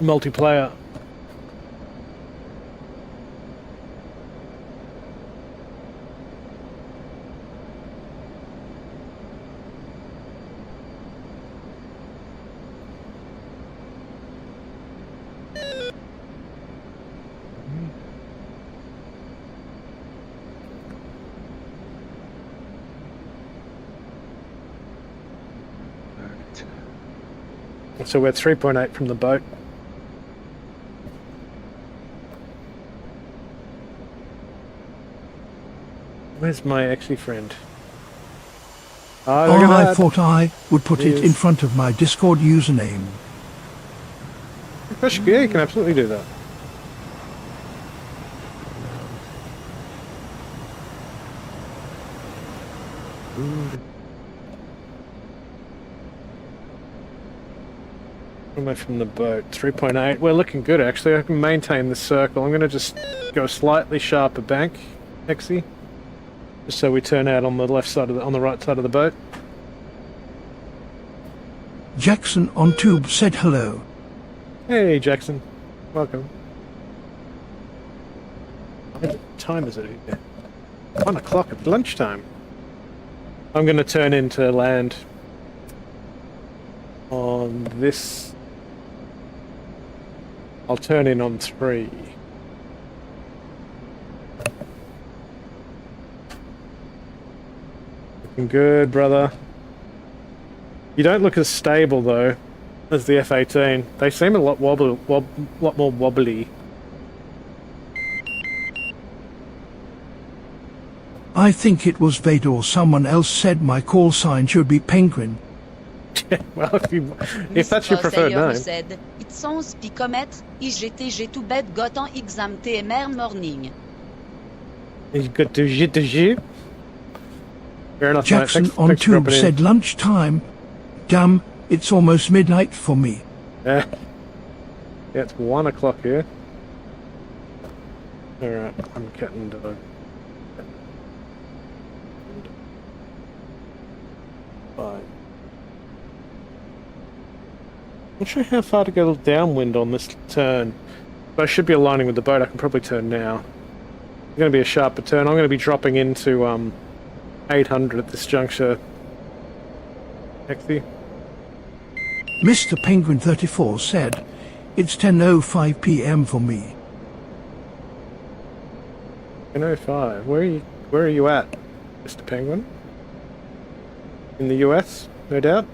Speaker 3: multiplayer. So we're 3.8 from the boat. Where's my Exy friend? Look at
Speaker 1: I
Speaker 3: that.
Speaker 1: thought I would put it
Speaker 3: Yes.
Speaker 1: in front of my Discord username.
Speaker 3: Yeah, you can absolutely do that. Away from the boat, 3.8. We're looking good actually. I can maintain the circle. I'm going to just go slightly sharper bank, Exy, just so we turn out on the left side of on the right side of the boat.
Speaker 1: Jackson on tube said hello.
Speaker 3: Hey Jackson, welcome. What time is it here? 1 o'clock at lunchtime. I'm going to turn into land on this. I'll turn in on 3. Looking good, brother. You don't look as stable, though, as the F-18. They seem a lot lot more wobbly.
Speaker 1: I think it was Vader or someone else said my call sign should be Penguin.
Speaker 3: Well, if that's your preferred name.
Speaker 15: Said, it sounds picomètre, IGTG tout bête gotan exam TMR morning.
Speaker 3: Fair enough,
Speaker 1: Jackson
Speaker 3: mate.
Speaker 1: on
Speaker 3: Thanks for
Speaker 1: Tube
Speaker 3: dropping in.
Speaker 1: said lunchtime. Damn, it's almost midnight for me.
Speaker 3: Yeah, it's 1 o'clock here. Alright, I'm getting to... Fine. Not sure how far to go downwind on this turn. But I should be aligning with the boat. I can probably turn now. It's going to be a sharper turn. I'm going to be dropping into 800 at this juncture. Hexy.
Speaker 1: Mr. Penguin 34 said, it's 10:05 p.m. for me.
Speaker 3: 10:05. Where are you at, Mr. Penguin? In the US, no doubt.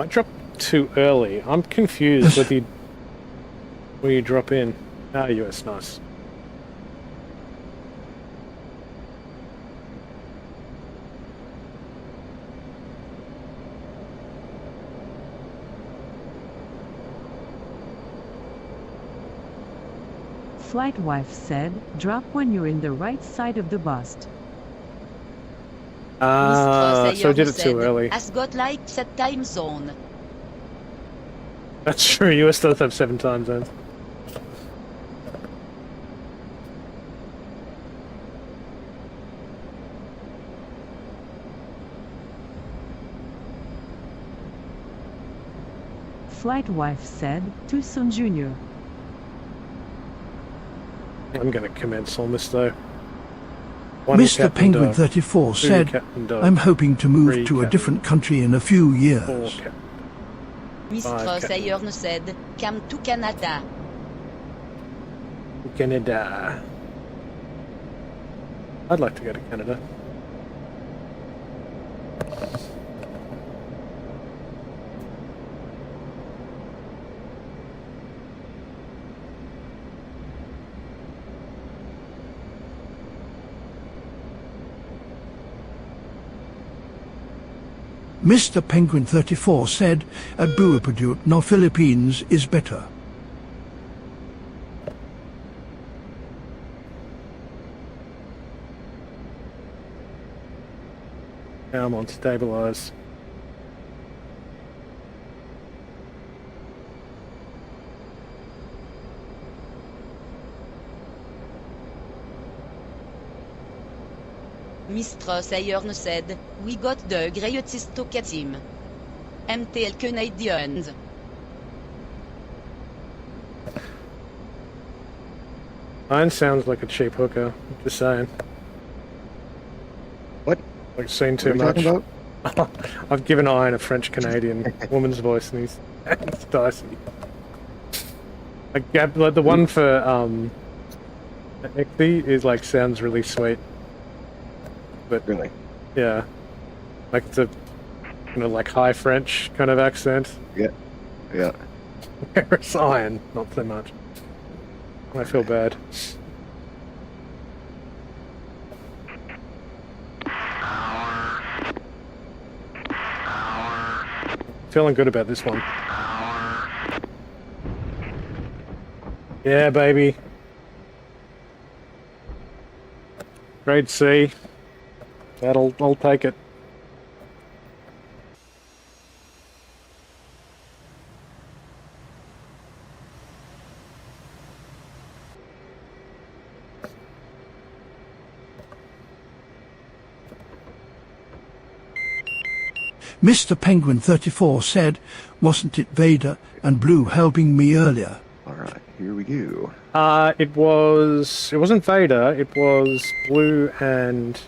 Speaker 3: I dropped too early. I'm confused where you drop in. Ah, US, nice.
Speaker 5: Flight wife said, drop when you're in the right side of the bust.
Speaker 3: So I did it too early.
Speaker 15: Has got like set time zone.
Speaker 3: That's true, US does have 7 time zones.
Speaker 5: Flight wife said, too soon, Junior.
Speaker 3: I'm going to commence on this though.
Speaker 1: Mr. Penguin 34 said, I'm hoping to move to a different country in a few years.
Speaker 15: Mr. Sayern said, come to Canada.
Speaker 3: Canada. I'd like to go to Canada.
Speaker 1: Mr. Penguin 34 said, at Buapudut, no Philippines is better.
Speaker 3: Come on, stabilize.
Speaker 15: Mr. Sayern said, we got the greatest team. MTL Canadians.
Speaker 3: Mine sounds like a cheap hooker, just saying.
Speaker 11: What?
Speaker 3: Like seen too
Speaker 11: what are you
Speaker 3: much.
Speaker 11: Talking about?
Speaker 3: I've given Iron a French Canadian woman's voice and it's dicey. Like the one for Ixie is like sounds really sweet. But
Speaker 11: really?
Speaker 3: Yeah. Like it's a like high French kind of accent.
Speaker 11: Yeah. Yeah.
Speaker 3: Whereas Iron, not so much. I feel bad. Feeling good about this one. Yeah, baby. Grade C. I'll take it.
Speaker 1: Mr. Penguin 34 said, wasn't it Vader and Blue helping me earlier?
Speaker 11: All right. here we go.
Speaker 3: It wasn't Vader, it was Blue and...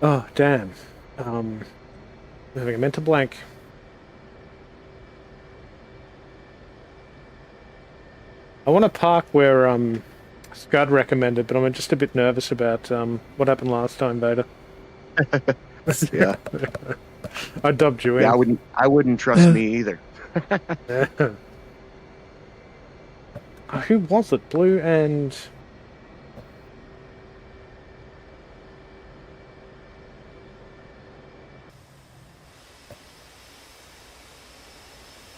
Speaker 3: Oh, damn. I'm having a mental blank. I want to park where, Scud recommended, but I'm just a bit nervous about, what happened last time, Vader.
Speaker 11: Yeah.
Speaker 3: I dubbed you in.
Speaker 11: Yeah, I wouldn't trust me either.
Speaker 3: Who was it? Blue and...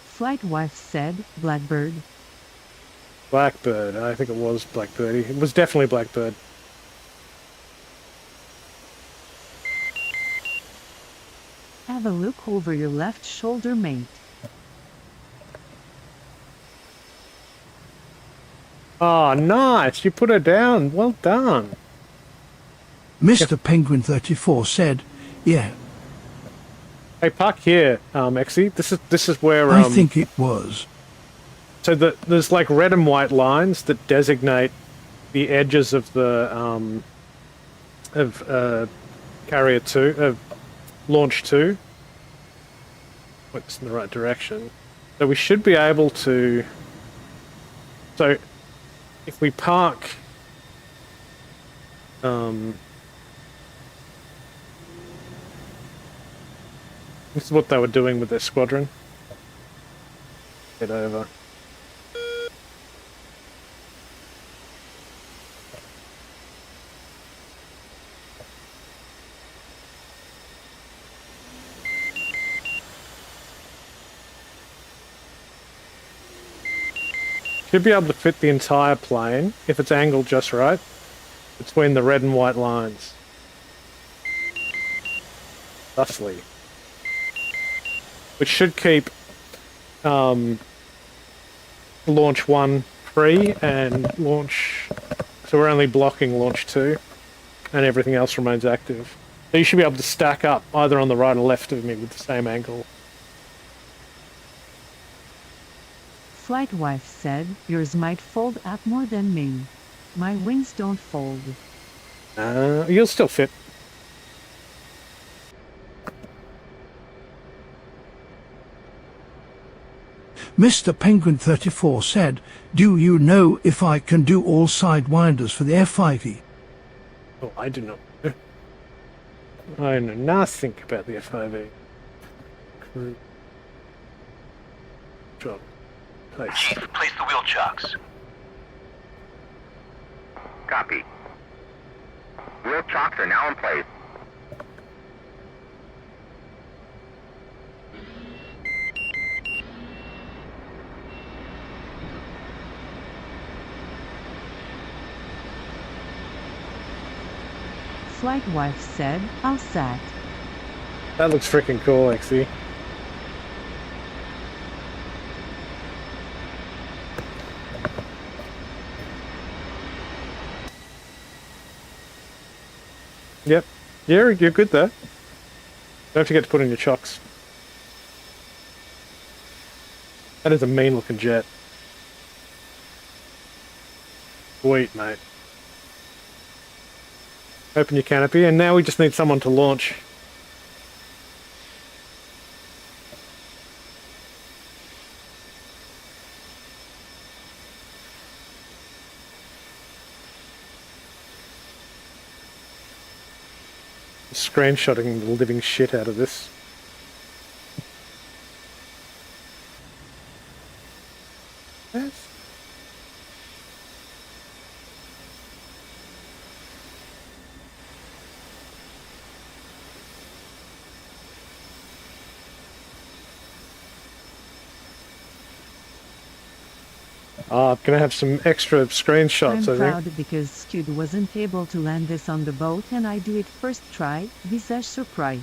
Speaker 5: Flight wife said, Blackbird.
Speaker 3: Blackbird. I think it was Blackbird. It was definitely Blackbird.
Speaker 5: Have a look over your left shoulder, mate.
Speaker 3: Oh, nice! You put her down. Well done.
Speaker 1: Mr. Penguin 34 said, yeah.
Speaker 3: Hey, park here, Exy. This is where
Speaker 1: I think it was.
Speaker 3: So there's like red and white lines that designate the edges of the Carrier 2 of Launch 2. It's in the right direction. So we should be able to. So if we park, this is what they were doing with their squadron. Get over. Should be able to fit the entire plane, if it's angled just right, between the red and white lines. Thusly. Which should keep launch 1 free and launch... So we're only blocking launch 2 and everything else remains active. So you should be able to stack up either on the right or left of me with the same angle.
Speaker 5: Flight wife said, yours might fold up more than me. My wings don't fold.
Speaker 3: You'll still fit.
Speaker 1: Mr. Penguin 34 said, do you know if I can do all sidewinders for the F5E?
Speaker 3: Oh, I do not know. I know nothing about the F5E. Job. Place.
Speaker 9: Place the wheel chocks. Copy. Wheel chocks are now in place.
Speaker 5: Flight wife said, all set.
Speaker 3: That looks freaking cool, Exy. Yep. Yeah, you're good there. Don't forget to put in your chocks. That is a mean looking jet. Sweet, mate. Open your canopy, and now we just need someone to launch. Screenshotting the living shit out of this. Yes. Oh, I'm gonna have some extra screenshots,
Speaker 5: I'm
Speaker 3: I
Speaker 5: proud
Speaker 3: think.
Speaker 5: because Scud wasn't able to land this on the boat and I do it first try. Visage surprise.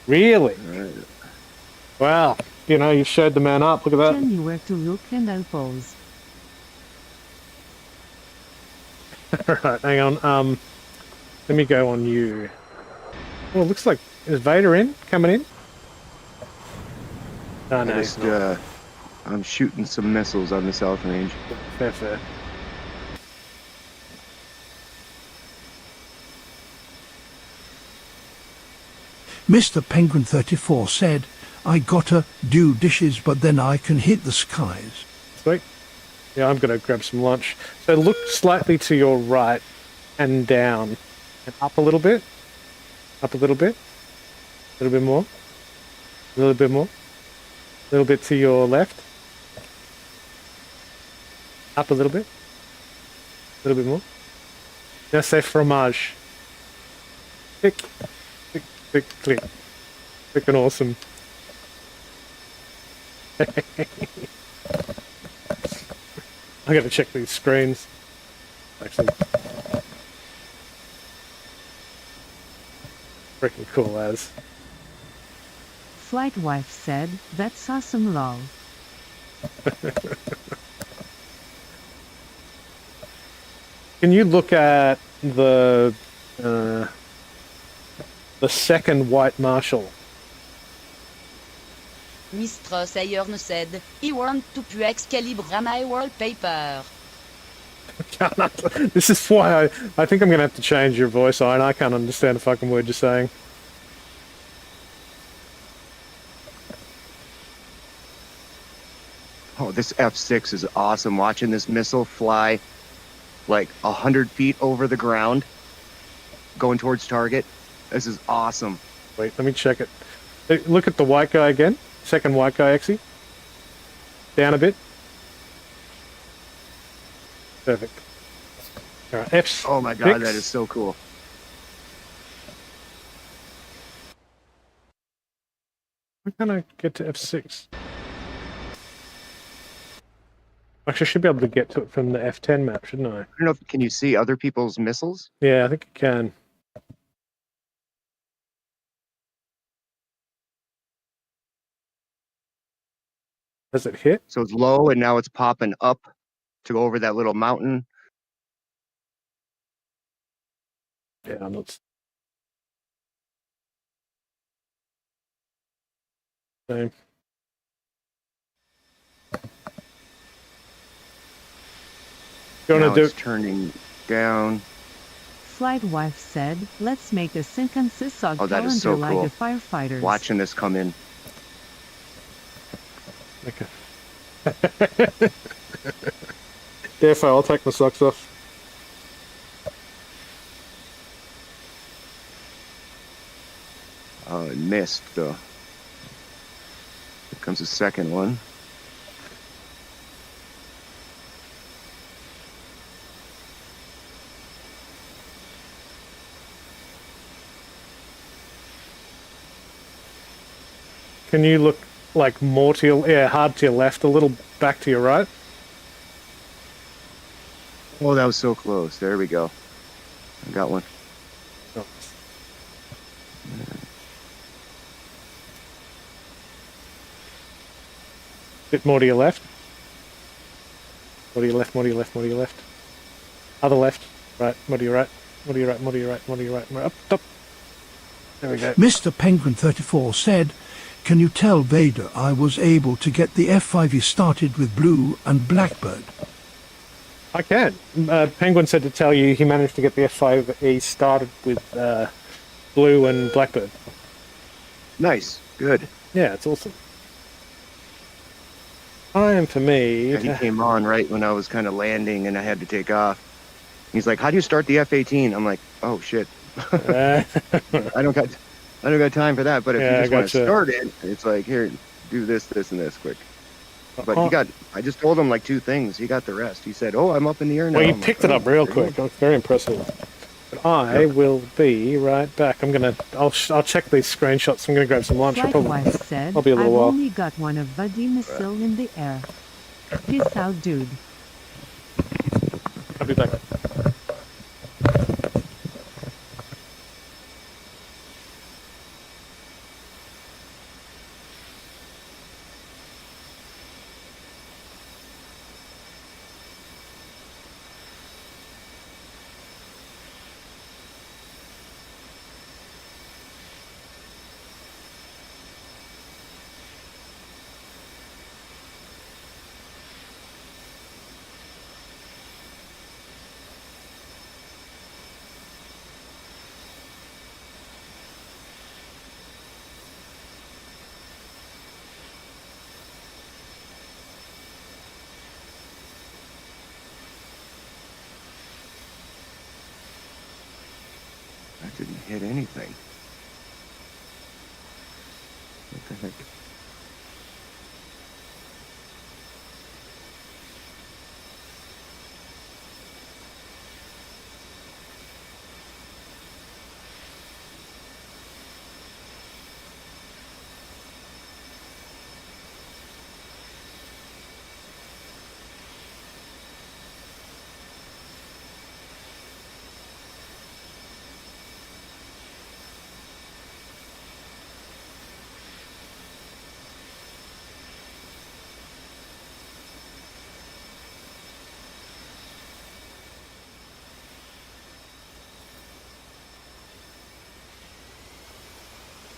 Speaker 3: Really? Wow. You know, you showed the man up. Look at that.
Speaker 5: Tell me where to look and I'll pose.
Speaker 3: Alright, hang on. Let me go on you. Oh, it looks like... Is Vader in? Coming in? No,
Speaker 11: I
Speaker 3: no,
Speaker 11: just,
Speaker 3: he's not.
Speaker 11: I'm shooting some missiles on the south range.
Speaker 3: Fair.
Speaker 1: Mr. Penguin 34 said, I gotta do dishes, but then I can hit the skies.
Speaker 3: Sweet. Yeah, I'm going to grab some lunch. So look slightly to your right and down and up a little bit. Up a little bit. A little bit more. A little bit more. A little bit to your left. Up a little bit. A little bit more. Now say fromage. Click. Click, click, click. Freaking awesome. I gotta check these screens. Actually, freaking cool as.
Speaker 5: Flight wife said, that's awesome lol.
Speaker 3: Can you look at the second white marshal?
Speaker 15: Mistros Ayern said, he want to pu Excalibur my wallpaper.
Speaker 3: This is why I think I'm gonna have to change your voice, Iron. I can't understand a fucking word you're saying.
Speaker 11: Oh, this F6 is awesome. Watching this missile fly like 100 feet over the ground, going towards target. This is awesome.
Speaker 3: Wait, let me check it. Hey, look at the white guy again. Second white guy, actually. Down a bit. Perfect. All right, F6.
Speaker 11: Oh my god, that is so cool.
Speaker 3: Why can't I get to F6? Actually, I should be able to get to it from the F10 map, shouldn't I?
Speaker 11: I don't know if can you see other people's missiles?
Speaker 3: Yeah, I think you can. Does it hit?
Speaker 11: So it's low and now it's popping up to go over that little mountain.
Speaker 3: Yeah, I'm not. Same.
Speaker 11: Now it's turning down.
Speaker 5: Flight wife said, let's make a Sinkansisog
Speaker 11: Oh, that is so
Speaker 5: calendar
Speaker 11: cool.
Speaker 5: like the firefighters.
Speaker 11: Watching this come in.
Speaker 3: Okay. Therefore, I'll take my socks off.
Speaker 11: Oh, it missed though. Here comes the second one.
Speaker 3: Can you look like more to your, hard to your left, a little back to your right?
Speaker 11: Oh, that was so close. There we go. I got one.
Speaker 3: Oh. Bit more to your left. More to your left, more to your left, more to your left. Other left. Right, more to your right. More to your right, more to your right, more to your right. More up, up. There we go.
Speaker 1: Mr. Penguin 34 said, can you tell Vader I was able to get the F5 started with Blue and Blackbird?
Speaker 3: I can. Penguin said to tell you he managed to get the F5E started with Blue and Blackbird.
Speaker 11: Nice. Good.
Speaker 3: Yeah, it's awesome. Time for me.
Speaker 11: Yeah, he came on right when I was kind of landing and I had to take off. He's like, how do you start the F-18? I'm like, oh shit. I don't got time for that, but if you just want to start it, it's like, here, do this, this, and this quick. But I just told him like 2 things. He got the rest. He said, oh, I'm up in the air now.
Speaker 3: Well, you picked it up real quick. Very impressive. But I will be right back. I'll check these screenshots. I'm gonna grab some lunch.
Speaker 5: Flight wife said,
Speaker 3: I'll be a little
Speaker 5: I've
Speaker 3: while.
Speaker 5: only got one of Buddy missile in the air. Peace out, dude.
Speaker 3: I'll be back.
Speaker 11: hit anything. What the heck?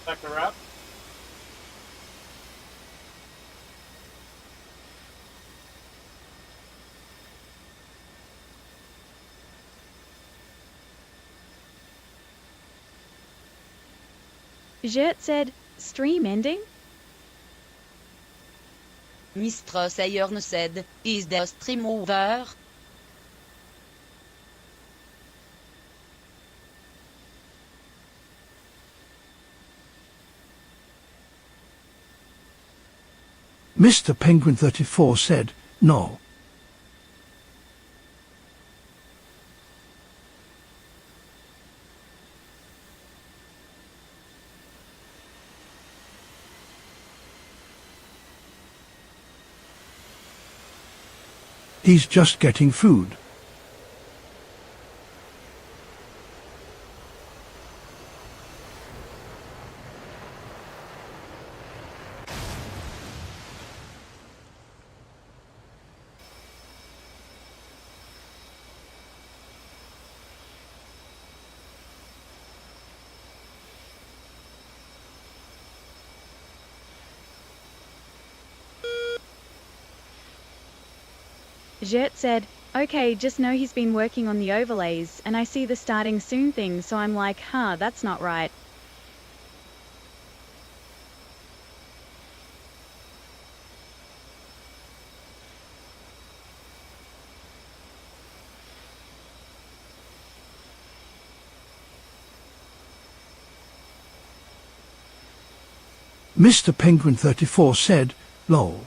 Speaker 3: Back to wrap.
Speaker 2: Gert said, stream ending?
Speaker 15: Mr. Sayern said, is the stream over?
Speaker 1: Mr. Penguin 34 said, no. He's just getting food.
Speaker 2: Gert said, okay, just know he's been working on the overlays, and I see the starting soon thing, so I'm like, huh, that's not right.
Speaker 1: Mr. Penguin 34 said, lol.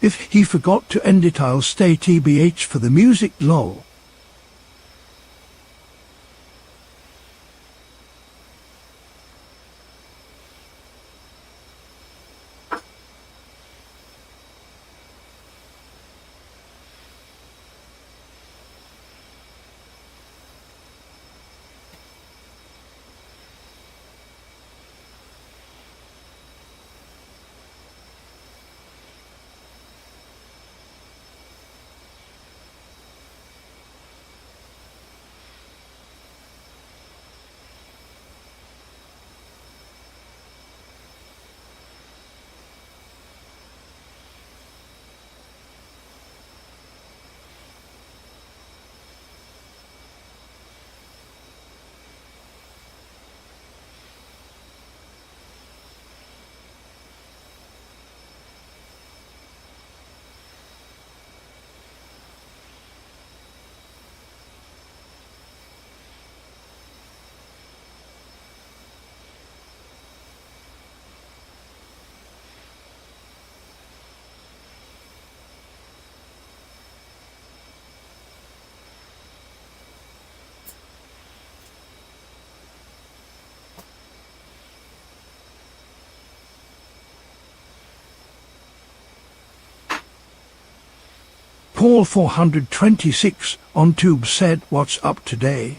Speaker 1: If he forgot to end it, I'll stay TBH for the music, lol. Paul 426 on Tube said, "What's up today?"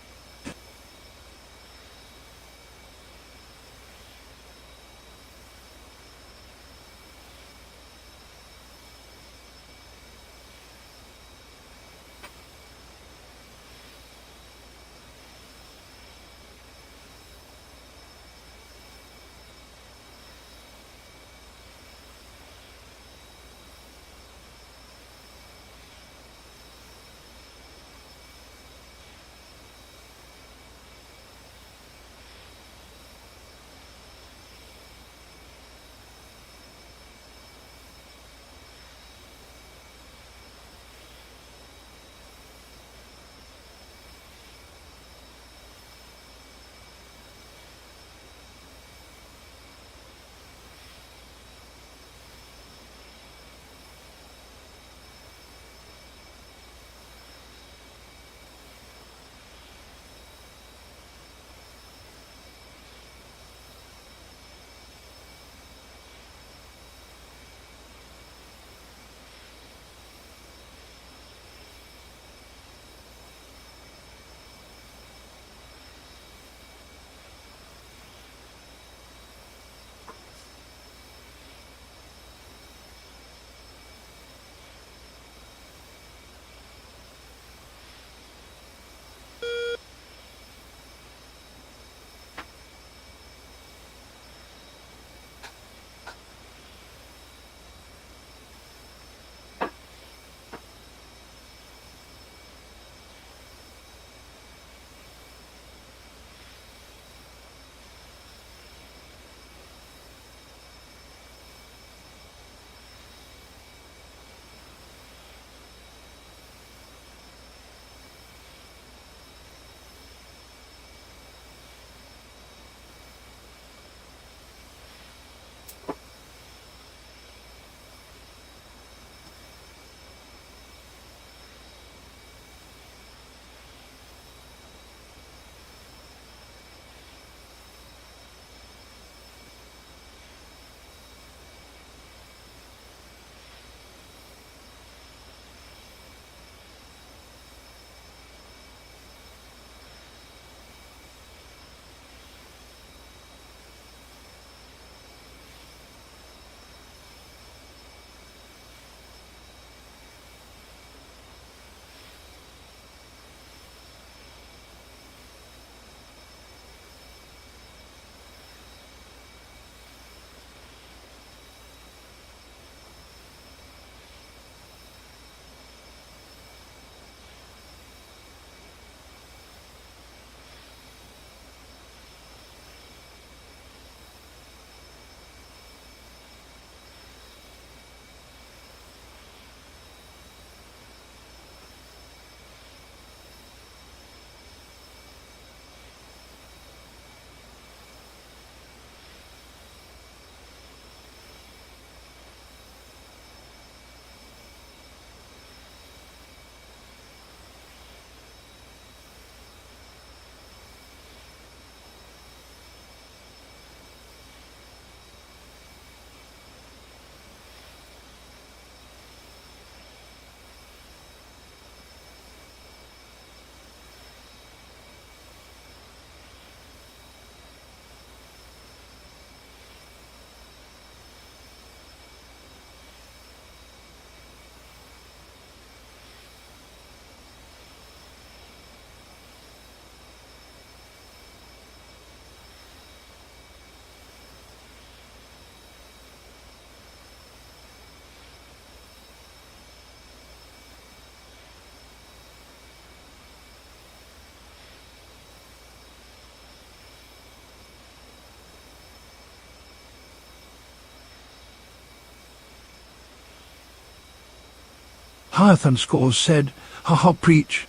Speaker 1: Hyathon Scores said, haha, preach.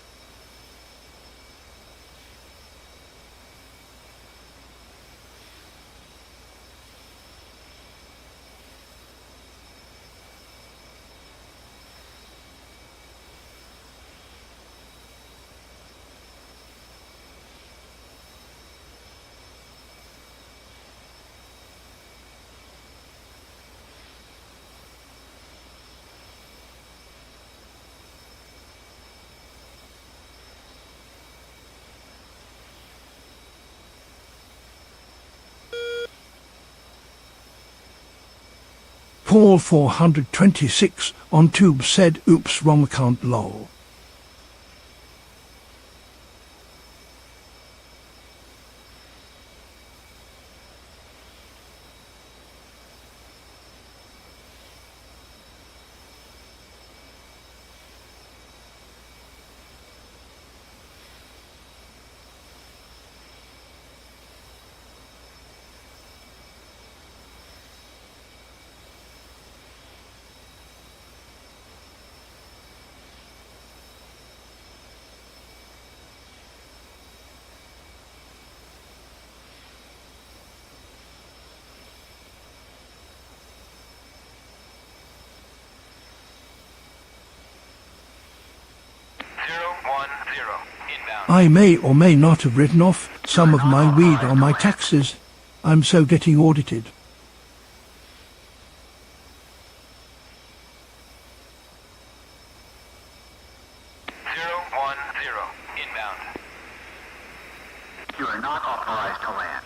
Speaker 1: Paul 426 on tube said, oops, wrong account, lol. I may or may not have written off some of my weed on my taxes. I'm so getting audited.
Speaker 6: Inbound. You are not authorized to land.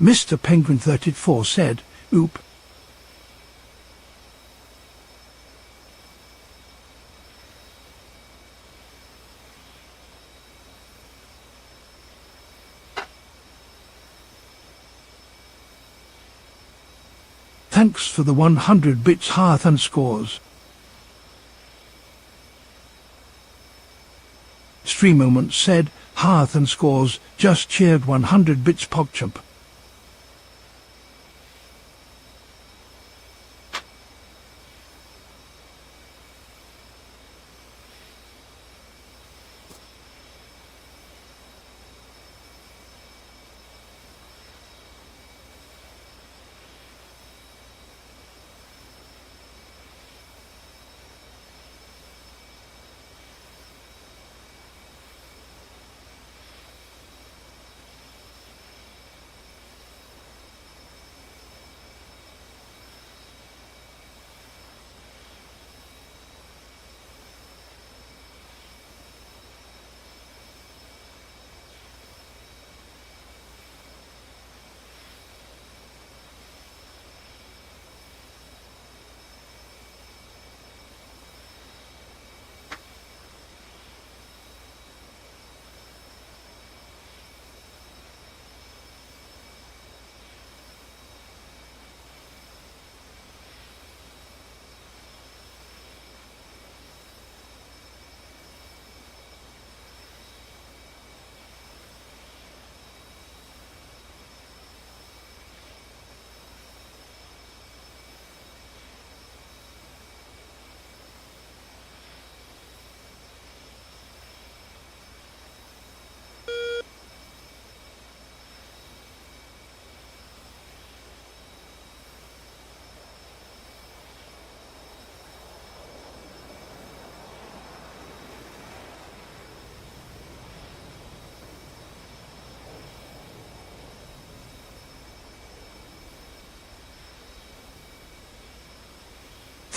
Speaker 1: Mr. Penguin 34 said, oop. Thanks for the 100 bits, Hyathon Scores. Stream Moment said, Hyathon Scores just cheered 100 bits, PogChamp.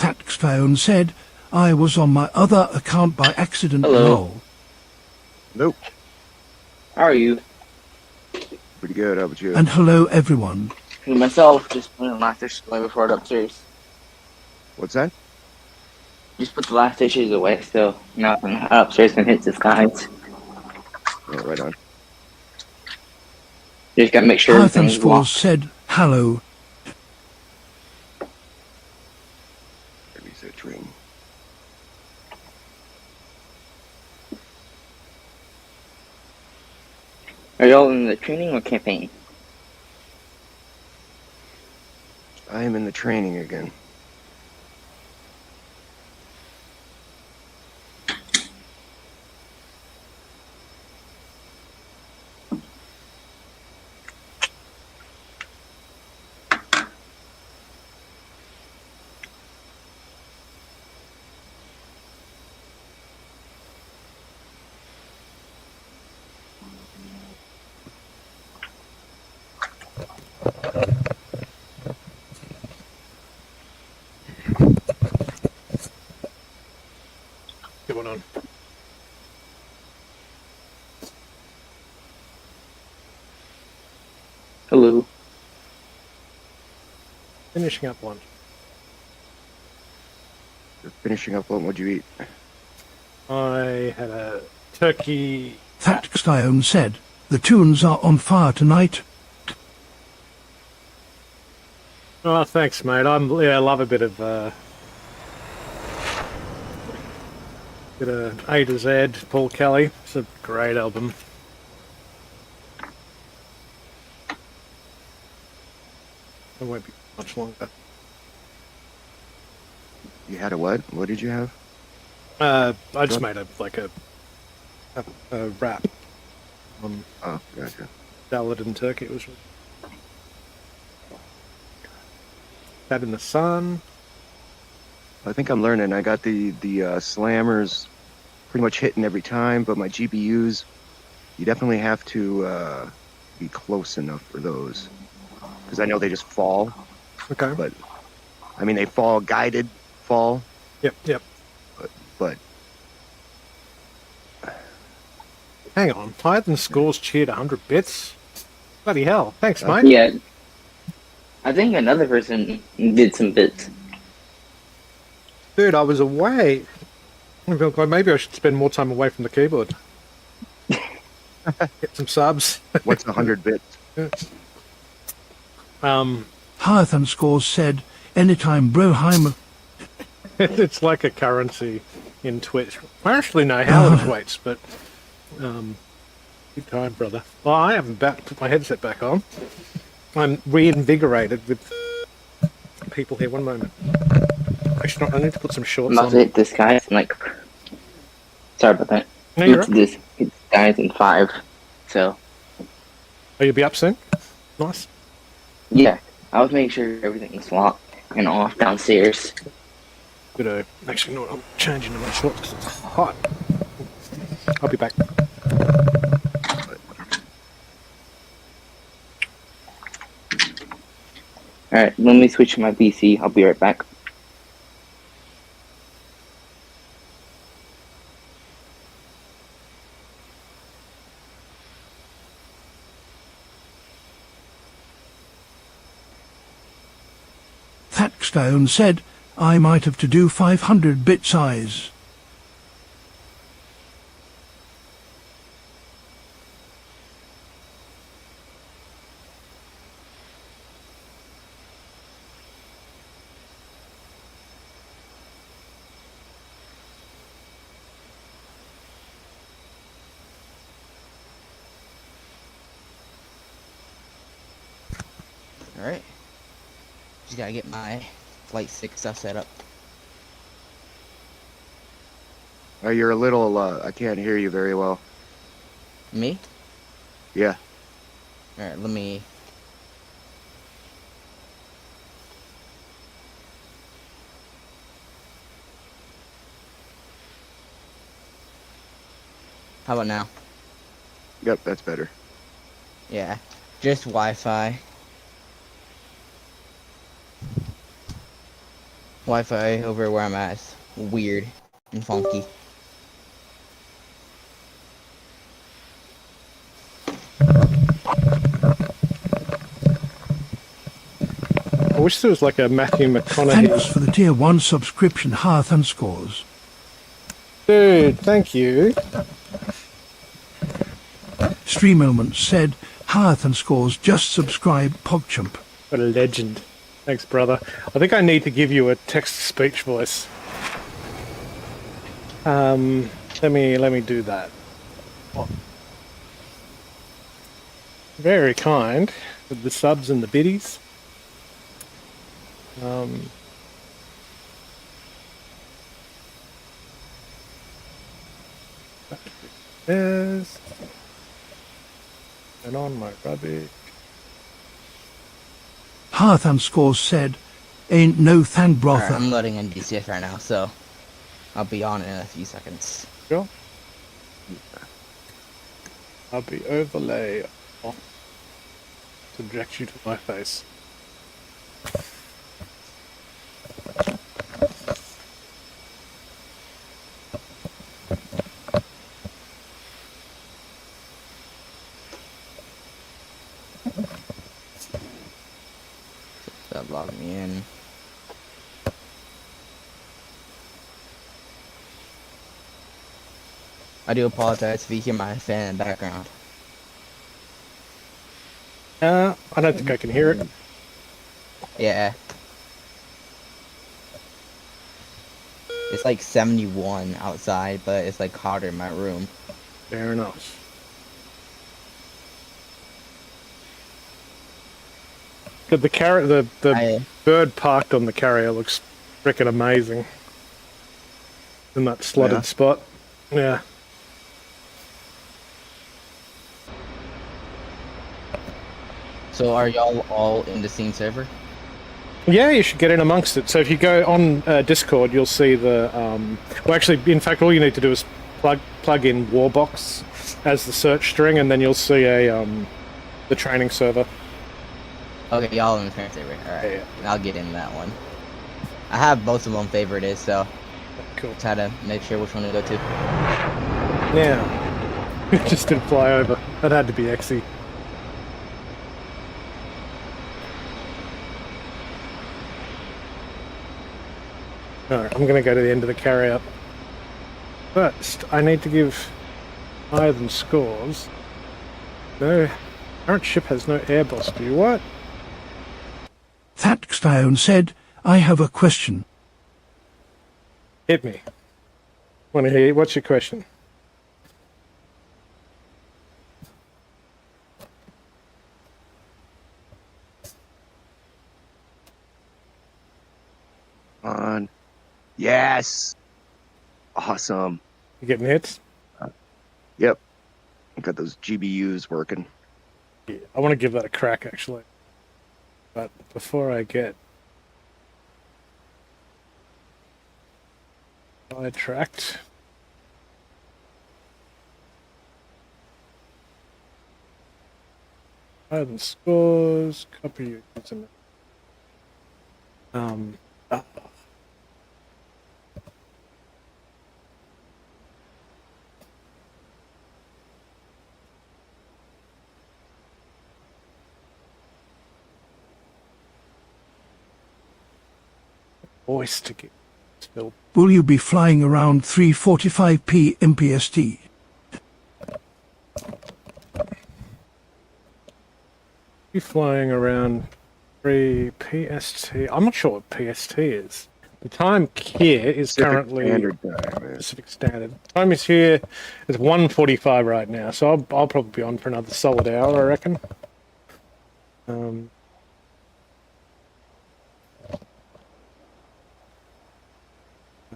Speaker 1: Thaxphone said, I was on my other account by accident.
Speaker 16: Hello.
Speaker 1: Lol.
Speaker 11: Nope.
Speaker 16: How are you?
Speaker 11: Pretty good. How about you?
Speaker 1: And hello, everyone.
Speaker 16: Myself, just putting the last dishes away before it upstairs.
Speaker 11: What's that?
Speaker 16: Just put the last dishes away still. Nothing upstairs can hit the skies.
Speaker 11: Oh, right on.
Speaker 16: Just gotta make sure
Speaker 1: Hearth and
Speaker 16: everything's
Speaker 1: Scores
Speaker 16: locked.
Speaker 1: said, hello.
Speaker 11: Reset training.
Speaker 16: Are y'all in the training or campaign?
Speaker 11: I am in the training again.
Speaker 3: Going on.
Speaker 16: Hello.
Speaker 3: Finishing up lunch.
Speaker 11: You're finishing up. What'd you eat?
Speaker 3: I had a turkey.
Speaker 1: Thatstione said, the tunes are on fire tonight.
Speaker 3: Oh, thanks, mate. I love a bit of A to Z, Paul Kelly. It's a great album. It won't be much longer.
Speaker 11: You had a what? What did you have?
Speaker 3: I just made a wrap on
Speaker 11: gotcha.
Speaker 3: salad and turkey. It was that in the sun.
Speaker 11: I think I'm learning. I got the slammers pretty much hitting every time, but my GPUs, you definitely have to be close enough for those. Because I know they just fall.
Speaker 3: Okay.
Speaker 11: But, I mean, they fall, guided fall.
Speaker 3: Yep.
Speaker 11: But
Speaker 3: hang on. Higher than Scores cheered 100 bits? Bloody hell. Thanks, mate.
Speaker 16: Yeah. I think another person did some bits.
Speaker 3: Dude, I was away. I feel like maybe I should spend more time away from the keyboard. Get some subs.
Speaker 11: What's 100 bits?
Speaker 1: Hearth and Scores said, anytime Broheimer.
Speaker 3: It's like a currency in Twitch. I actually know how it equates, but good time, brother. Well, I haven't put my headset back on. I'm reinvigorated with people here. One moment. Actually, I need to put some shorts
Speaker 16: I'm about to
Speaker 3: on.
Speaker 16: hit this guy in like... Sorry about that.
Speaker 3: No, you're
Speaker 16: hit this guys in 5, so...
Speaker 3: Oh, you'll be up soon? Nice.
Speaker 16: Yeah, I was making sure everything's locked and off downstairs.
Speaker 3: Good. Actually, no, I'm changing to my shorts because it's hot. I'll be back.
Speaker 16: Alright, let me switch to my PC. I'll be right back.
Speaker 1: Thatstone said, I might have to do 500-bit size.
Speaker 17: Alright. Just gotta get my Flight 6 stuff set up.
Speaker 11: You're a little, I can't hear you very well.
Speaker 17: Me?
Speaker 11: Yeah.
Speaker 17: Alright, let me... How about now?
Speaker 11: Yep, that's better.
Speaker 17: Yeah, just Wi-Fi. Wi-Fi over where I'm at is weird and funky.
Speaker 3: I wish there was like a Matthew McConaughey.
Speaker 1: Thanks for the Tier 1 subscription, Hearth and Scores.
Speaker 3: Dude, thank you.
Speaker 1: Stream Elements said, Hyatt and Scores just subscribe PogChump.
Speaker 3: What a legend. Thanks, brother. I think I need to give you a text-to-speech voice. Let me do that. Very kind with the subs and the biddies. Yes. And on my rubbish.
Speaker 1: Hyatt and Scores said, ain't no than brother.
Speaker 17: Alright, I'm loading in DCS right now, so I'll be on in a few seconds.
Speaker 3: Sure. I'll be overlay off to direct you to my face.
Speaker 17: That logged me in. I do apologize if you hear my fan in the background.
Speaker 3: I don't think I can hear it.
Speaker 17: Yeah. It's like 71 outside, but it's like hotter in my room.
Speaker 3: Fair enough. The bird parked on the carrier looks frickin' amazing. In that slotted spot. Yeah.
Speaker 17: So are y'all all in the same server?
Speaker 3: Yeah, you should get in amongst it. So if you go on Discord, you'll see the... well, actually, in fact, all you need to do is plug in Warbox as the search string, and then you'll see the training server.
Speaker 17: Okay, y'all in the training server. Alright, yeah. I'll get in that one. I have both of them favorited, so...
Speaker 3: Cool.
Speaker 17: Try to make sure which one to go to.
Speaker 3: Yeah. It just didn't fly over. That had to be Exy. Alright, I'm going to go to the end of the carry-up. First, I need to give higher than Scores. No, current ship has no air velocity. What?
Speaker 1: Thatstone said, I have a question.
Speaker 3: Hit me. Want to hear you? What's your question?
Speaker 11: On. Yes. Awesome.
Speaker 3: You getting hits?
Speaker 11: Yep. Got those GBUs working.
Speaker 3: Yeah, I want to give that a crack, actually. But before I get sidetracked, higher than Scores, copy your username. Voice to get spilled.
Speaker 1: Will you be flying around 3:45 p.m. PST?
Speaker 3: Be flying around 3 PST. I'm not sure what PST is. The time here is
Speaker 11: Pacific
Speaker 3: currently
Speaker 11: Standard Time.
Speaker 3: Pacific Standard. Time is here. It's 1:45 right now, so I'll probably be on for another solid hour, I reckon.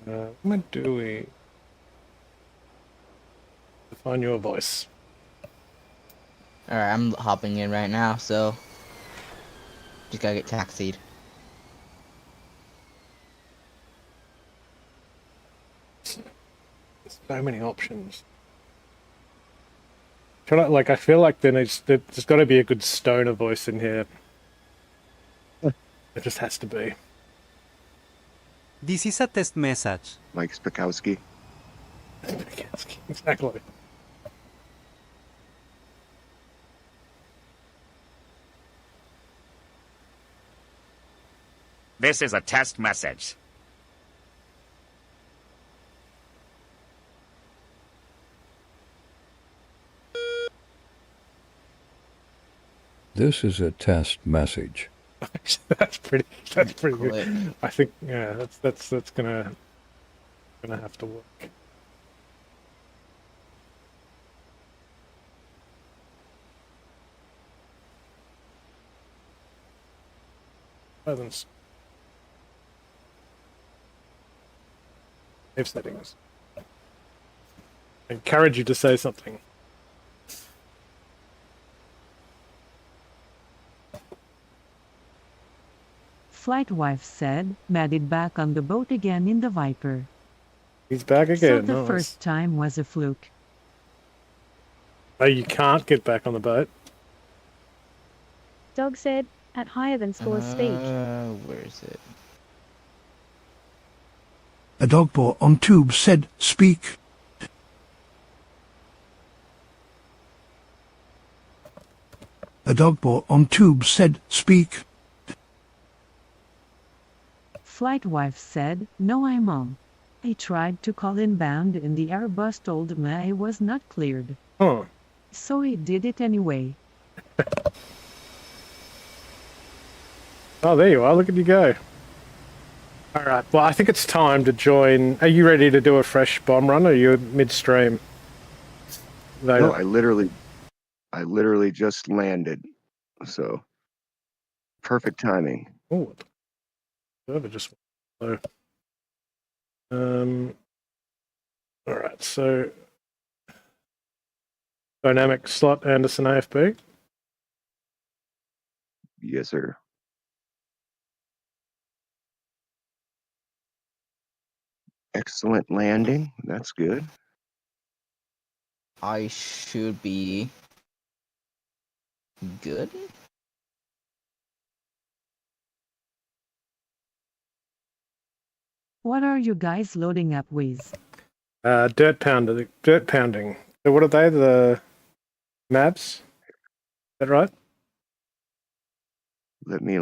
Speaker 3: What am I doing? Define your voice.
Speaker 17: Alright, I'm hopping in right now, so... Just gotta get taxied.
Speaker 3: So many options. I feel like there's got to be a good stoner voice in here. It just has to be.
Speaker 18: This is a test message.
Speaker 11: Mike Spakowski.
Speaker 3: Exactly.
Speaker 19: This is a test message.
Speaker 18: This is a test message.
Speaker 3: That's pretty good. I think that's gonna have to work. Save settings. I encourage you to say something.
Speaker 5: Flight wife said, Maddie back on the boat again in the Viper.
Speaker 3: He's back
Speaker 5: So
Speaker 3: again.
Speaker 5: the
Speaker 3: Nice.
Speaker 5: first time was a fluke.
Speaker 3: Oh, you can't get back on the boat.
Speaker 2: Dog said, at higher than scores speed.
Speaker 17: Where is it?
Speaker 1: A dog paw on tube said, speak. A dog paw on tube said, speak.
Speaker 5: Flight wife said, no I'm on. I tried to call inbound and the Airbus told me I was not cleared.
Speaker 3: Huh.
Speaker 5: So I did it anyway.
Speaker 3: Oh, there you are. Look at you go. All right. Well, I think it's time to join. Are you ready to do a fresh bomb run, or are you midstream?
Speaker 11: No, I literally just landed. So, perfect timing.
Speaker 3: Oh, server just so. All right. So, dynamic slot Anderson AFB.
Speaker 11: Yes, sir. Excellent landing. That's good.
Speaker 17: I should be good.
Speaker 5: What are you guys loading up with?
Speaker 3: Dirt pounding. So what are they? The maps? Is that right?
Speaker 11: Let me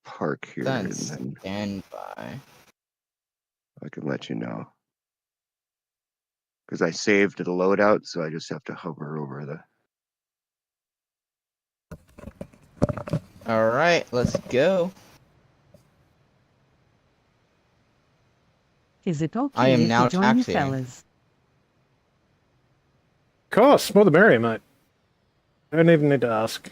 Speaker 11: park here and then
Speaker 17: stand by.
Speaker 11: I can let you know. Because I saved the loadout, so I just have to hover over the.
Speaker 17: All right, let's go.
Speaker 5: Is it okay
Speaker 17: I am
Speaker 5: if
Speaker 17: now
Speaker 5: you join you
Speaker 17: taxiing.
Speaker 5: fellas?
Speaker 3: Of course, more the merrier, mate. Don't even need to ask.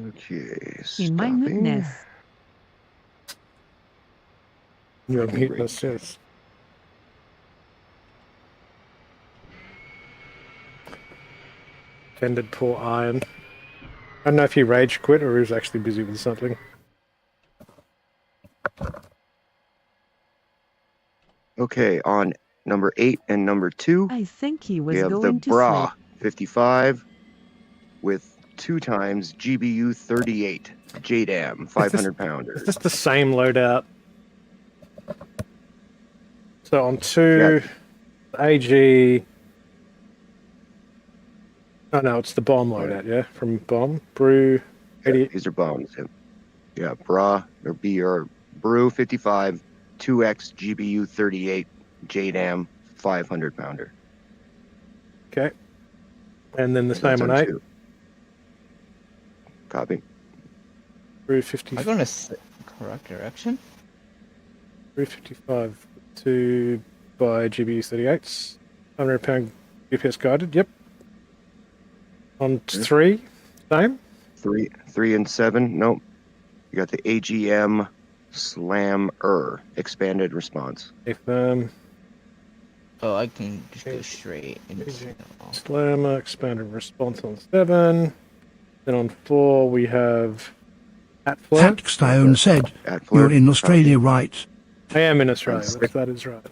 Speaker 11: Okay,
Speaker 5: In my muteness.
Speaker 3: You're muteness, yes. Offended poor Iron. I don't know if he rage quit or he was actually busy with something.
Speaker 11: Okay, on number 8 and number 2,
Speaker 5: I think he was
Speaker 11: we have the
Speaker 5: going to
Speaker 11: Bra
Speaker 5: sleep.
Speaker 11: 55 with 2 times GBU 38 JDAM 500 pounder.
Speaker 3: It's just the same loadout. So on 2, AG. Oh no, it's the bomb loadout, yeah? From bomb. Brew 80.
Speaker 11: These are bombs. Yeah, Bra or B or Brew 55 2X GBU 38 JDAM 500 pounder.
Speaker 3: Okay. And then the
Speaker 11: That's
Speaker 3: same on 8.
Speaker 11: 2. Copy.
Speaker 3: Brew 50.
Speaker 17: Am I going to correct direction?
Speaker 3: Brew 55 2 by GBU 38s. 100 pound GPS guided, yep. On 3, same?
Speaker 11: 3 and 7, nope. You got the AGM Slammer expanded response.
Speaker 3: If
Speaker 17: Oh, I can just go straight into
Speaker 3: Slammer expanded response on 7. Then on 4 we have Atflare.
Speaker 1: Hackstone said, you're in Australia, right?
Speaker 3: I am in Australia, that is right.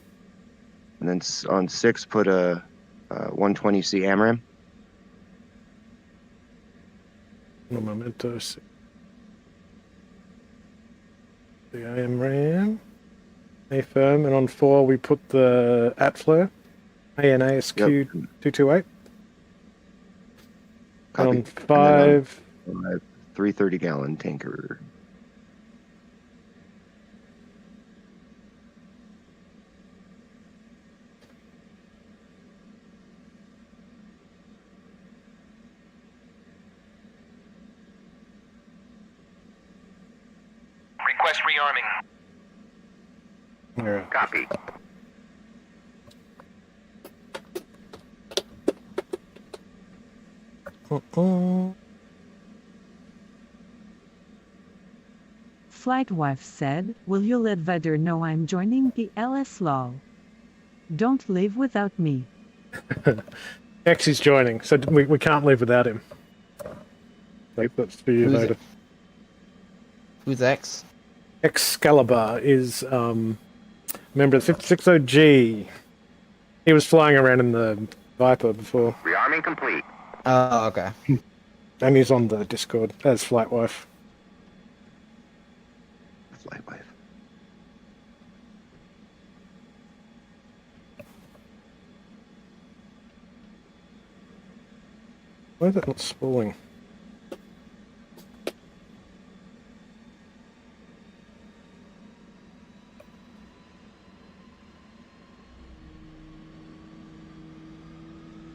Speaker 11: And then on 6 put a 120C AMRAAM.
Speaker 3: Un momento. The AMRAAM. A firm, and on 4 we put the Atflare. ANASQ 228. And on 5...
Speaker 11: 330 gallon tanker.
Speaker 9: Request rearming.
Speaker 3: Yeah.
Speaker 9: Copy.
Speaker 5: Flight wife said, will you let Vader know I'm joining the LS lol? Don't leave without me.
Speaker 3: X is joining, so we can't live without him. That's for you, Vader.
Speaker 17: Who's X?
Speaker 3: Excalibur is member of 660G. He was flying around in the Viper before.
Speaker 9: Rearming complete.
Speaker 17: Oh, okay.
Speaker 3: And he's on the Discord as Flight Wife.
Speaker 11: Flight Wife.
Speaker 3: Why is it not spooling?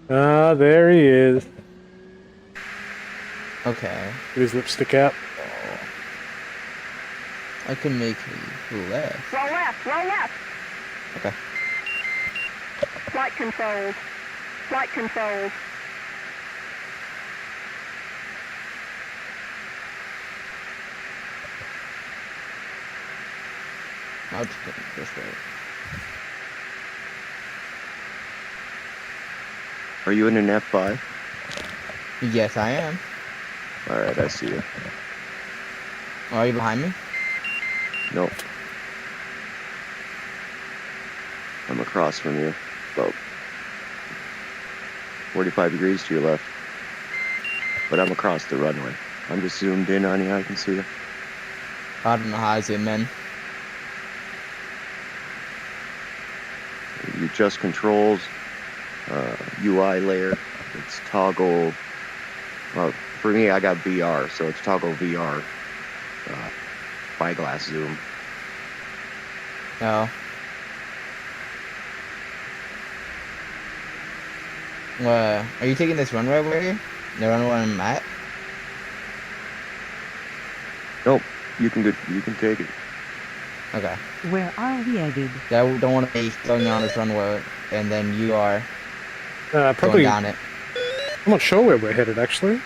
Speaker 3: Ah, there he is.
Speaker 17: Okay.
Speaker 3: With his lipstick out.
Speaker 17: I can make me left.
Speaker 4: Roll left, roll left.
Speaker 17: Okay.
Speaker 4: Flight controls. Flight controls.
Speaker 17: I'll just go this way.
Speaker 11: Are you in an F5?
Speaker 17: Yes, I am.
Speaker 11: Alright, I see you.
Speaker 17: Oh, are you behind me?
Speaker 11: Nope. I'm across from you. About 45 degrees to your left. But I'm across the runway. I'm just zoomed in on you, I can see you.
Speaker 17: I don't know how I zoom in.
Speaker 11: You just controls, UI layer. It's toggle. Well, for me, I got VR, so it's toggle VR. Spyglass zoom.
Speaker 17: Oh. Are you taking this runway over here? The runway I'm at?
Speaker 11: Nope. You can take it.
Speaker 17: Okay.
Speaker 5: Where are we headed?
Speaker 17: I don't want to be going on this runway, and then you are
Speaker 3: Probably
Speaker 17: going down it.
Speaker 3: I'm not sure where we're headed, actually.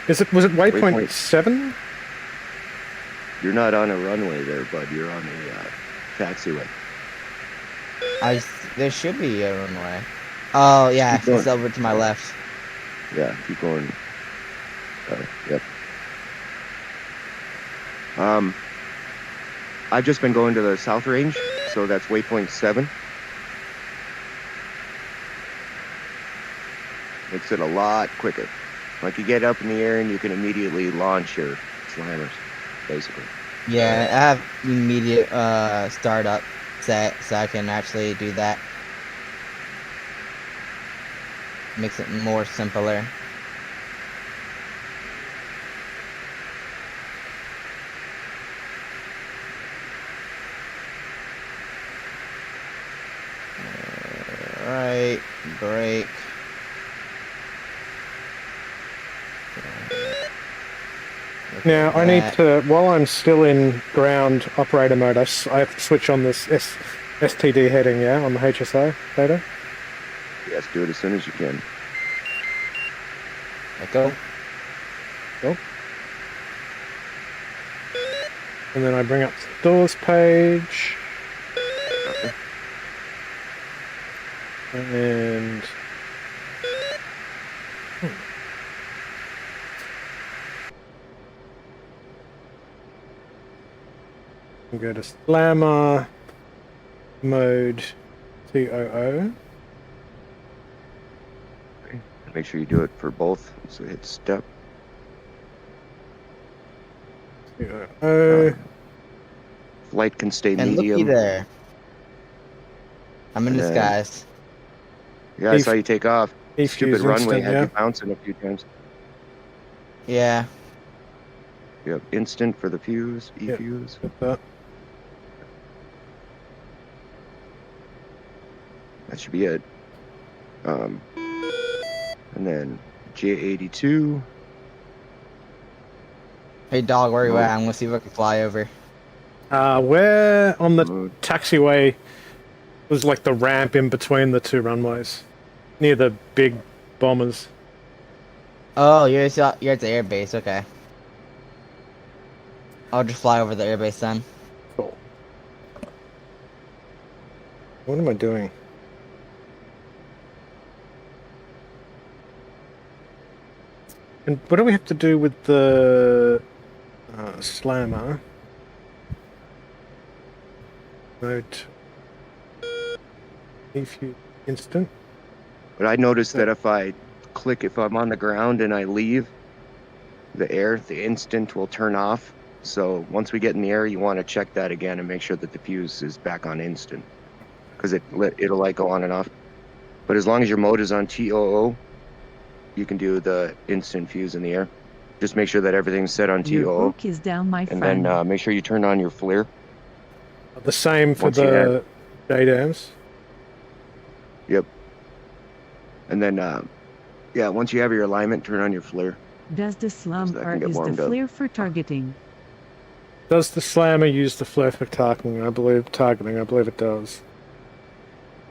Speaker 3: Was it waypoint 7?
Speaker 11: You're not on a runway there, bud. You're on a taxiway.
Speaker 17: There should be a runway. Oh, yeah,
Speaker 11: Keep going.
Speaker 17: it's over to my left.
Speaker 11: Yeah, keep going. Yep. I've just been going to the south range, so that's waypoint 7. Makes it a lot quicker. Like, you get up in the air and you can immediately launch your slammers, basically.
Speaker 17: Yeah, I have immediate startup set, so I can actually do that. Makes it more simpler. Alright, break.
Speaker 3: Now, I need to, while I'm still in ground operator mode, I have to switch on this STD heading, yeah, on the HSA data.
Speaker 11: Yes, do it as soon as you can.
Speaker 17: Let go.
Speaker 3: Go. And then I bring up the doors page.
Speaker 11: Okay.
Speaker 3: And... We'll go to Slammer mode TOO.
Speaker 11: Okay. Make sure you do it for both. So hit step.
Speaker 3: TOO.
Speaker 11: Flight can stay
Speaker 17: And
Speaker 11: medium.
Speaker 17: looky there. I'm in
Speaker 11: And then-
Speaker 17: disguise.
Speaker 11: Yeah, I saw you take off.
Speaker 3: If
Speaker 11: Stupid
Speaker 3: you
Speaker 11: runway
Speaker 3: instant,
Speaker 11: had
Speaker 3: yeah.
Speaker 11: you bouncing a few times.
Speaker 17: Yeah.
Speaker 11: You have instant for the fuse,
Speaker 3: Yep.
Speaker 11: E-fuse.
Speaker 3: Got that.
Speaker 11: That should be it. And then J82.
Speaker 17: Hey dog, where you at? I'm gonna see if I can fly over.
Speaker 3: We're on the taxiway. It was like the ramp in between the two runways, near the big bombers.
Speaker 17: Oh, you're at the airbase. Okay. I'll just fly over the airbase then.
Speaker 3: Cool. What am I doing? And what do we have to do with the slammer? Note. If you instant.
Speaker 11: But I noticed that if I'm on the ground and I leave the instant will turn off. So once we get in the air, you want to check that again and make sure that the fuse is back on instant, because it'll like go on and off. But as long as your mode is on TOO, you can do the instant fuse in the air. Just make sure that everything's set on
Speaker 5: Your
Speaker 11: TOO.
Speaker 5: book is down, my
Speaker 11: and
Speaker 5: friend.
Speaker 11: then make sure you turn on your FLIR.
Speaker 3: The same for
Speaker 11: Once you
Speaker 3: the JDAMs.
Speaker 11: Yep. And then, yeah, once you have your alignment, turn on your FLIR.
Speaker 5: Does the slum
Speaker 11: that
Speaker 5: or
Speaker 11: can get
Speaker 5: is the
Speaker 11: warmed up.
Speaker 5: flare for targeting?
Speaker 3: Does the slammer use the flare for targeting? I believe it does.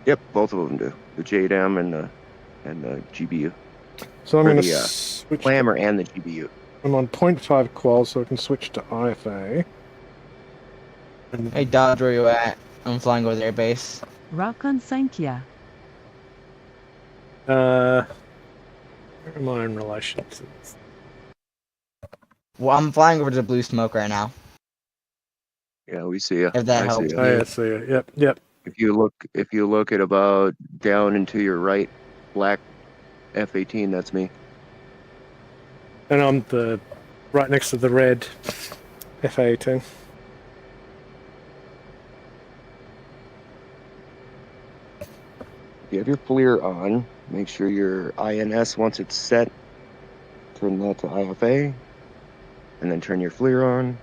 Speaker 11: Yep, both of them do. The JDAM and the GBU.
Speaker 3: So I'm
Speaker 11: Or
Speaker 3: going to
Speaker 11: the
Speaker 3: switch.
Speaker 11: slammer and the GBU.
Speaker 3: I'm on 0.5 qual, so I can switch to IFA.
Speaker 17: Hey dog, where you at? I'm flying over the airbase.
Speaker 5: Rock on Sankhya.
Speaker 3: Where am I in relation to this?
Speaker 17: Well, I'm flying over to the blue smoke right now.
Speaker 11: Yeah, we see you.
Speaker 17: If that
Speaker 11: I
Speaker 17: helps
Speaker 11: see
Speaker 17: you.
Speaker 11: you.
Speaker 3: Oh, yeah, see you. Yep.
Speaker 11: If you look at about down and to your right, black F-18, that's me.
Speaker 3: And I'm right next to the red F-18.
Speaker 11: If you have your FLIR on, make sure your INS, once it's set, turn that to IFA, and then turn your FLIR on,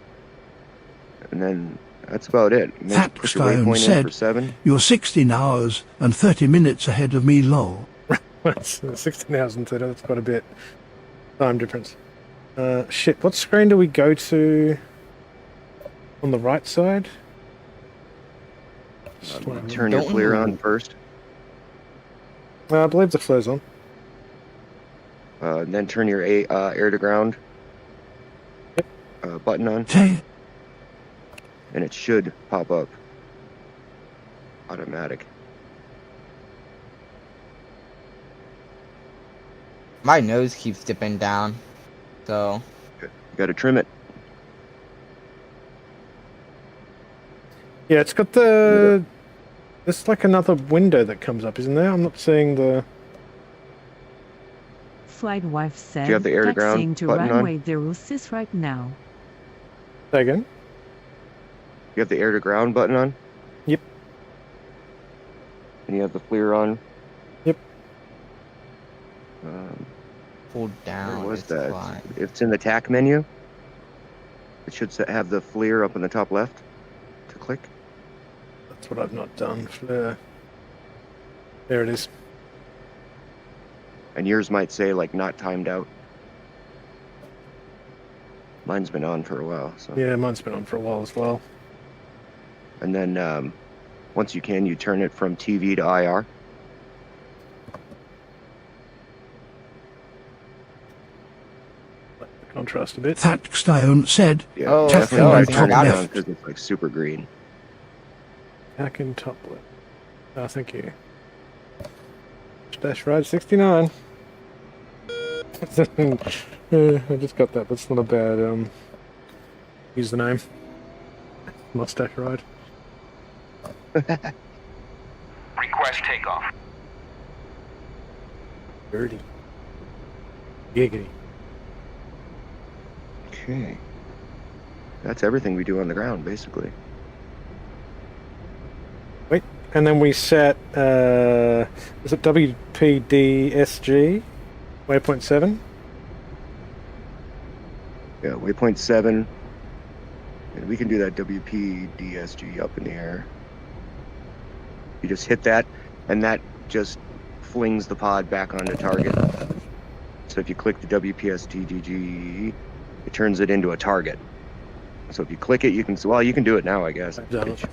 Speaker 11: and then that's about it. And then
Speaker 1: Fat
Speaker 11: put your
Speaker 1: Stone
Speaker 11: waypoint in
Speaker 1: said,
Speaker 11: for 7.
Speaker 1: "You're 16 hours and 30 minutes ahead of me, lol."
Speaker 3: That's 16 hours and 30. That's quite a bit time difference. Shit, what screen do we go to on the right side?
Speaker 11: Turn your FLIR on first,
Speaker 3: I believe the flare's on.
Speaker 11: and then turn your air-to-ground button on, and it should pop up. Automatic.
Speaker 17: My nose keeps dipping down, so
Speaker 11: You gotta trim it.
Speaker 3: Yeah, it's got there's like another window that comes up, isn't there? I'm not seeing the...
Speaker 5: Flight wife said,
Speaker 11: Do you have the air-to-ground
Speaker 5: taxiing to
Speaker 11: button on?
Speaker 5: runway 06 right now.
Speaker 3: Say again?
Speaker 11: You have the air-to-ground button on?
Speaker 3: Yep.
Speaker 11: And you have the FLIR on?
Speaker 3: Yep.
Speaker 17: Hold down.
Speaker 11: Where was
Speaker 17: it's
Speaker 11: that?
Speaker 17: flying.
Speaker 11: It's in the TAC menu. It should have the FLIR up in the top left to click.
Speaker 3: That's what I've not done. Flare. There it is.
Speaker 11: And yours might say, like, not timed out. Mine's been on for a while, so.
Speaker 3: Yeah, mine's been on for a while as well.
Speaker 11: And then, once you can, you turn it from TV to IR.
Speaker 3: Contrast a bit.
Speaker 1: Fat Stone said,
Speaker 11: Yeah,
Speaker 17: Oh,
Speaker 11: definitely
Speaker 17: I
Speaker 11: want to
Speaker 17: think
Speaker 11: turn it
Speaker 17: I got
Speaker 11: down
Speaker 17: it.
Speaker 11: because it's, like, super green.
Speaker 3: Back in top left. Oh, thank you. Dash ride 69. I just got that. That's not a bad username. Mustache ride.
Speaker 9: Request takeoff.
Speaker 3: Dirty. Giggity.
Speaker 11: Okay. That's everything we do on the ground, basically.
Speaker 3: Wait, and then we set, is it WPDSG? Waypoint 7?
Speaker 11: Yeah, waypoint 7. And we can do that WPDSG up in the air. You just hit that, and that just flings the pod back onto target. So if you click the WPSTGG, it turns it into a target. So if you click it, you can, well, you can do it now, I guess. It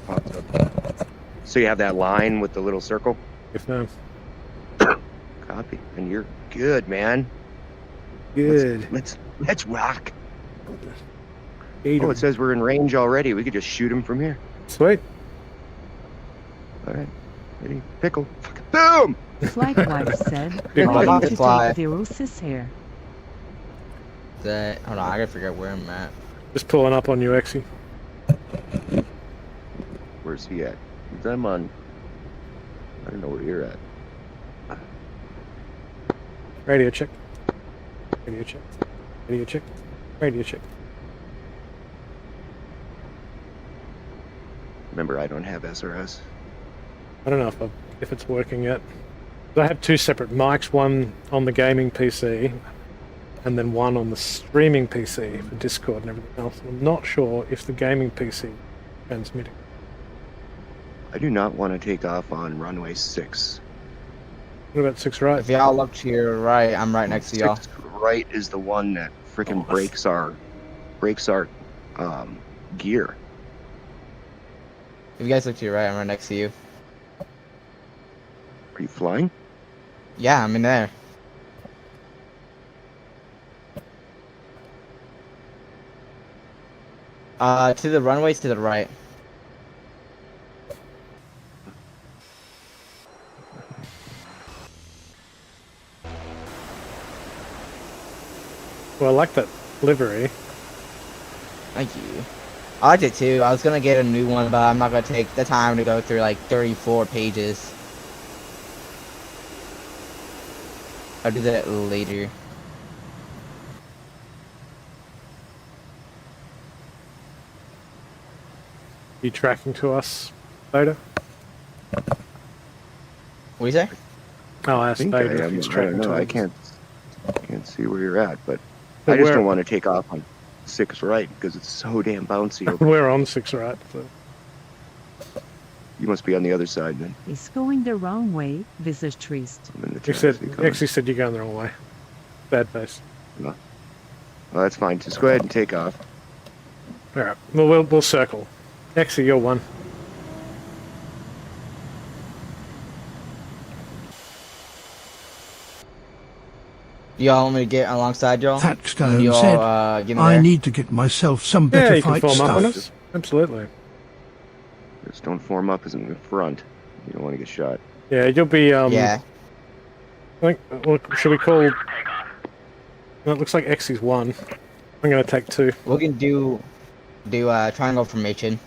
Speaker 11: pops up. So you have that line with the little circle?
Speaker 3: Yes, ma'am.
Speaker 11: Copy. And you're good, man.
Speaker 3: Good.
Speaker 11: Let's rock.
Speaker 3: Eat 'em.
Speaker 11: Oh, it says we're in range already. We could just shoot him from here.
Speaker 3: Sweet.
Speaker 11: All right. Ready? Pickle. Boom!
Speaker 5: Flight wife said,
Speaker 3: Big
Speaker 5: "Why
Speaker 3: button.
Speaker 5: don't you
Speaker 17: Fly.
Speaker 5: take the Rosis here?"
Speaker 17: Hold on, I gotta figure out where I'm at.
Speaker 3: Just pulling up on you, Exy.
Speaker 11: Where's he at? I'm on. I don't know where you're at.
Speaker 3: Radio check. Radio check. Radio check. Radio check.
Speaker 11: Remember, I don't have SRS.
Speaker 3: I don't know if it's working yet. I have two separate mics, one on the gaming PC and then one on the streaming PC for Discord and everything else. I'm not sure if the gaming PC transmitting.
Speaker 11: I do not want to take off on runway 6.
Speaker 3: What about 6 right?
Speaker 17: If y'all look to your right, I'm right next to y'all.
Speaker 11: 6 right is the one that freaking breaks our gear.
Speaker 17: If you guys look to your right, I'm right next to you.
Speaker 11: Are you flying?
Speaker 17: Yeah, I'm in there. To the runways to the right.
Speaker 3: Well, I like that livery.
Speaker 17: Thank you. I liked it too. I was gonna get a new one, but I'm not gonna take the time to go through like 34 pages. I'll do that later.
Speaker 3: You tracking to us later?
Speaker 17: What do you say?
Speaker 3: Oh, I
Speaker 11: I
Speaker 3: asked
Speaker 11: think
Speaker 3: Vader
Speaker 11: I
Speaker 3: if
Speaker 11: am.
Speaker 3: he's
Speaker 11: I
Speaker 3: tracking
Speaker 11: don't know.
Speaker 3: to
Speaker 11: I
Speaker 3: us.
Speaker 11: can't see where you're at, but
Speaker 3: But
Speaker 11: I just
Speaker 3: we're-
Speaker 11: don't want to take off on 6 right because it's so damn bouncy. Over
Speaker 3: We're on 6 right. So.
Speaker 11: You must be on the other side then.
Speaker 5: It's going the wrong way. This is trist.
Speaker 11: I'm in the
Speaker 3: You said,
Speaker 11: taxi coming.
Speaker 3: actually said you're going the wrong way. Bad face.
Speaker 11: No. Well, that's fine. Just go ahead and take off.
Speaker 3: Alright, well, we'll circle. Actually, you're one.
Speaker 17: Y'all want me to get alongside y'all?
Speaker 1: Thatchstone
Speaker 17: Y'all,
Speaker 1: said,
Speaker 17: get in
Speaker 1: I
Speaker 17: there?
Speaker 1: need to get myself some
Speaker 3: Yeah,
Speaker 1: better
Speaker 3: you can
Speaker 1: fight
Speaker 3: form up on
Speaker 1: stuff.
Speaker 3: us. Absolutely.
Speaker 11: Just don't form up as in the front. You don't want to get shot.
Speaker 3: Yeah, you'll be,
Speaker 17: Yeah.
Speaker 3: I think, well, should we call... Well, it looks like X is 1. I'm going to take 2.
Speaker 17: We can do triangle formation.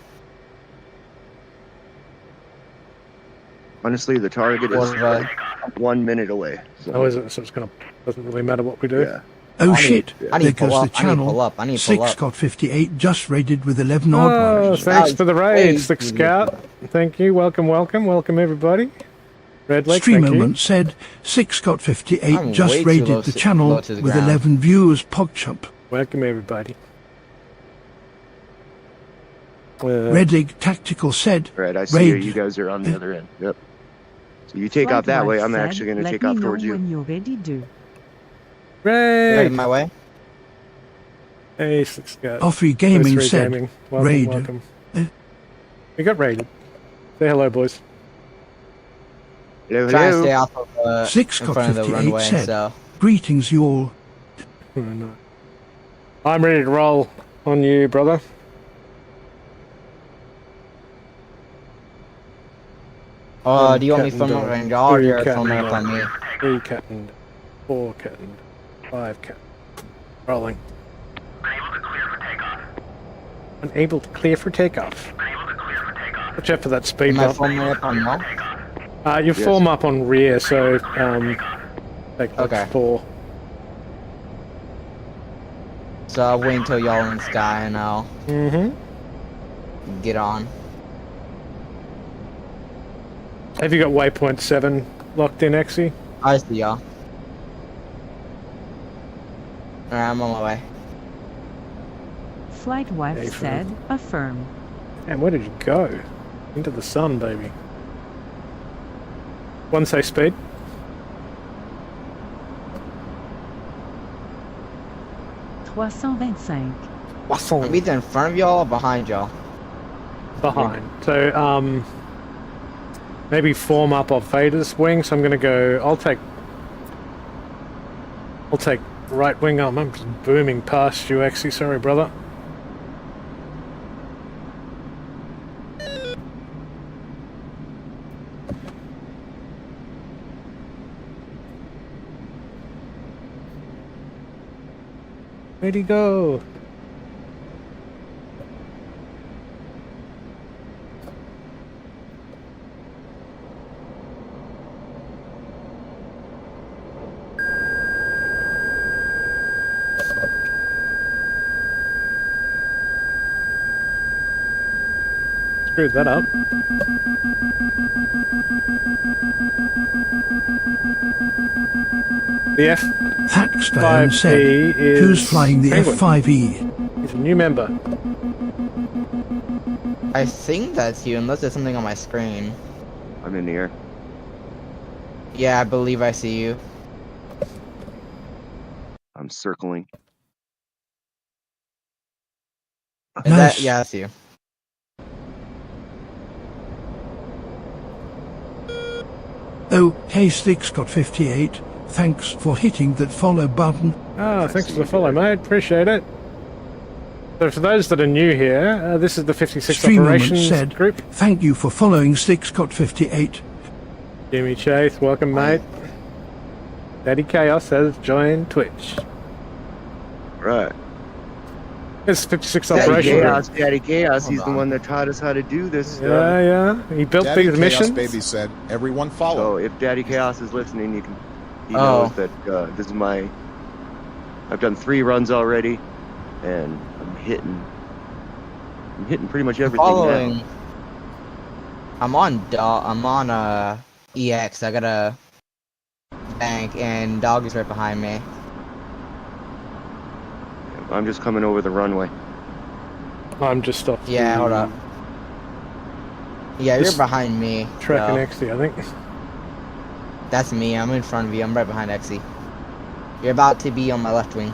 Speaker 11: Honestly, the target is like 1 minute away. So.
Speaker 3: Oh, is it? So it's going to... Doesn't really matter what we do?
Speaker 11: Yeah.
Speaker 1: Oh shit,
Speaker 17: I
Speaker 1: there
Speaker 17: need to
Speaker 1: goes
Speaker 17: pull
Speaker 1: the
Speaker 17: up, I need to pull
Speaker 1: channel.
Speaker 17: up, I need to pull
Speaker 1: 6
Speaker 17: up.
Speaker 1: got 58, just raided with 11 odd
Speaker 3: Oh,
Speaker 1: ones.
Speaker 3: thanks for the raid,
Speaker 17: Hey.
Speaker 3: 6 Scout. Thank you. Welcome, welcome. Welcome, everybody. Red Lake,
Speaker 1: Stream
Speaker 3: thank you.
Speaker 1: Moment said, 6 got 58,
Speaker 17: I'm
Speaker 1: just
Speaker 17: way too
Speaker 1: raided
Speaker 17: low
Speaker 1: the
Speaker 17: to-
Speaker 1: channel
Speaker 17: low to the
Speaker 1: with
Speaker 17: ground.
Speaker 1: 11 viewers, PogChump.
Speaker 3: Welcome, everybody.
Speaker 1: Redig Tactical said,
Speaker 11: Right, I see you.
Speaker 1: raid.
Speaker 11: You guys are on the other end. Yep. So you take off
Speaker 5: Flight
Speaker 11: that way.
Speaker 5: wife
Speaker 11: I'm
Speaker 5: said,
Speaker 11: actually going to
Speaker 5: "Let
Speaker 11: take
Speaker 5: me
Speaker 11: off
Speaker 5: know
Speaker 11: towards you.
Speaker 5: when you're ready to."
Speaker 17: Right
Speaker 3: Raid!
Speaker 17: in my way.
Speaker 3: Hey, 6 Scout.
Speaker 1: Offrey Gaming
Speaker 3: Those three
Speaker 1: said,
Speaker 3: gaming. Welcome,
Speaker 1: raid.
Speaker 3: welcome. We got raided. Say hello, boys.
Speaker 11: Hello,
Speaker 17: Trying to stay
Speaker 11: hello.
Speaker 17: off of
Speaker 1: 6
Speaker 17: in
Speaker 1: got
Speaker 17: front of the
Speaker 1: 58
Speaker 17: runway,
Speaker 1: said,
Speaker 17: so
Speaker 1: greetings you all.
Speaker 3: Oh, no. I'm ready to roll on you, brother.
Speaker 17: do you want me
Speaker 3: Cat
Speaker 17: from
Speaker 3: and
Speaker 17: over
Speaker 3: dog.
Speaker 17: and y'all or
Speaker 3: 3
Speaker 17: you're
Speaker 3: cat
Speaker 17: from
Speaker 3: and
Speaker 17: up on
Speaker 3: dog.
Speaker 17: me?
Speaker 3: 3 cat and 4 cat and 5 cat. Rolling. Unable to clear for takeoff. Watch out for that speed
Speaker 17: Am I
Speaker 3: bump.
Speaker 17: forming up on y'all?
Speaker 3: You form up on rear, so take
Speaker 17: Okay.
Speaker 3: 4.
Speaker 17: So I'll wait until y'all in the sky and I'll get on.
Speaker 3: Have you got waypoint 7 locked in, Exy?
Speaker 17: I see y'all. Alright, I'm on my way.
Speaker 5: Flight wife
Speaker 3: Hey,
Speaker 5: said, affirm.
Speaker 3: And where did you go? Into the sun, baby. One say speed.
Speaker 5: 325.
Speaker 17: I'm either in front of y'all or behind y'all.
Speaker 3: Behind. So, maybe form up off Vader's wing. So I'm going to go. I'll take right wing. I'm just booming past you, Exy. Sorry, brother. Where'd he go? Screwed that up. The
Speaker 1: Thaxstone said,
Speaker 3: F5E is
Speaker 1: who's flying the
Speaker 3: Penguin.
Speaker 1: F5E?
Speaker 3: He's a new member.
Speaker 17: I think that's you, unless there's something on my screen.
Speaker 11: I'm in the air.
Speaker 17: Yeah, I believe I see you.
Speaker 11: I'm circling.
Speaker 1: Nice.
Speaker 17: Yeah, that's you.
Speaker 1: Oh, hey Sticks got 58. Thanks for hitting that follow button.
Speaker 3: Ah, thanks for the follow, mate. Appreciate it. So for those that are new here, this is the 56
Speaker 1: Streamerman
Speaker 3: Operations
Speaker 1: said,
Speaker 3: Group.
Speaker 1: thank you for following Sticks got 58.
Speaker 3: Jimmy Chase, welcome, mate. Daddy Chaos has joined Twitch.
Speaker 11: Right.
Speaker 3: It's 56
Speaker 11: Daddy
Speaker 3: Operations
Speaker 11: Chaos,
Speaker 3: Group.
Speaker 11: Daddy Chaos, he's the one that taught us how to do this stuff.
Speaker 3: Yeah. He built
Speaker 20: Daddy
Speaker 3: these
Speaker 20: Chaos
Speaker 3: missions.
Speaker 20: Baby said, everyone follow.
Speaker 11: So if Daddy Chaos is listening, he knows that this is I've done 3 runs already, and I'm hitting pretty much everything
Speaker 17: Following.
Speaker 11: now.
Speaker 17: I'm on EX. I got a bank, and dog is right behind me.
Speaker 11: I'm just coming over the runway.
Speaker 3: I'm just off.
Speaker 17: Yeah, hold up. Yeah,
Speaker 3: Just
Speaker 17: you're behind me.
Speaker 3: Tracking
Speaker 17: so.
Speaker 3: XD, I think.
Speaker 17: That's me. I'm in front of you. I'm right behind Exy. You're about to be on my left wing.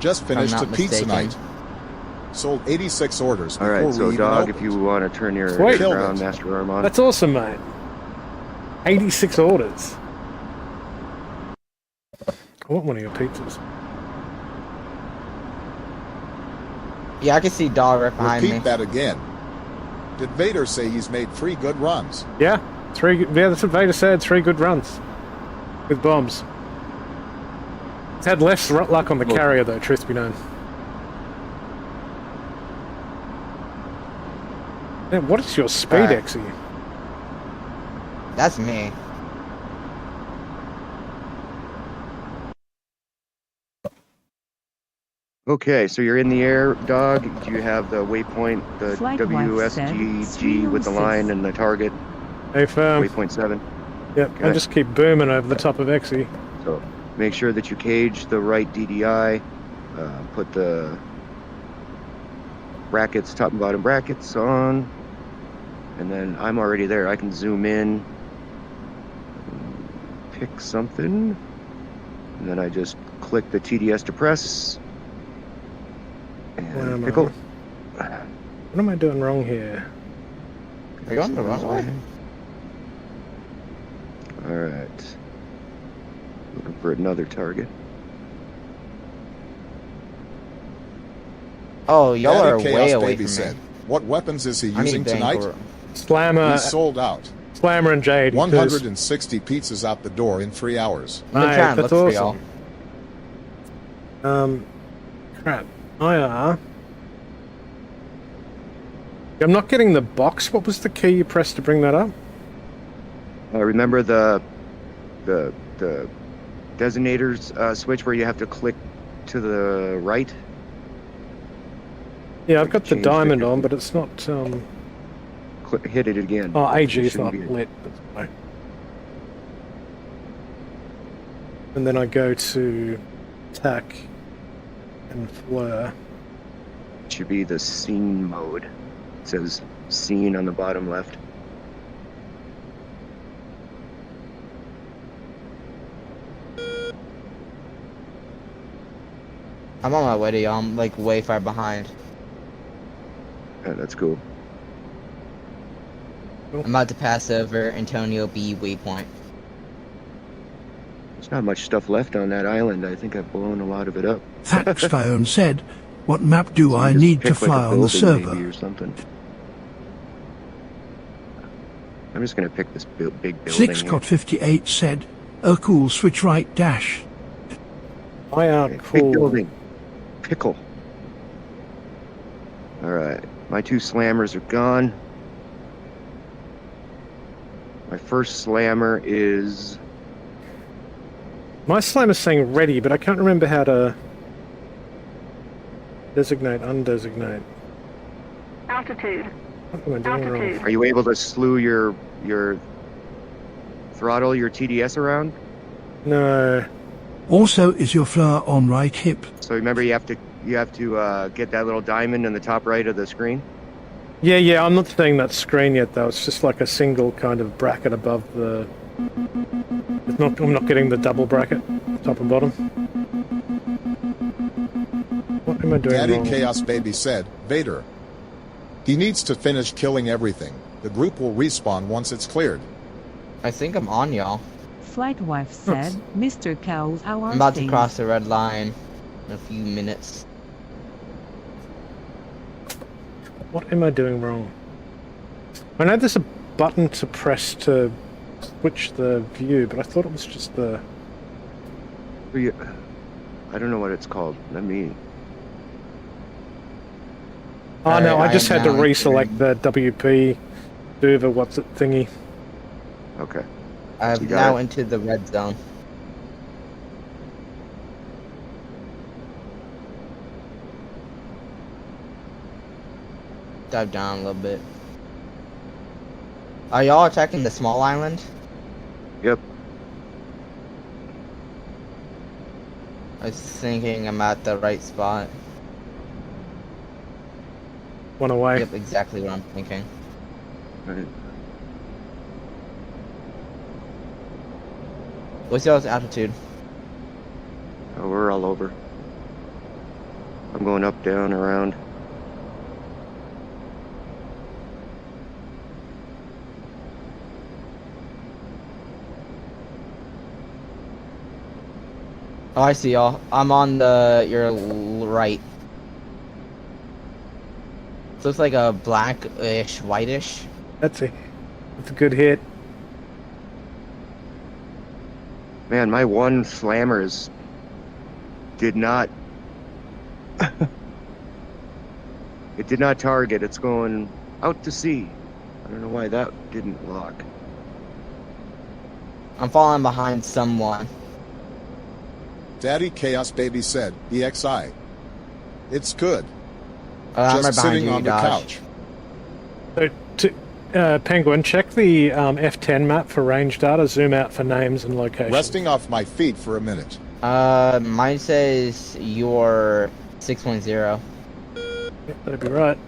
Speaker 20: Just finished
Speaker 17: I'm
Speaker 20: a
Speaker 17: not
Speaker 20: pizza
Speaker 17: mistaken.
Speaker 20: night. Sold 86 orders
Speaker 11: All
Speaker 20: before
Speaker 11: right, so
Speaker 20: we even
Speaker 11: dog,
Speaker 20: opened.
Speaker 11: if you want to turn your
Speaker 3: Sweet.
Speaker 11: ground master arm on.
Speaker 3: That's awesome, mate. 86 orders. I want one of your pizzas.
Speaker 17: Yeah, I can see dog right behind
Speaker 20: Repeat
Speaker 17: me.
Speaker 20: that again. Did Vader say he's made 3 good runs?
Speaker 3: Yeah, that's what Vader said. 3 good runs with bombs. He's had less luck on the carrier, though, truth be known. Man, what is your speed, Exy?
Speaker 17: That's me.
Speaker 11: Okay, so you're in the air, dog. Do you have the waypoint, the
Speaker 5: Flight wife said,
Speaker 11: WSGG with the line and the target?
Speaker 3: Hey, firm.
Speaker 11: Waypoint 7.
Speaker 3: Yep,
Speaker 11: Okay.
Speaker 3: I just keep booming over the top of Exy.
Speaker 11: So make sure that you cage the right DDI. Put the brackets, top and bottom brackets on. And then I'm already there. I can zoom in, pick something, and then I just click the TDS to press.
Speaker 3: Where am
Speaker 11: And
Speaker 3: I?
Speaker 11: pickle.
Speaker 3: What am I doing wrong here?
Speaker 17: Are you on the wrong way?
Speaker 11: Alright. Looking for another target.
Speaker 17: Oh, y'all are
Speaker 20: Daddy
Speaker 17: way
Speaker 20: Chaos
Speaker 17: away
Speaker 20: Baby
Speaker 17: from
Speaker 20: said,
Speaker 17: me.
Speaker 20: what weapons is he
Speaker 17: I need
Speaker 20: using
Speaker 17: bank
Speaker 20: tonight?
Speaker 17: or-
Speaker 3: Slammer.
Speaker 20: He's sold out.
Speaker 3: Slammer and Jade.
Speaker 20: 160 pizzas out the door in 3 hours.
Speaker 17: I've been
Speaker 3: Mate,
Speaker 17: trying to
Speaker 3: that's
Speaker 17: look for
Speaker 3: awesome.
Speaker 17: y'all.
Speaker 3: Crap. IR. I'm not getting the box. What was the key you pressed to bring that up?
Speaker 11: Remember the designators switch where you have to click to the right?
Speaker 3: Yeah, I've got the
Speaker 11: Change
Speaker 3: diamond
Speaker 11: the-
Speaker 3: on, but it's not.
Speaker 11: Hit it again.
Speaker 3: Oh, AG
Speaker 11: It
Speaker 3: is
Speaker 11: shouldn't
Speaker 3: not
Speaker 11: be-
Speaker 3: lit. That's why. And then I go to attack and flare.
Speaker 11: It should be the scene mode. It says scene on the bottom left.
Speaker 17: I'm on my way to y'all. I'm like way far behind.
Speaker 11: Yeah, that's cool.
Speaker 17: I'm about to pass over Antonio B waypoint.
Speaker 11: There's not much stuff left on that island. I think I've blown a lot of it up.
Speaker 1: Thaxphone said, "What map do
Speaker 11: So you
Speaker 1: I
Speaker 11: just
Speaker 1: need to
Speaker 11: pick, like, a
Speaker 1: fly on the
Speaker 11: building maybe
Speaker 1: server?"
Speaker 11: or something. I'm just gonna pick this big building.
Speaker 1: 6Cot58 said, "Oh cool, switch right dash."
Speaker 3: I are
Speaker 11: Big
Speaker 3: cool.
Speaker 11: building. Pickle. Alright. My 2 slammers are gone. My first slammer is...
Speaker 3: My slam is saying ready, but I can't remember how to designate, undesignate.
Speaker 4: Altitude.
Speaker 3: What am I doing wrong?
Speaker 11: Are you able to slew your throttle, your TDS around?
Speaker 3: No.
Speaker 1: Also, is your flower on right hip?
Speaker 11: So remember, you have to get that little diamond in the top right of the screen.
Speaker 3: Yeah, I'm not seeing that screen yet though. It's just like a single kind of bracket above the... I'm not getting the double bracket, top and bottom. What am I doing
Speaker 20: Daddy
Speaker 3: wrong?
Speaker 20: Chaos Baby said, Vader. He needs to finish killing everything. The group will respawn once it's cleared.
Speaker 17: I think I'm on y'all.
Speaker 5: Flight wife said, Mr. Cows, how are
Speaker 17: I'm about to
Speaker 5: things?
Speaker 17: cross the red line in a few minutes.
Speaker 3: What am I doing wrong? I know there's a button to press to switch the view, but I thought it was just the...
Speaker 11: I don't know what it's called. Let me...
Speaker 3: Oh no, I just had to
Speaker 17: am
Speaker 3: reselect the WP Duva what's it thingy.
Speaker 11: Okay.
Speaker 17: I'm
Speaker 11: You got
Speaker 17: now
Speaker 11: it?
Speaker 17: into the red zone. Dive down a little bit. Are y'all attacking the small island?
Speaker 11: Yep.
Speaker 17: I was thinking I'm at the right spot.
Speaker 3: One away.
Speaker 17: Yep, exactly what I'm thinking.
Speaker 11: Right.
Speaker 17: What's y'all's altitude?
Speaker 11: Oh, we're all over. I'm going up, down, around.
Speaker 17: Oh, I see y'all. I'm on your right. So it's like a blackish, whitish.
Speaker 3: That's a good hit.
Speaker 11: Man, my one slammers did not... it did not target. It's going out to sea. I don't know why that didn't lock.
Speaker 17: I'm falling behind someone.
Speaker 20: Daddy Chaos Baby said, EXI. It's good.
Speaker 17: I'm right
Speaker 20: Just
Speaker 17: behind
Speaker 20: sitting
Speaker 17: you,
Speaker 20: on the
Speaker 17: Dodge.
Speaker 20: couch.
Speaker 3: So, Penguin, check the F10 map for range data, zoom out for names and locations.
Speaker 20: Resting off my feet for a minute.
Speaker 17: Mine says you're 6.0.
Speaker 3: Yep, that'd be right.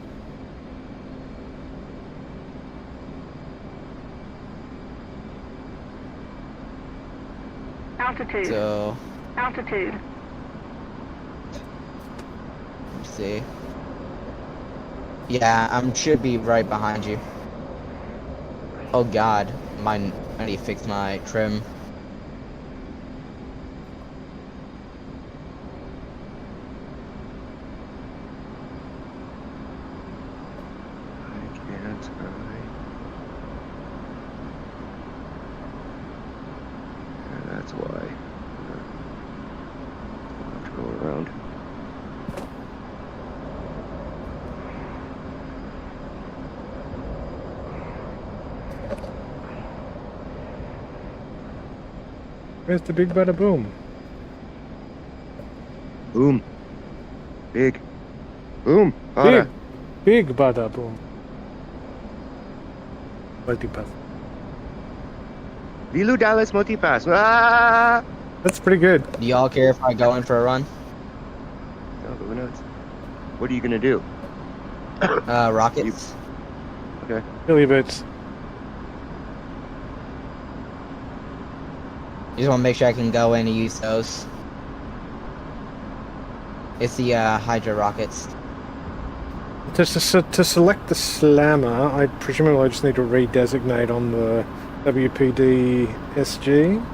Speaker 4: Altitude.
Speaker 17: So,
Speaker 4: Altitude.
Speaker 17: let's see. Yeah, should be right behind you. Oh god, I need to fix my trim.
Speaker 11: I can't. Yeah, that's why. I'll have to go around.
Speaker 3: Where's the big bada boom?
Speaker 11: Boom. Big. Boom.
Speaker 3: Big.
Speaker 11: Bada.
Speaker 3: Big bada boom. Multipass.
Speaker 11: Vilu Dallas Multipass. Ah!
Speaker 3: That's pretty good.
Speaker 17: Do y'all care if I go in for a run?
Speaker 11: No, go nuts. What are you gonna do?
Speaker 17: Rockets.
Speaker 11: Okay.
Speaker 3: Billy bits.
Speaker 17: Just want to make sure I can go in and use those. It's the Hydra rockets.
Speaker 3: To select the slammer, I presumably I just need to redesignate on the WPD SG.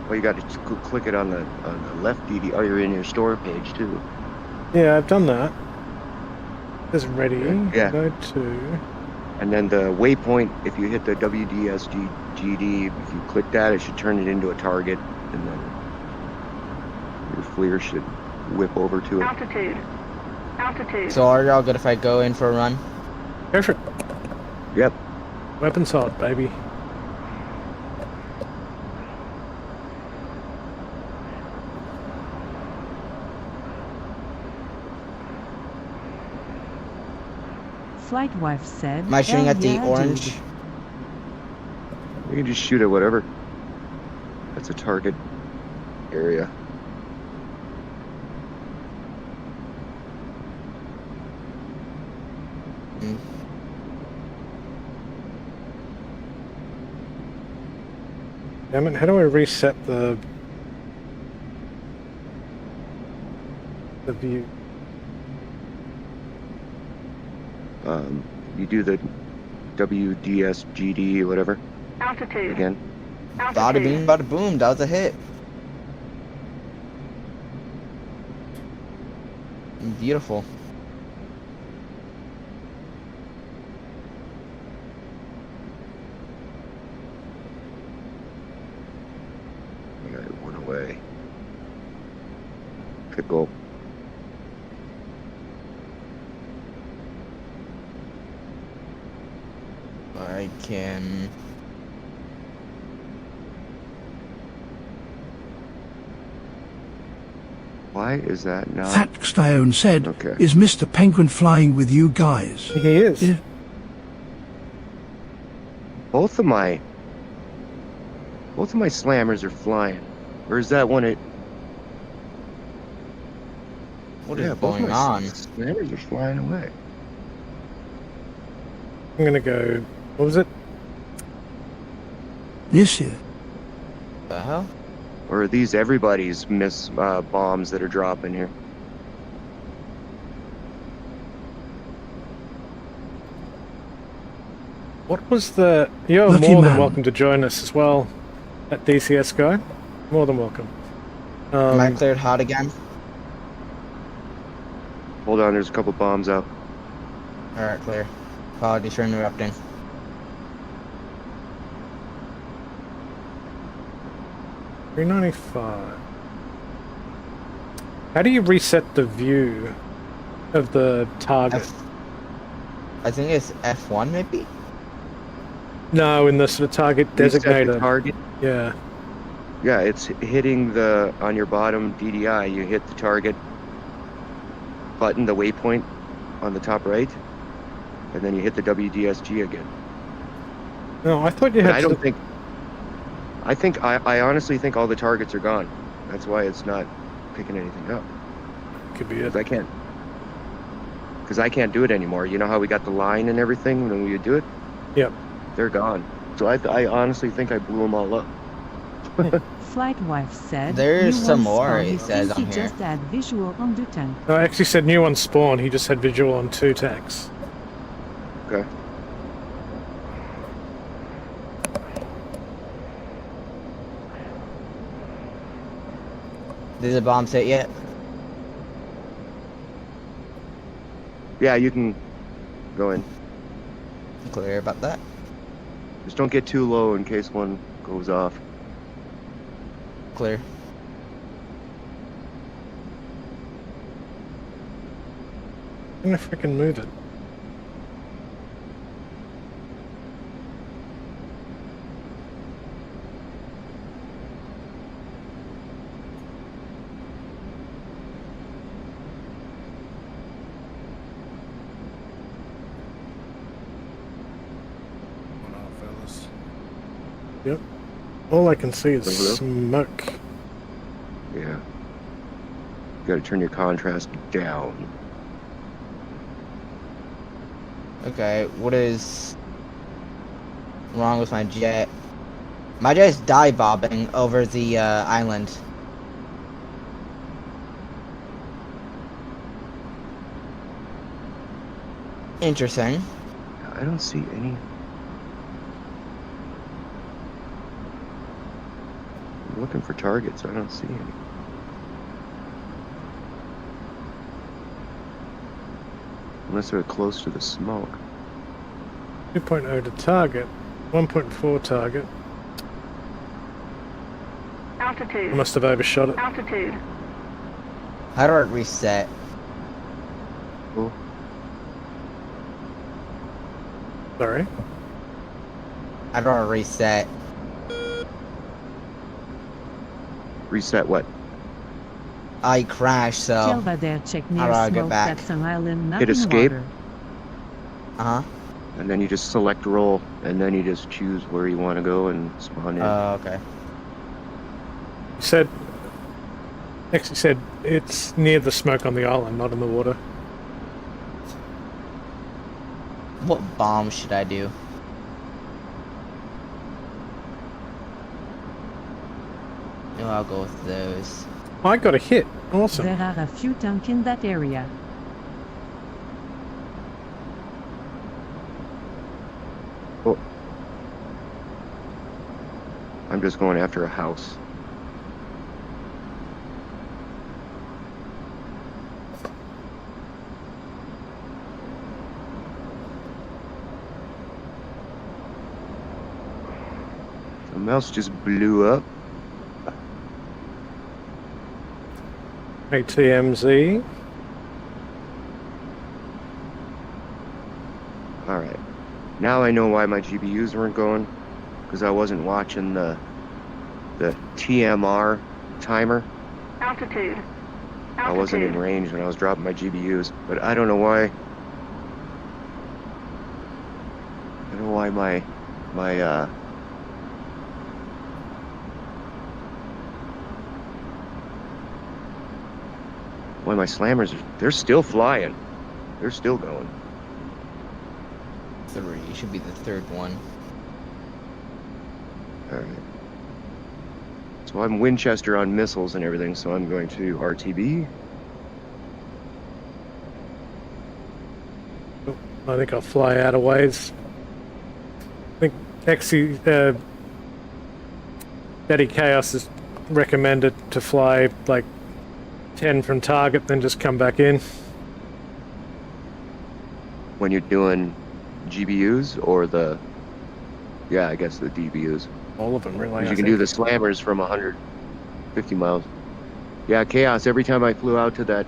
Speaker 11: Well, you got to click it on the left DD. Oh, you're in your store page too.
Speaker 3: Yeah, I've done that. It's ready.
Speaker 11: Yeah.
Speaker 3: Go to.
Speaker 11: And then the waypoint, if you hit the WDSG GD, if you click that, it should turn it into a target, and then your FLIR should whip over to it.
Speaker 4: Altitude.
Speaker 17: So are y'all good if I go in for a run?
Speaker 3: Go for it.
Speaker 11: Yep.
Speaker 3: Weapons hot, baby.
Speaker 5: Flight wife said.
Speaker 17: Am I shooting
Speaker 5: "Hell
Speaker 17: at the
Speaker 5: yeah,
Speaker 17: orange?
Speaker 5: dude."
Speaker 11: You can just shoot at whatever. That's a target area.
Speaker 3: Damn it, how do I reset the view?
Speaker 11: You do the WDSGD, whatever.
Speaker 4: Altitude.
Speaker 11: Again.
Speaker 17: Bada bing, bada boom. That was a hit. Beautiful.
Speaker 11: Yeah, it went away. Pickle.
Speaker 17: I can.
Speaker 11: Why is that not?
Speaker 1: Thatstone said,
Speaker 11: Okay.
Speaker 1: "Is Mr. Penguin flying with you guys?"
Speaker 3: He is.
Speaker 1: Yeah.
Speaker 11: Both of my slammers are flying. Or is that one it?
Speaker 17: What is
Speaker 11: Yeah, both
Speaker 17: going
Speaker 11: my
Speaker 17: on?
Speaker 11: slammers are flying away.
Speaker 3: I'm gonna go. What was it?
Speaker 1: This year.
Speaker 17: The hell?
Speaker 11: Or are these everybody's bombs that are dropping here?
Speaker 3: What was the... You're
Speaker 1: Lucky
Speaker 3: more than
Speaker 1: man.
Speaker 3: welcome to join us as well at DCS guy. More than welcome.
Speaker 17: Am I cleared hot again?
Speaker 11: Hold on, there's a couple bombs out.
Speaker 17: Alright, clear. Apologies for interrupting.
Speaker 3: $395. How do you reset the view of the target?
Speaker 17: I think it's F1 maybe?
Speaker 3: No, in the sort of target
Speaker 11: Reset the
Speaker 3: designator.
Speaker 11: target?
Speaker 3: Yeah.
Speaker 11: Yeah, it's hitting on your bottom DDI, you hit the target button, the waypoint on the top right, and then you hit the WDSG again.
Speaker 3: No, I thought you
Speaker 11: But
Speaker 3: had
Speaker 11: I
Speaker 3: to...
Speaker 11: don't think... I honestly think all the targets are gone. That's why it's not picking anything up.
Speaker 3: Could be it.
Speaker 11: Because I can't do it anymore. You know how we got the line and everything when we do it?
Speaker 3: Yep.
Speaker 11: They're gone. So I honestly think I blew them all up.
Speaker 5: Flight wife said.
Speaker 17: There's
Speaker 5: "You
Speaker 17: some
Speaker 5: won't
Speaker 17: more,
Speaker 5: spawn
Speaker 17: he
Speaker 5: if
Speaker 17: says
Speaker 5: easy,
Speaker 17: on here.
Speaker 5: just add visual on the tank."
Speaker 3: No, I actually said new one spawn. He just had visual on 2 tanks.
Speaker 11: Okay.
Speaker 17: Did the bombs hit yet?
Speaker 11: Yeah, you can go in.
Speaker 17: Clear about that.
Speaker 11: Just don't get too low in case one goes off.
Speaker 17: Clear.
Speaker 3: I'm gonna freaking move it. Yep. All I can see is smoke.
Speaker 11: Yeah. You gotta turn your contrast down.
Speaker 17: Okay, what is wrong with my jet? My jet's dive bobbing over the island. Interesting.
Speaker 11: I don't see any. I'm looking for targets. I don't see any. Unless they're close to the smoke.
Speaker 3: 2.0 to target. 1.4 target.
Speaker 4: Altitude.
Speaker 3: I must have overshot it.
Speaker 4: Altitude.
Speaker 17: How do I reset?
Speaker 11: Oh.
Speaker 3: Sorry.
Speaker 17: How do I reset?
Speaker 11: Reset what?
Speaker 17: I crashed, so
Speaker 5: Silva there, check
Speaker 17: how
Speaker 5: near
Speaker 17: do I get
Speaker 5: smoke.
Speaker 17: back?
Speaker 5: That's an island, not
Speaker 11: Hit
Speaker 5: in
Speaker 11: escape.
Speaker 5: water.
Speaker 17: Uh-huh.
Speaker 11: And then you just select roll, and then you just choose where you want to go and spawn in.
Speaker 17: Oh, okay.
Speaker 3: You said... Actually said it's near the smoke on the island, not in the water.
Speaker 17: What bomb should I do? No, I'll go with those.
Speaker 3: I got a hit. Awesome.
Speaker 5: There are a few tanks in that area.
Speaker 11: Oh. I'm just going after a house. The mouse just blew up.
Speaker 3: ATMZ.
Speaker 11: Alright. Now I know why my GBUs weren't going. Because I wasn't watching the TMR timer.
Speaker 4: Altitude.
Speaker 11: I wasn't in range when I was dropping my GBUs. But I don't know why. I don't know why my slammers, they're still flying. They're still going.
Speaker 17: 3 should be the third one.
Speaker 11: Alright. So I'm Winchester on missiles and everything, so I'm going to RTB.
Speaker 3: I think I'll fly out of ways. I think actually, Daddy Chaos has recommended to fly like 10 from target, then just come back in.
Speaker 11: When you're doing GBUs or the... Yeah, I guess the DBUs.
Speaker 3: All of them, really.
Speaker 11: You can do the slammers from 150 miles. Yeah, Chaos, every time I flew out to that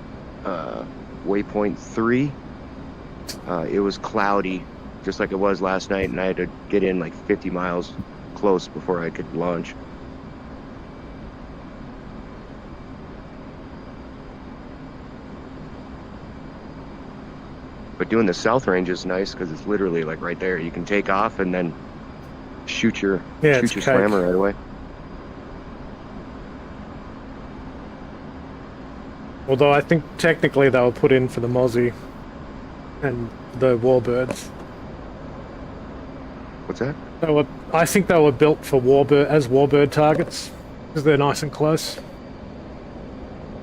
Speaker 11: waypoint 3, it was cloudy, just like it was last night, and I had to get in like 50 miles close before I could launch. But doing the south range is nice because it's literally like right there. You can take off and then shoot your slammer right away.
Speaker 3: Although I think technically they were put in for the Mozzie and the Warbirds.
Speaker 11: What's that?
Speaker 3: I think they were built for Warbird targets because they're nice and close.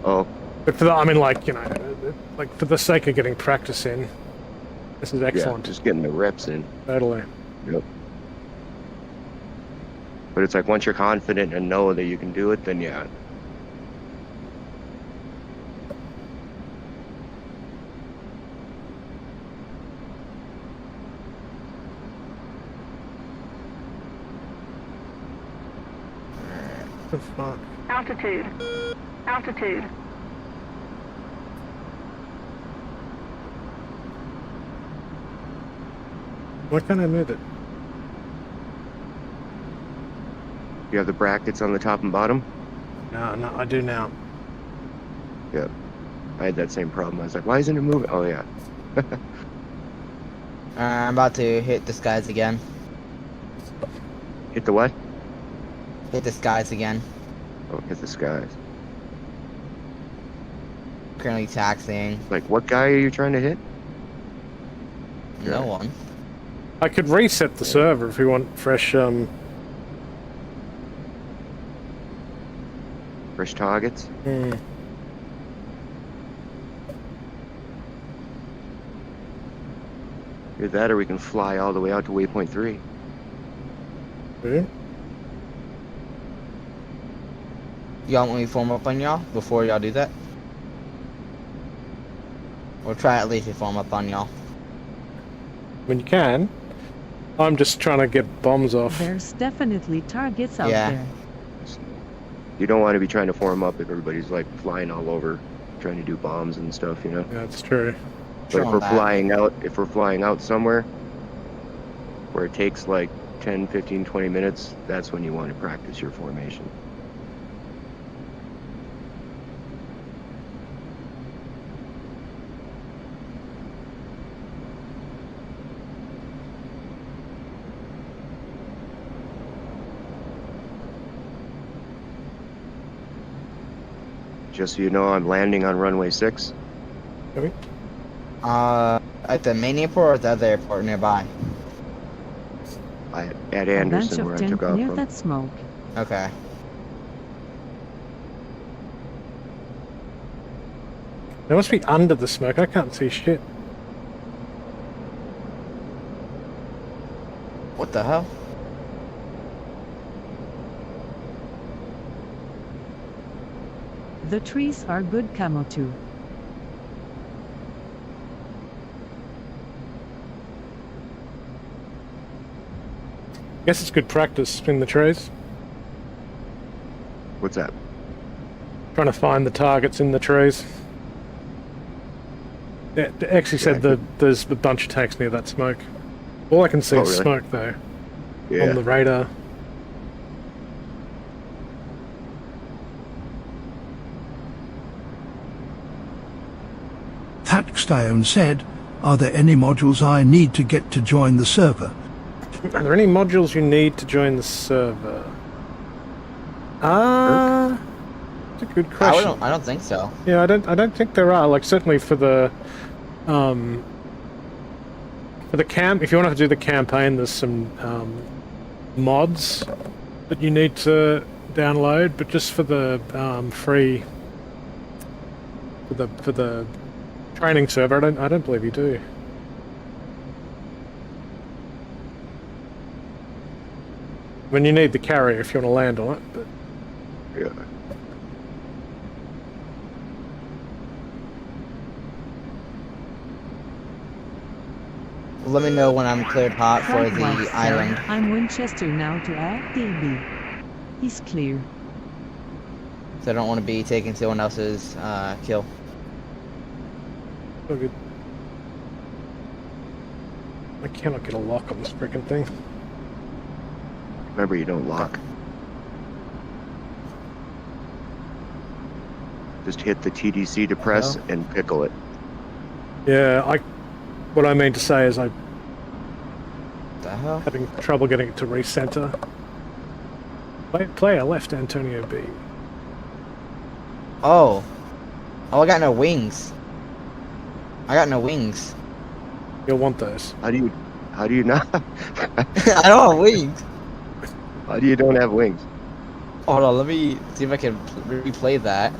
Speaker 11: Oh.
Speaker 3: But for the, I mean, like, you know, like for the sake of getting practice in, this is excellent.
Speaker 11: Yeah, just getting the reps in.
Speaker 3: Totally.
Speaker 11: Yep. But it's like once you're confident and know that you can do it, then yeah.
Speaker 3: The fuck?
Speaker 4: Altitude. Altitude.
Speaker 3: Why can't I move it?
Speaker 11: You have the brackets on the top and bottom?
Speaker 3: No, I do now.
Speaker 11: Yeah. I had that same problem. I was like, why isn't it moving? Oh, yeah.
Speaker 17: I'm about to hit the skies again.
Speaker 11: Hit the what?
Speaker 17: Hit the skies again.
Speaker 11: Oh, hit the skies.
Speaker 17: Currently taxiing.
Speaker 11: Like, what guy are you trying to hit?
Speaker 17: No one.
Speaker 3: I could reset the server if we want fresh,
Speaker 11: fresh targets? Either that or we can fly all the way out to waypoint 3.
Speaker 3: Okay.
Speaker 17: Y'all want me to form up on y'all before y'all do that? Or try at least to form up on y'all.
Speaker 3: When you can. I'm just trying to get bombs off.
Speaker 5: There's definitely targets out
Speaker 17: Yeah.
Speaker 5: there.
Speaker 11: You don't want to be trying to form up if everybody's like flying all over, trying to do bombs and stuff, you know?
Speaker 3: Yeah, that's true.
Speaker 11: But if we're flying out somewhere where it takes like 10, 15, 20 minutes, that's when you want to practice your formation. Just so you know, I'm landing on runway 6.
Speaker 3: Okay.
Speaker 17: At the main airport or the other airport nearby?
Speaker 11: At
Speaker 5: A bunch
Speaker 11: Anderson, where
Speaker 5: of
Speaker 11: I took
Speaker 5: tent
Speaker 11: off
Speaker 5: near
Speaker 11: from.
Speaker 5: that smoke.
Speaker 17: Okay.
Speaker 3: They must be under the smoke. I can't see shit.
Speaker 17: What the hell?
Speaker 5: The trees are good camo too.
Speaker 3: Guess it's good practice in the trees.
Speaker 11: What's that?
Speaker 3: Trying to find the targets in the trees. It actually said that there's a bunch of tanks near that smoke. All I can see is
Speaker 11: really?
Speaker 3: smoke though.
Speaker 11: Yeah.
Speaker 3: On the radar.
Speaker 1: Thatchstone said, "Are there any modules I need to get to join the server?"
Speaker 3: Are there any modules you need to join the server? That's a good question.
Speaker 17: I don't think so.
Speaker 3: Yeah, I don't think there are. Like certainly for the camp, if you want to do the campaign, there's some mods that you need to download. But just for the free for the training server, I don't believe you do. When you need the carrier if you want to land on it, but
Speaker 11: yeah.
Speaker 17: Let me know when I'm cleared hot for
Speaker 5: Frank White
Speaker 17: the
Speaker 5: said,
Speaker 17: island.
Speaker 5: I'm Winchester now to add DB. He's clear.
Speaker 17: So I don't want to be taking someone else's kill.
Speaker 3: oh good. I cannot get a lock on this freaking thing.
Speaker 11: Remember, you don't lock. Just hit the TDC to press and pickle it.
Speaker 3: Yeah, what I mean to say is I'm
Speaker 17: The hell?
Speaker 3: having trouble getting it to recenter. Player left Antonio B.
Speaker 17: Oh. Oh, I got no wings. I got no wings.
Speaker 3: You'll want those.
Speaker 11: How do you not?
Speaker 17: I don't have wings.
Speaker 11: How do you don't have wings?
Speaker 17: Hold on, let me see if I can replay that.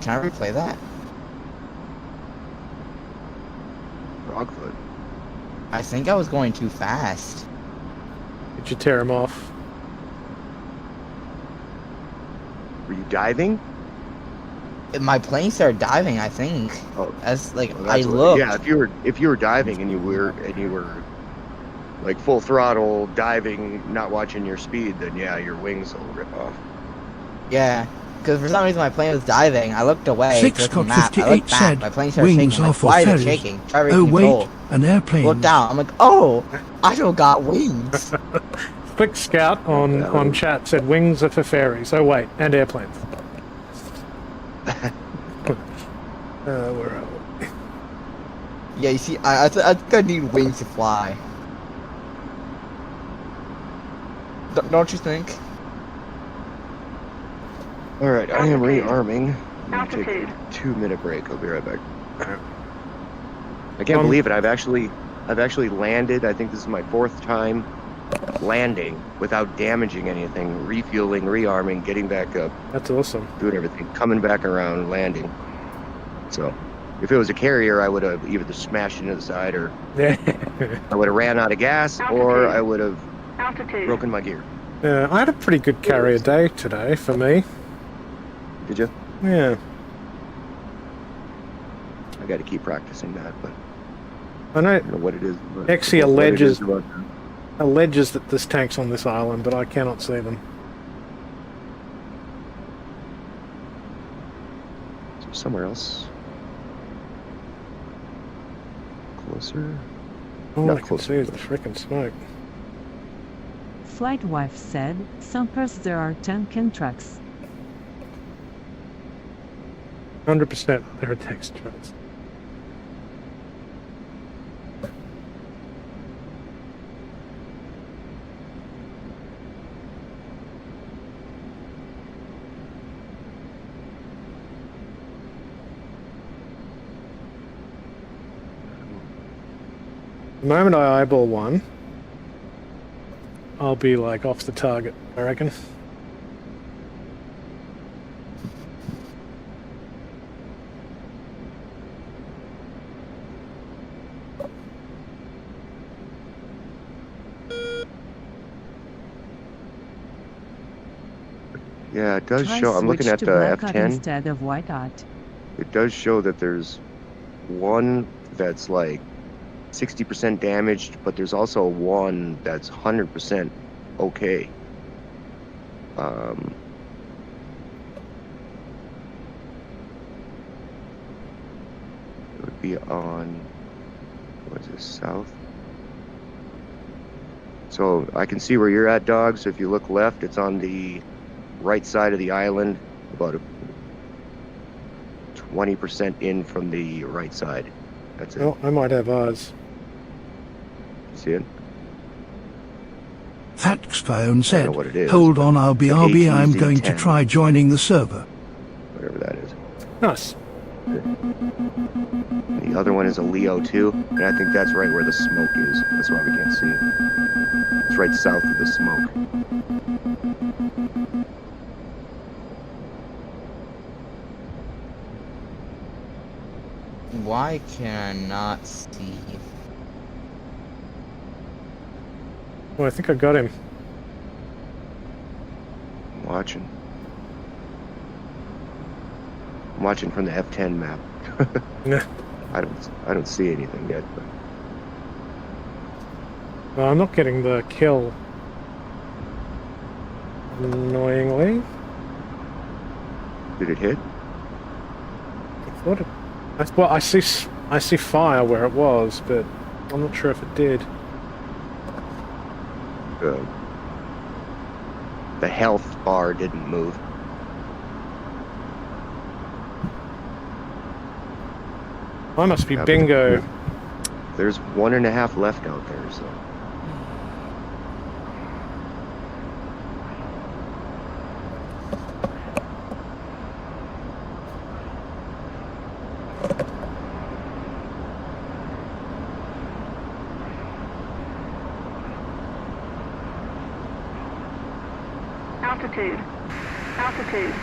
Speaker 17: Can I replay that?
Speaker 11: Frogfoot.
Speaker 17: I think I was going too fast.
Speaker 3: Did you tear him off?
Speaker 11: Were you diving?
Speaker 17: My plane started diving, I think.
Speaker 11: Oh,
Speaker 17: as like
Speaker 11: well,
Speaker 17: I
Speaker 11: that's what-
Speaker 17: looked.
Speaker 11: Yeah, if you were diving and you were like full throttle diving, not watching your speed, then yeah, your wings will rip off.
Speaker 17: Yeah, because for some reason my plane was diving. I looked away.
Speaker 1: Six
Speaker 17: took the
Speaker 1: Scott
Speaker 17: map. I
Speaker 1: 58
Speaker 17: looked back.
Speaker 1: said,
Speaker 17: My plane started
Speaker 1: "Wings
Speaker 17: shaking. I'm
Speaker 1: are
Speaker 17: like,
Speaker 1: for
Speaker 17: why is it
Speaker 1: ferries.
Speaker 17: shaking? Try to
Speaker 1: Oh wait,
Speaker 17: control.
Speaker 1: an airplane."
Speaker 17: Look down. I'm like, oh, I don't got wings.
Speaker 3: Quick scout on chat said wings are for ferries. Oh wait, and airplanes. Where are we?
Speaker 17: Yeah, you see, I think I need wings to fly. Don't you think?
Speaker 11: All right, I am rearming. I'm gonna take a 2-minute break. I'll be right back. I can't believe it. I've actually landed. I think this is my 4th time landing without damaging anything, refueling, rearming, getting back up.
Speaker 3: That's awesome.
Speaker 11: Doing everything, coming back around, landing. So If it was a carrier, I would have either smashed into the side, or
Speaker 3: Yeah.
Speaker 11: I would have ran out of gas, or I would have broken my gear.
Speaker 3: Yeah, I had a pretty good carrier day today for me.
Speaker 11: Did you?
Speaker 3: Yeah.
Speaker 11: I got to keep practicing that, but
Speaker 3: I know,
Speaker 11: I don't know what it is.
Speaker 3: Exy alleges that there's tanks on this island, but I cannot see them.
Speaker 11: Is there somewhere else? Closer?
Speaker 3: All
Speaker 11: Not
Speaker 3: I can
Speaker 11: closer.
Speaker 3: see is the frickin' smoke.
Speaker 5: Flight wife said, "Sometimes there are tank trucks."
Speaker 3: 100% there are text trucks. The moment I eyeball one, I'll be like off the target, I reckon.
Speaker 11: Yeah, it does
Speaker 5: Try
Speaker 11: show. I'm looking
Speaker 5: switch
Speaker 11: at
Speaker 5: to
Speaker 11: the
Speaker 5: blackout
Speaker 11: F10.
Speaker 5: instead of whiteout.
Speaker 11: It does show that there's one that's like 60% damaged, but there's also one that's 100% okay. It would be on, what is this, south? So I can see where you're at, Dog. So if you look left, it's on the right side of the island, about a 20% in from the right side. That's it.
Speaker 3: Oh, I might have eyes.
Speaker 11: See it?
Speaker 1: Faxphone said,
Speaker 11: what it is,
Speaker 1: "Hold on, I'll be
Speaker 11: it's
Speaker 1: RB,
Speaker 11: an
Speaker 1: I'm going to
Speaker 11: ATZ-10.
Speaker 1: try joining the server."
Speaker 11: Whatever that is.
Speaker 3: Nice.
Speaker 11: The other one is a Leo 2, and I think that's right where the smoke is. That's why we can't see it. It's right south of the smoke.
Speaker 17: Why can I not see?
Speaker 3: Oh, I think I got him.
Speaker 11: I'm watching. I'm watching from the F10 map.
Speaker 3: Yeah.
Speaker 11: I don't see anything yet, but
Speaker 3: Well, I'm not getting the kill. Annoyingly.
Speaker 11: did it hit?
Speaker 3: I thought it. Well, I see fire where it was, but I'm not sure if it did.
Speaker 11: The health bar didn't move.
Speaker 3: I must be
Speaker 11: Yeah, but
Speaker 3: bingo.
Speaker 11: There's 1.5 left out there, so.
Speaker 4: Altitude. Altitude.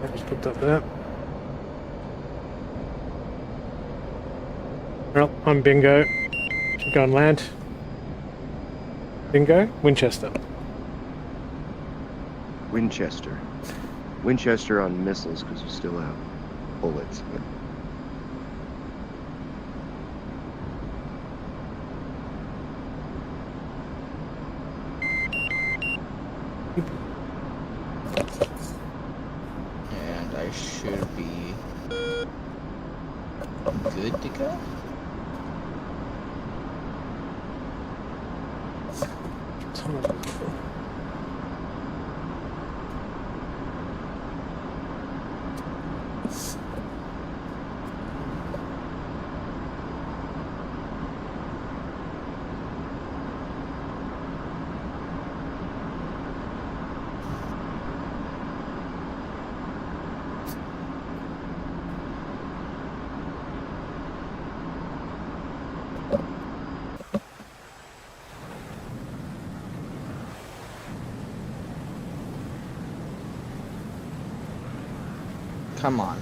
Speaker 3: I just put that there. Well, I'm bingo. Should go and land. Bingo, Winchester.
Speaker 11: Winchester. Winchester on missiles because we still have bullets. But
Speaker 17: And I should be good to go. Come on.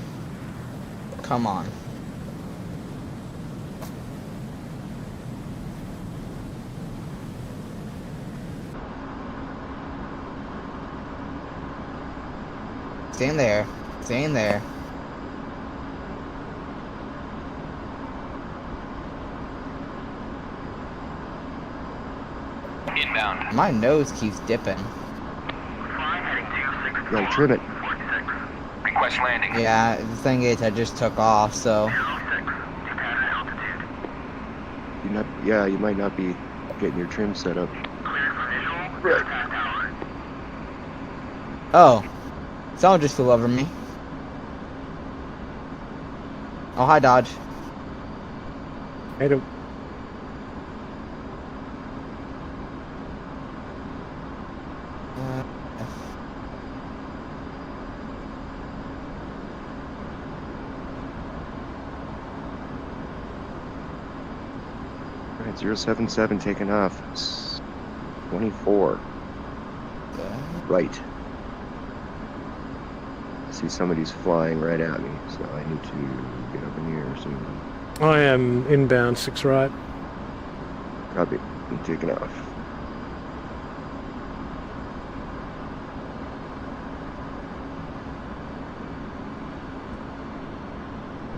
Speaker 17: Come on. Stay in there. Stay in there.
Speaker 9: Inbound.
Speaker 17: My nose keeps dipping.
Speaker 11: You gotta trim it.
Speaker 9: Request landing.
Speaker 17: Yeah, the thing is, I just took off, so.
Speaker 11: You might not be getting your trim set up.
Speaker 17: Oh. Someone just flew over me. Oh, hi, Dodge.
Speaker 3: Hey,
Speaker 11: Alright, 077 taking off. It's 24. Right. I see somebody's flying right at me, so I need to get up in the air soon.
Speaker 3: I am inbound 6 right.
Speaker 11: Copy. I'm taking off.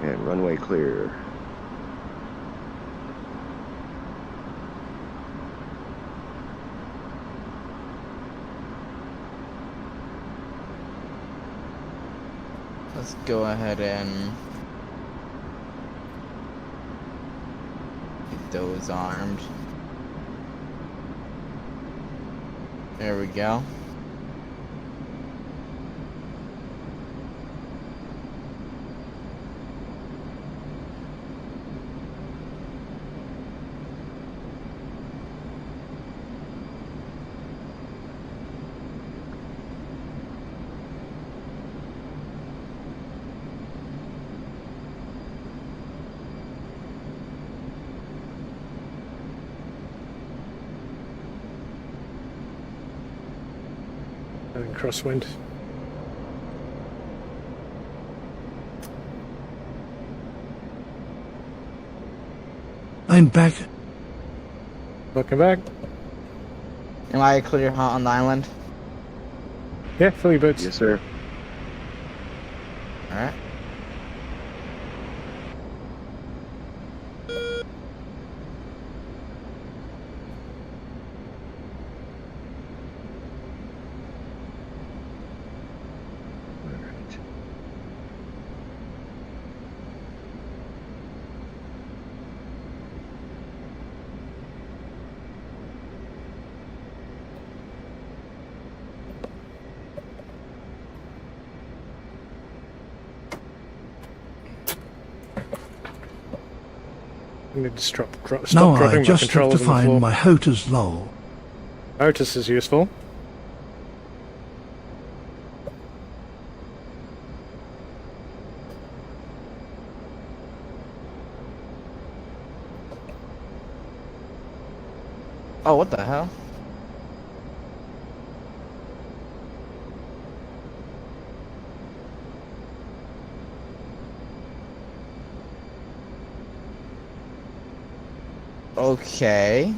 Speaker 11: And runway clear.
Speaker 17: Let's go ahead and get those armed. There we go.
Speaker 3: And crosswind.
Speaker 1: I'm back.
Speaker 3: Welcome back.
Speaker 17: Am I clear hot on the island?
Speaker 3: Yeah, fill your boots.
Speaker 11: Yes, sir.
Speaker 17: Alright.
Speaker 3: I need to stop
Speaker 1: Now
Speaker 3: dropping
Speaker 1: I
Speaker 3: my
Speaker 1: just have to
Speaker 3: controllers on the floor.
Speaker 1: find my Hota's lull.
Speaker 3: Otis is useful.
Speaker 17: Oh, what the hell? Okay.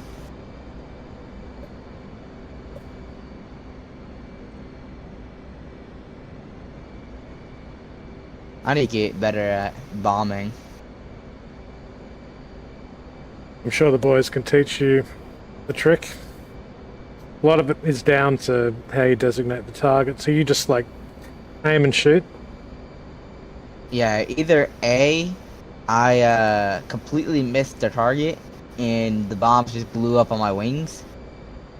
Speaker 17: I need to get better at bombing.
Speaker 3: I'm sure the boys can teach you the trick. A lot of it is down to how you designate the target. So you just like aim and shoot.
Speaker 17: Yeah, either A, I completely missed the target and the bombs just blew up on my wings,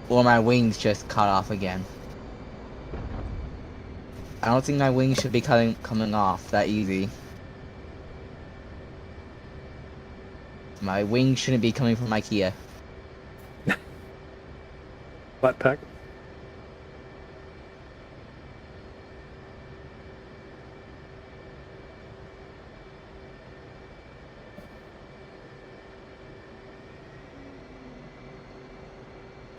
Speaker 17: or my wings just cut off again. I don't think my wings should be coming off that easy. My wings shouldn't be coming from IKEA.
Speaker 3: Flat pack.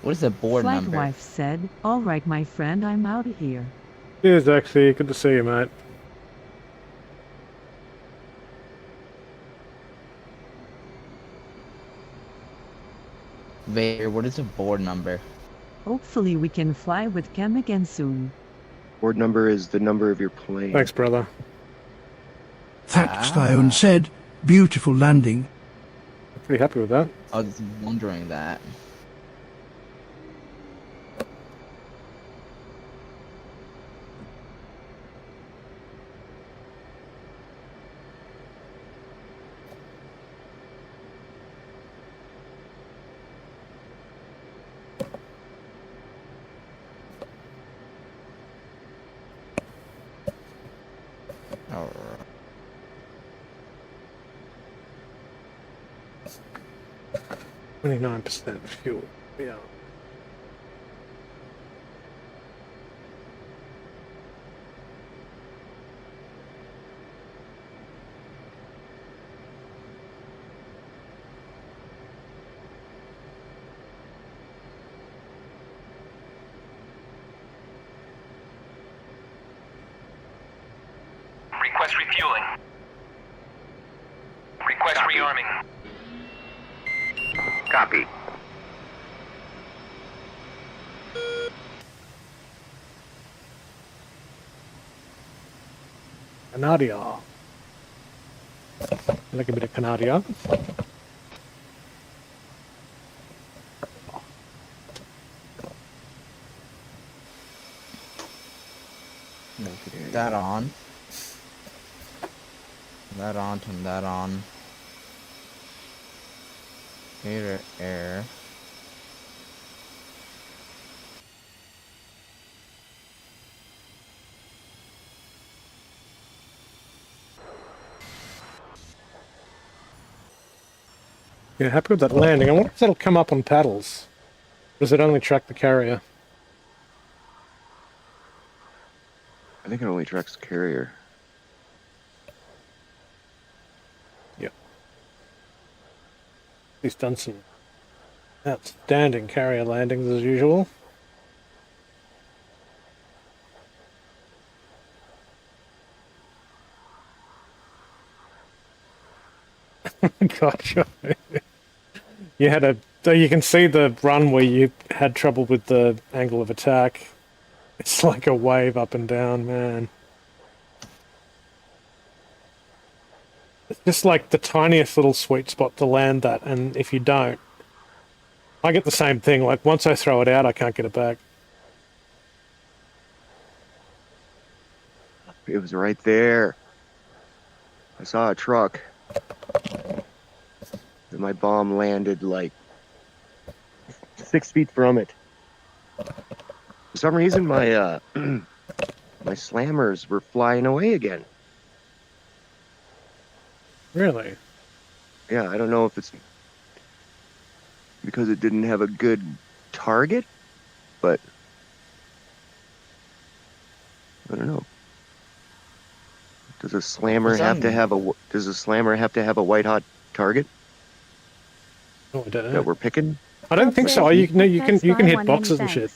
Speaker 17: What is the board
Speaker 5: Flight
Speaker 17: number?
Speaker 5: wife said, "All right, my friend, I'm out of here."
Speaker 3: Cheers, actually. Good to see you, mate.
Speaker 17: Vader, what is the board number?
Speaker 5: Hopefully we can fly with Cam again soon.
Speaker 11: Board number is the number of your plane.
Speaker 3: Thanks, brother.
Speaker 1: Thackstone said, beautiful landing.
Speaker 3: I'm pretty happy with that.
Speaker 17: I was wondering that. Alright.
Speaker 3: 29% fuel. Yeah.
Speaker 21: Request refueling. Request rearming.
Speaker 6: Copy.
Speaker 3: Canadia. I like a bit of Canadia.
Speaker 17: That on. That on, turn that on. Air.
Speaker 3: Yeah, happy with that landing. I wonder if that'll come up on paddles. Or does it only track the carrier?
Speaker 11: I think it only tracks the carrier.
Speaker 3: Yep. He's done some outstanding carrier landings as usual. Gotcha. You had you can see the run where you had trouble with the angle of attack. It's like a wave up and down, man. It's just like the tiniest little sweet spot to land that, and if you don't, I get the same thing. Like once I throw it out, I can't get it back.
Speaker 11: It was right there. I saw a truck. And my bomb landed like 6 feet from it. For some reason, my my slammers were flying away again.
Speaker 3: Really?
Speaker 11: Yeah, I don't know if it's because it didn't have a good target, but I don't know. Does a slammer have to have a white hot target
Speaker 3: Oh, I don't know.
Speaker 11: that we're picking?
Speaker 3: I don't think so. You can hit boxes and shit.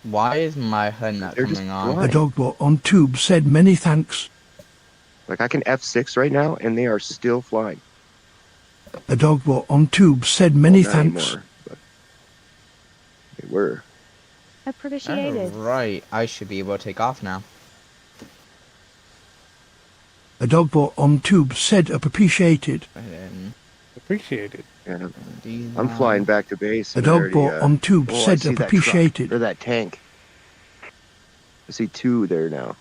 Speaker 17: Why is my HUD not coming on?
Speaker 1: A dogbot on tube said many thanks.
Speaker 11: Like I can F6 right now, and they are still flying.
Speaker 1: A dogbot on tube said many
Speaker 11: Not
Speaker 1: thanks.
Speaker 11: anymore, but they were.
Speaker 2: Appreciated.
Speaker 17: Right, I should be able to take off now.
Speaker 1: A dogbot on tube said appreciated.
Speaker 3: Appreciated.
Speaker 11: Yeah, I'm flying back to base.
Speaker 1: A
Speaker 11: and I already,
Speaker 1: dogbot on tube
Speaker 11: I
Speaker 1: said
Speaker 11: see that truck,
Speaker 1: appreciated.
Speaker 11: or that tank. I see two there now.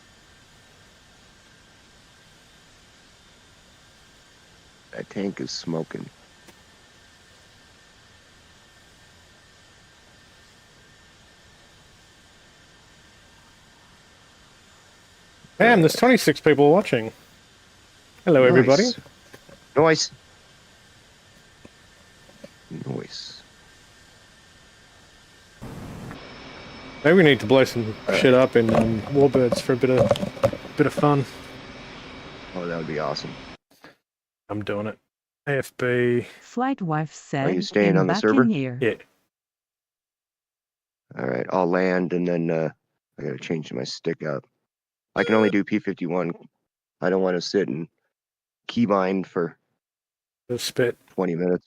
Speaker 11: That tank is smoking.
Speaker 3: Damn, there's 26 people watching. Hello,
Speaker 11: Nice.
Speaker 3: everybody.
Speaker 11: Noise. Noise.
Speaker 3: Maybe we need to blow some shit up in Warbirds for a bit of fun.
Speaker 11: Oh, that would be awesome.
Speaker 3: I'm doing it. AFB.
Speaker 5: Flight wife said,
Speaker 11: Are you staying
Speaker 5: "I'm
Speaker 11: on the
Speaker 5: back
Speaker 11: server?
Speaker 5: in here."
Speaker 3: Yeah.
Speaker 11: All right, I'll land and then I gotta change my stick up. I can only do P51. I don't want to sit and keybind for
Speaker 3: The spit.
Speaker 11: 20 minutes.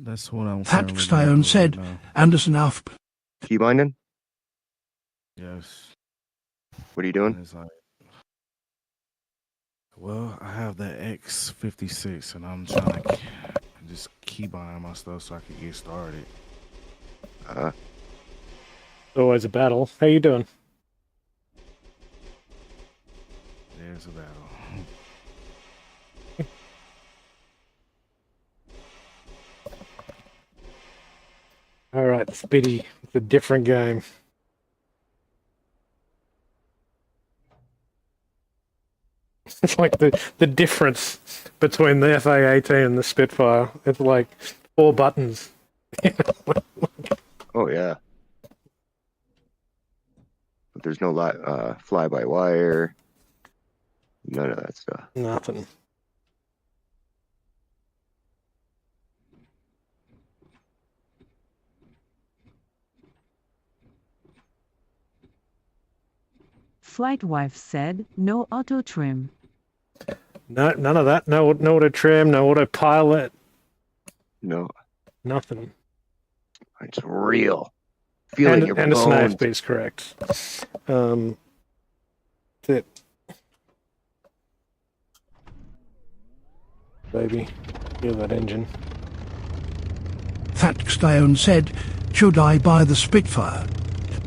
Speaker 2: That's what I'm
Speaker 1: That
Speaker 2: currently
Speaker 1: Stone
Speaker 2: going through
Speaker 1: said,
Speaker 2: right now.
Speaker 1: Anderson Alf.
Speaker 11: Keybinding?
Speaker 2: Yes.
Speaker 11: What are you doing?
Speaker 2: And it's like, well, I have the X56, and I'm trying to just keep buying my stuff so I can get started.
Speaker 3: Always a battle. How you doing?
Speaker 2: There's a battle.
Speaker 3: All right, Speedy. It's a different game. It's like the difference between the FA-18 and the Spitfire. It's like 4 buttons.
Speaker 11: Oh yeah. But there's no fly-by-wire. None of that stuff.
Speaker 3: Nothing.
Speaker 5: Flight wife said, no auto trim.
Speaker 3: No, none of that. No auto trim, no autopilot.
Speaker 11: No.
Speaker 3: Nothing.
Speaker 11: It's real. Feeling your
Speaker 3: Anderson
Speaker 11: bones.
Speaker 3: AFB is correct. That's it. Baby, feel that engine.
Speaker 1: That Stone said, should I buy the Spitfire?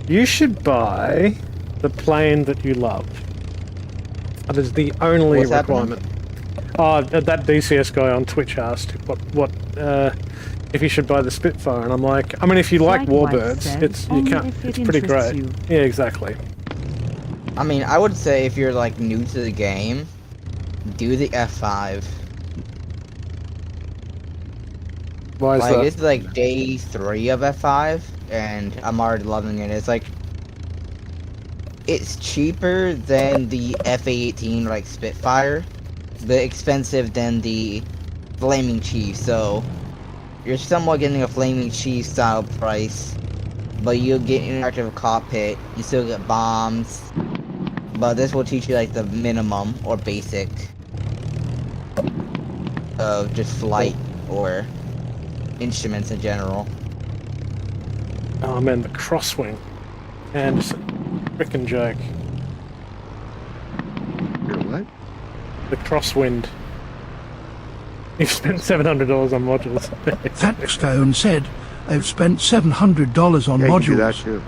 Speaker 3: You should buy the plane that you love. That is the only
Speaker 17: What's
Speaker 3: requirement. Oh, that DCS guy on Twitch asked what if you should buy the Spitfire, and I'm like, I mean, if you like Warbirds, it's pretty great. Yeah, exactly.
Speaker 17: I mean, I would say if you're like new to the game, do the F5.
Speaker 3: Why is
Speaker 17: like
Speaker 3: that?
Speaker 17: it's like day 3 of F5, and I'm already loving it. It's like it's cheaper than the FA-18 like Spitfire, but expensive than the Flaming Chief. So you're somewhat getting a Flaming Chief style price, but you'll get interactive cockpit. You still get bombs, but this will teach you like the minimum or basic of just flight or instruments in general.
Speaker 3: Oh man, the crosswing. Anderson. Frickin' joke.
Speaker 11: What?
Speaker 3: The crosswind. You've spent $700 on modules.
Speaker 1: That Stone said, I've spent $700 on
Speaker 11: Yeah, you can do
Speaker 1: modules.
Speaker 11: that too.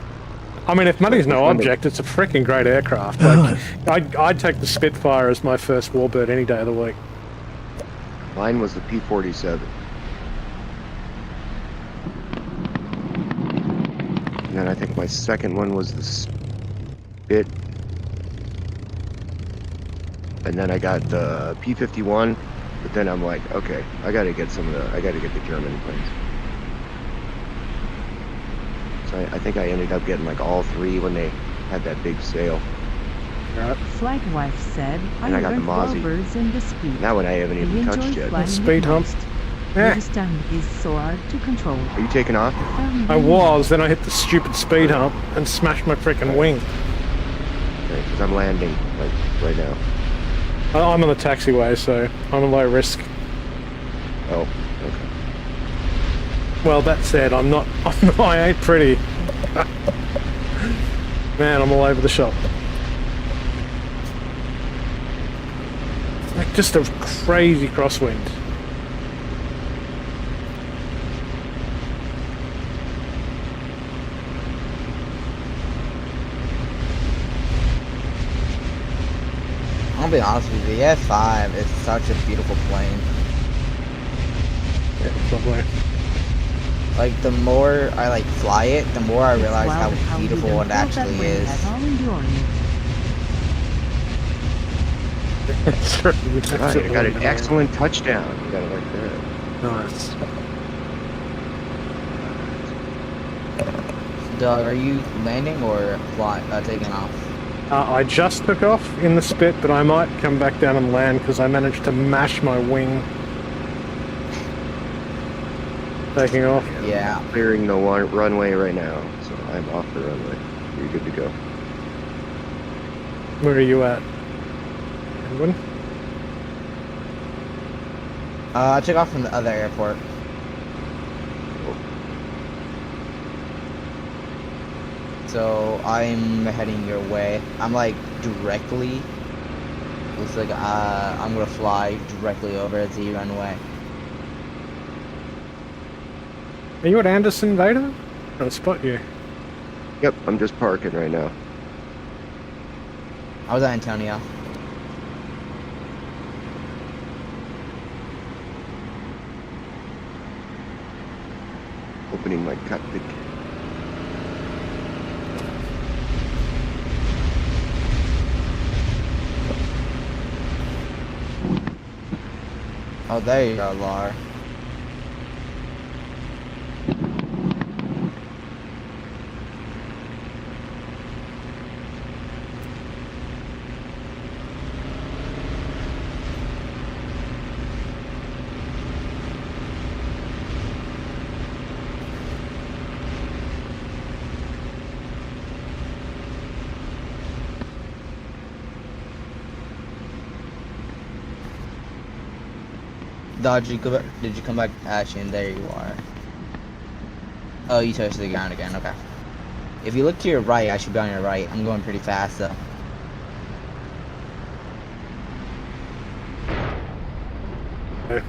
Speaker 3: I mean, if money's no object, it's a frickin' great aircraft. Like, I'd take the Spitfire as my first Warbird any day of the week.
Speaker 11: Mine was the P-47. And then I think my second one was the Spit. And then I got the P-51, but then I'm like, okay, I gotta get the German planes. So I think I ended up getting like all 3 when they had that big sale.
Speaker 5: Flight wife said,
Speaker 11: And I got the
Speaker 5: learned
Speaker 11: Mozzie.
Speaker 5: Warbirds in the speed.
Speaker 11: That one I haven't even
Speaker 5: You
Speaker 11: touched
Speaker 5: enjoy
Speaker 11: yet.
Speaker 5: flying
Speaker 3: Speed
Speaker 5: the
Speaker 3: hump.
Speaker 5: most.
Speaker 3: Eh.
Speaker 5: This time is so hard to control.
Speaker 11: Are you taking off?
Speaker 3: I was, then I hit the stupid speed hump and smashed my frickin' wing.
Speaker 11: Okay, because I'm landing like right now.
Speaker 3: I'm on the taxiway, so I'm a low risk.
Speaker 11: Oh, okay.
Speaker 3: Well, that said, I ain't pretty. Man, I'm all over the shop. Like just a crazy crosswind.
Speaker 17: I'll be honest with you, the F5 is such a beautiful plane.
Speaker 3: Yeah, probably.
Speaker 17: Like, the more I like fly it, the more I realize how beautiful it actually is.
Speaker 11: Right, I got an excellent touchdown. You got it like that.
Speaker 3: Nice.
Speaker 17: Doug, are you landing or taking off?
Speaker 3: I just took off in the Spit, but I might come back down and land because I managed to mash my wing. Taking off.
Speaker 17: Yeah.
Speaker 11: Clearing the runway right now, so I'm off the runway. You're good to go.
Speaker 3: Where are you at? Penguin?
Speaker 17: I took off from the other airport. So I'm heading your way. I'm like directly. Looks like I'm gonna fly directly over the runway.
Speaker 3: Are you at Anderson, Vader? I'll spot you.
Speaker 11: Yep, I'm just parking right now.
Speaker 17: I was at Antonio.
Speaker 11: Opening my cockpit.
Speaker 17: Oh, there you go, Lar. Dodge, did you come back? Actually, and there you are. Oh, you touched the ground again. Okay. If you look to your right, I should be on your right. I'm going pretty fast though.
Speaker 3: Okay.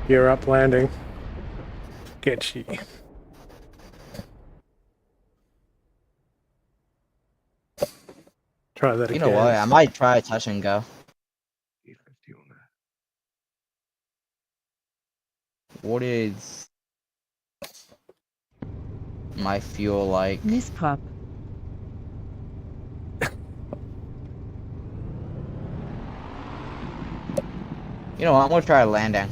Speaker 3: You're up landing. Get you. Try that again.
Speaker 17: You know what? I might try touch and go. What is my fuel like?
Speaker 5: Miss Pop.
Speaker 17: You know what? I'm gonna try landing.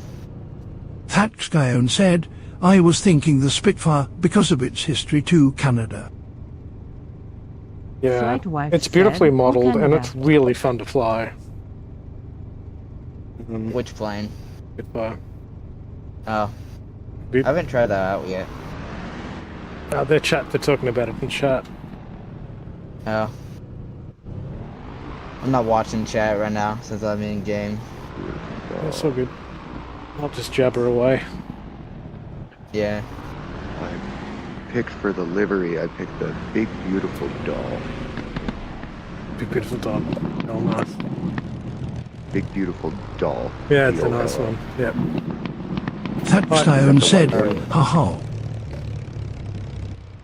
Speaker 1: That Skyone said, I was thinking the Spitfire because of its history to Canada.
Speaker 3: Yeah,
Speaker 5: Flight wife
Speaker 3: it's beautifully
Speaker 5: said,
Speaker 3: modelled and
Speaker 5: Canada.
Speaker 3: it's really fun to fly.
Speaker 17: Which plane?
Speaker 3: Spitfire.
Speaker 17: Oh. I haven't tried that out yet.
Speaker 3: They're talking about it in chat.
Speaker 17: Oh. I'm not watching chat right now since I'm in game.
Speaker 3: That's all good. I'll just jabber away.
Speaker 17: Yeah.
Speaker 11: I picked for the livery, I picked the big beautiful doll.
Speaker 3: Big beautiful doll. Oh, nice.
Speaker 11: Big beautiful doll.
Speaker 3: Yeah, it's a nice one. Yep.
Speaker 1: That Skyone said, haha.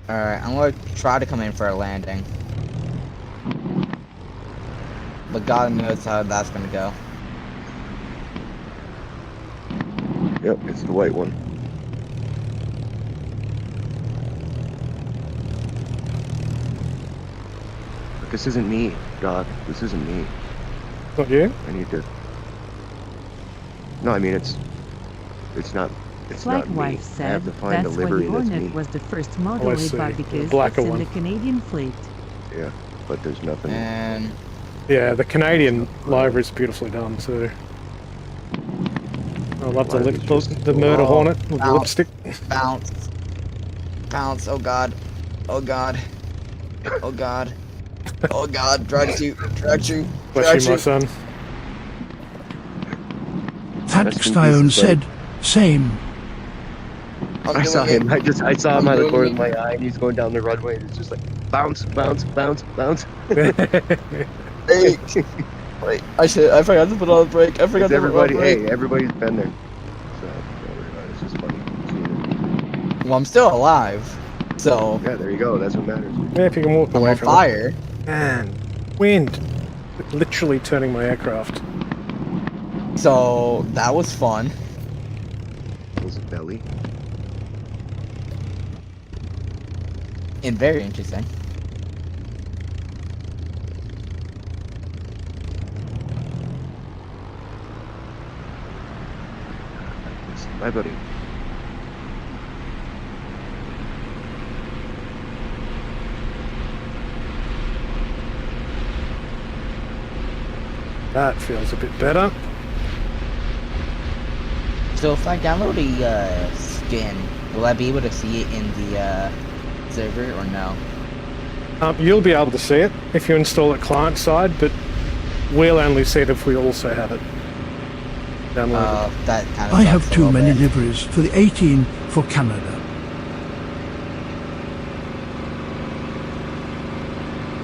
Speaker 17: Alright, I'm gonna try to come in for a landing. But God knows how that's gonna go.
Speaker 11: Yep, it's the white one. But this isn't me, Doc. This isn't me.
Speaker 3: Not you?
Speaker 11: I need to... No, I mean, it's not... It's
Speaker 5: Flight
Speaker 11: not me.
Speaker 5: wife
Speaker 11: I have
Speaker 5: said
Speaker 11: to find
Speaker 5: that's
Speaker 11: a
Speaker 5: why
Speaker 11: livery
Speaker 5: the
Speaker 11: that's me.
Speaker 5: Hornet was the first model
Speaker 3: I
Speaker 5: we
Speaker 3: see.
Speaker 5: bought
Speaker 3: The
Speaker 5: because
Speaker 3: blacker
Speaker 5: it's in
Speaker 3: one.
Speaker 5: the Canadian fleet.
Speaker 11: Yeah, but there's nothing...
Speaker 17: And...
Speaker 3: Yeah, the Canadian livery is beautifully done too. I love the murder hornet with the lipstick.
Speaker 17: Bounce. Bounce. Oh God. Oh God. Oh God. Oh God. Drag you. Drag you.
Speaker 3: Bless you, my son.
Speaker 1: That Skyone said, same.
Speaker 11: I saw him. I saw him out of the corner of my eye, and he's going down the runway. And it's just like bounce, bounce, bounce, bounce.
Speaker 17: Hey, wait! I forgot to put on the brake. I forgot to put on the brake.
Speaker 11: Hey, everybody's been there. So don't worry about it. It's just funny.
Speaker 17: Well, I'm still alive, so.
Speaker 11: Yeah, there you go. That's what matters.
Speaker 3: Yeah, if you can walk
Speaker 17: I'm
Speaker 3: away
Speaker 17: on
Speaker 3: from
Speaker 17: fire.
Speaker 3: it. Man, wind, literally turning my aircraft.
Speaker 17: So that was fun.
Speaker 11: Was it belly?
Speaker 17: And very interesting.
Speaker 11: Bye, buddy.
Speaker 3: That feels a bit better.
Speaker 17: So if I download a skin, will I be able to see it in the server or no?
Speaker 3: You'll be able to see it if you install it client side, but we'll only see it if we also have it downloaded.
Speaker 17: That kind of
Speaker 1: I have
Speaker 17: sucks a
Speaker 1: too
Speaker 17: little
Speaker 1: many
Speaker 17: bit.
Speaker 1: liveries for the 18 for Canada.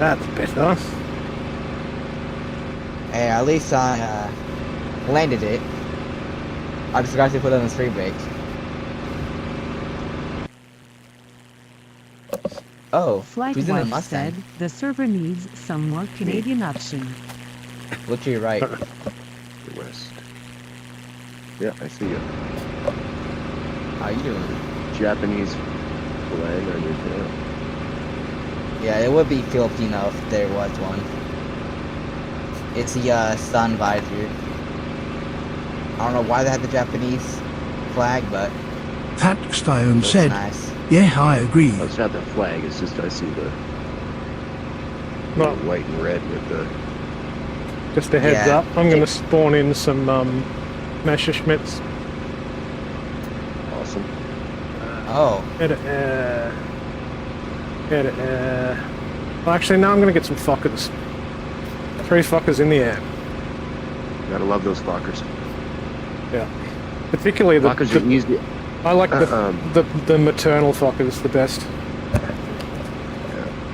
Speaker 3: That's better.
Speaker 17: Hey, at least I landed it. I just forgot to put on the speed brake. Oh,
Speaker 5: Flight
Speaker 17: who's in the
Speaker 5: wife
Speaker 17: Mustang?
Speaker 5: said the server needs some more Canadian option.
Speaker 11: Look to your right. West. Yeah, I see you.
Speaker 17: How you doing?
Speaker 11: Japanese flag on your tail.
Speaker 17: Yeah, it would be Filipino if there was one. It's the sun visor. I don't know why they had the Japanese flag, but
Speaker 1: Pat Stone
Speaker 17: looks
Speaker 1: said,
Speaker 17: nice.
Speaker 1: yeah, I agree.
Speaker 11: Oh, it's not the flag, it's just I see the
Speaker 3: Well,
Speaker 11: white and red with the...
Speaker 3: just a heads
Speaker 17: Yeah.
Speaker 3: up, I'm going to spawn in some Messerschmitts.
Speaker 11: Awesome.
Speaker 17: Oh.
Speaker 3: Edit well, actually, now I'm going to get some Fokkers. 3 Fokkers in the air.
Speaker 11: Gotta love those Fokkers.
Speaker 3: Yeah. Particularly the...
Speaker 11: Fokkers are easy.
Speaker 3: I like the maternal Fokkers the best.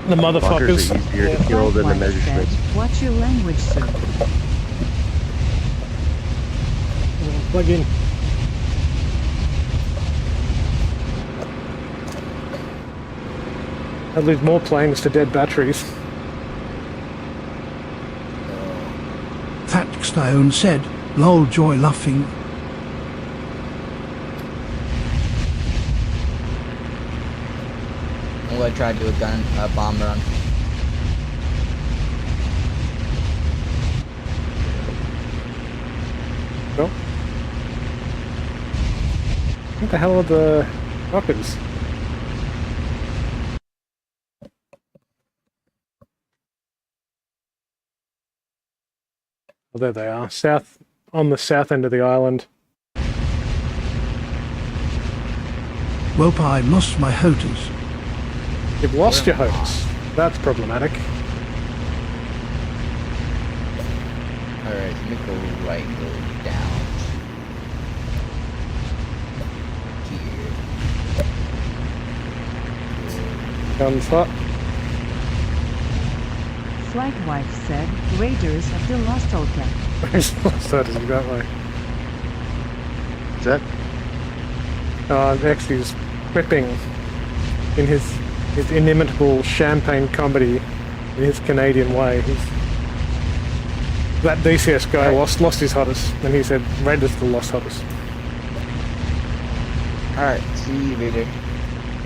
Speaker 3: The mother
Speaker 11: Fokkers
Speaker 3: Fokkers.
Speaker 11: are easier to kill than the Messerschmitts.
Speaker 5: What's your language, sir?
Speaker 3: Plug in. I'd leave more planes to dead batteries.
Speaker 1: Pat Stone said, lol joy laughing.
Speaker 17: I'm gonna try to do a bomb run.
Speaker 3: Well, what the hell are the rockets? Well, there they are. On the south end of the island.
Speaker 1: Well, I lost my hoters.
Speaker 3: You've lost your hopes. That's problematic.
Speaker 17: Alright, let me go right, go down. Here.
Speaker 3: Guns hot.
Speaker 5: Flight wife said Raiders of the Lost Oka.
Speaker 3: So does it that way.
Speaker 11: Is that?
Speaker 3: Next he's whipping in his inimitable champagne comedy in his Canadian way. That DCS guy lost his hottest, and he said Raiders the lost hottest.
Speaker 17: Alright, see you later.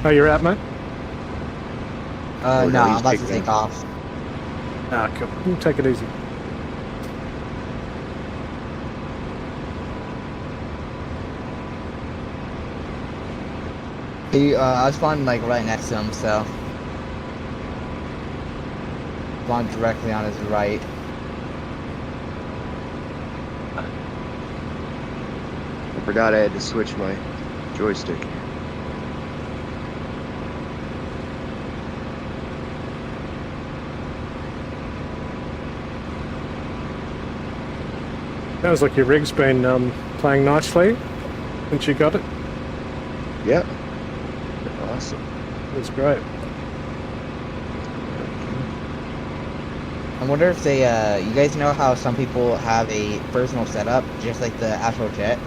Speaker 3: Oh, you're out, mate?
Speaker 17: No, I'm about to take off.
Speaker 3: Ah, cool. You take it easy.
Speaker 17: He, I was flying like right next to him, so flying directly on his right.
Speaker 11: I forgot I had to switch my joystick.
Speaker 3: Sounds like your rig's been playing nicely since you got it.
Speaker 11: Yep. Awesome.
Speaker 3: That's great.
Speaker 17: I wonder if they, you guys know how some people have a personal setup, just like the actual jet?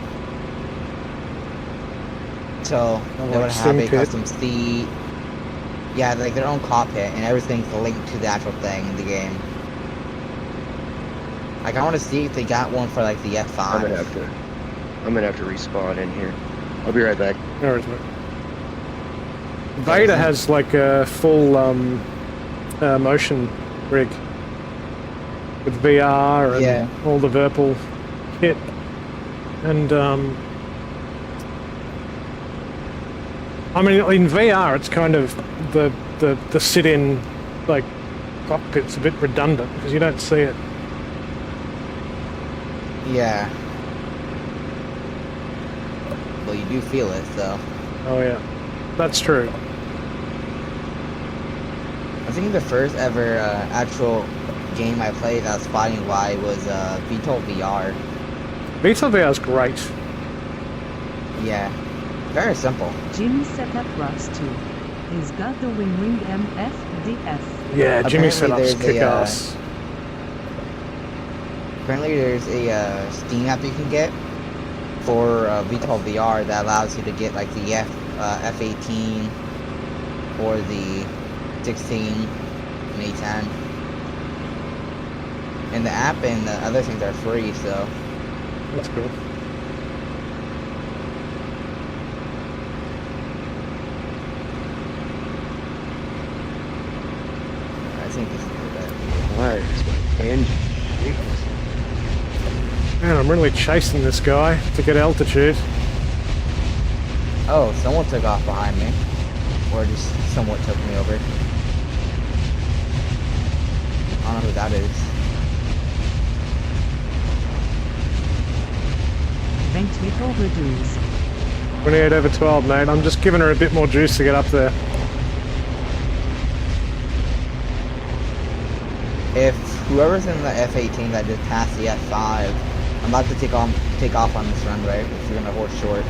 Speaker 17: So, they would have a custom seat. Yeah, like their own cockpit, and everything's linked to the actual thing in the game. Like, I want to see if they got one for, like, the F5.
Speaker 11: I'm gonna have to respawn in here. I'll be right back.
Speaker 3: No worries, mate. Vader has, like, a full motion rig. With VR and all the Virpil kit. And, I mean, in VR, it's kind of the sit-in, like, cockpit's a bit redundant because you don't see it.
Speaker 17: Yeah. Well, you do feel it, so.
Speaker 3: Oh, yeah. That's true.
Speaker 17: I think the first ever actual game I played that was fighting wide was VTOL VR.
Speaker 3: VTOL VR is great.
Speaker 17: Yeah. Very simple.
Speaker 5: Jimmy set up Ross too. He's got the Wing MFDF.
Speaker 3: Yeah, Jimmy
Speaker 17: Apparently
Speaker 3: setup's kick-ass.
Speaker 17: Apparently there's a Steam app you can get for VTOL VR that allows you to get like the F-18 or the 16 and A-10. And the app and the other things are free, so...
Speaker 3: That's cool.
Speaker 17: I think this is good.
Speaker 11: Why is my engine?
Speaker 3: Man, I'm really chasing this guy to get altitude.
Speaker 17: Oh, someone took off behind me. Or just somewhat took me over. I don't know who that is.
Speaker 5: Banked with overdues.
Speaker 3: 28 over 12, mate. I'm just giving her a bit more juice to get up there.
Speaker 17: If whoever's in the F-18 that just passed the F-5, I'm about to take off on this runway if you're gonna hold short.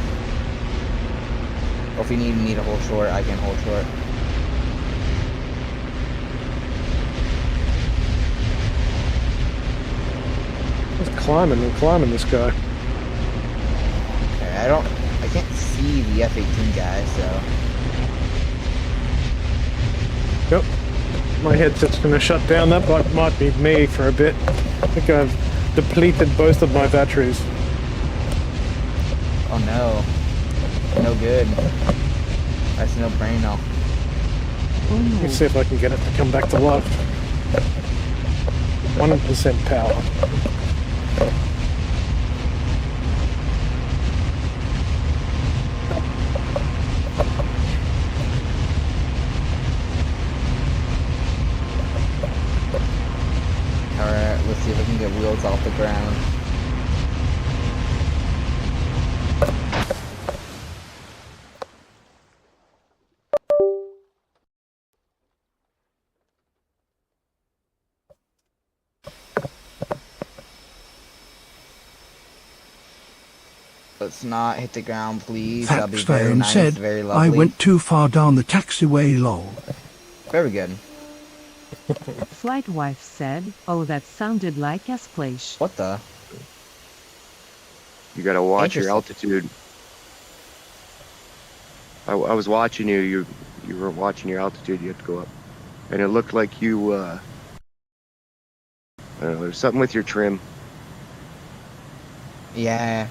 Speaker 17: Or if you need me to hold short, I can hold short.
Speaker 3: I'm climbing this guy.
Speaker 17: Okay, I can't see the F-18 guy, so...
Speaker 3: Yep. My headset's gonna shut down. That might be me for a bit. I think I've depleted both of my batteries.
Speaker 17: Oh no. No good. That's no brainer.
Speaker 3: Let me see if I can get it to come back to life. 100% power.
Speaker 17: Alright, let's see if I can get wheels off the ground. Let's not hit the ground, please. That'll be very
Speaker 1: Faxstone
Speaker 17: nice,
Speaker 1: said,
Speaker 17: very
Speaker 1: I
Speaker 17: lovely.
Speaker 1: went too far down the taxiway, lol.
Speaker 17: Very good.
Speaker 5: Flight wife said, oh, that sounded like a splash.
Speaker 17: What the?
Speaker 11: You gotta watch your
Speaker 17: Interesting.
Speaker 11: altitude. I was watching you. You were watching your altitude. You had to go up, and it looked like you. I don't know. There's something with your trim.
Speaker 17: Yeah.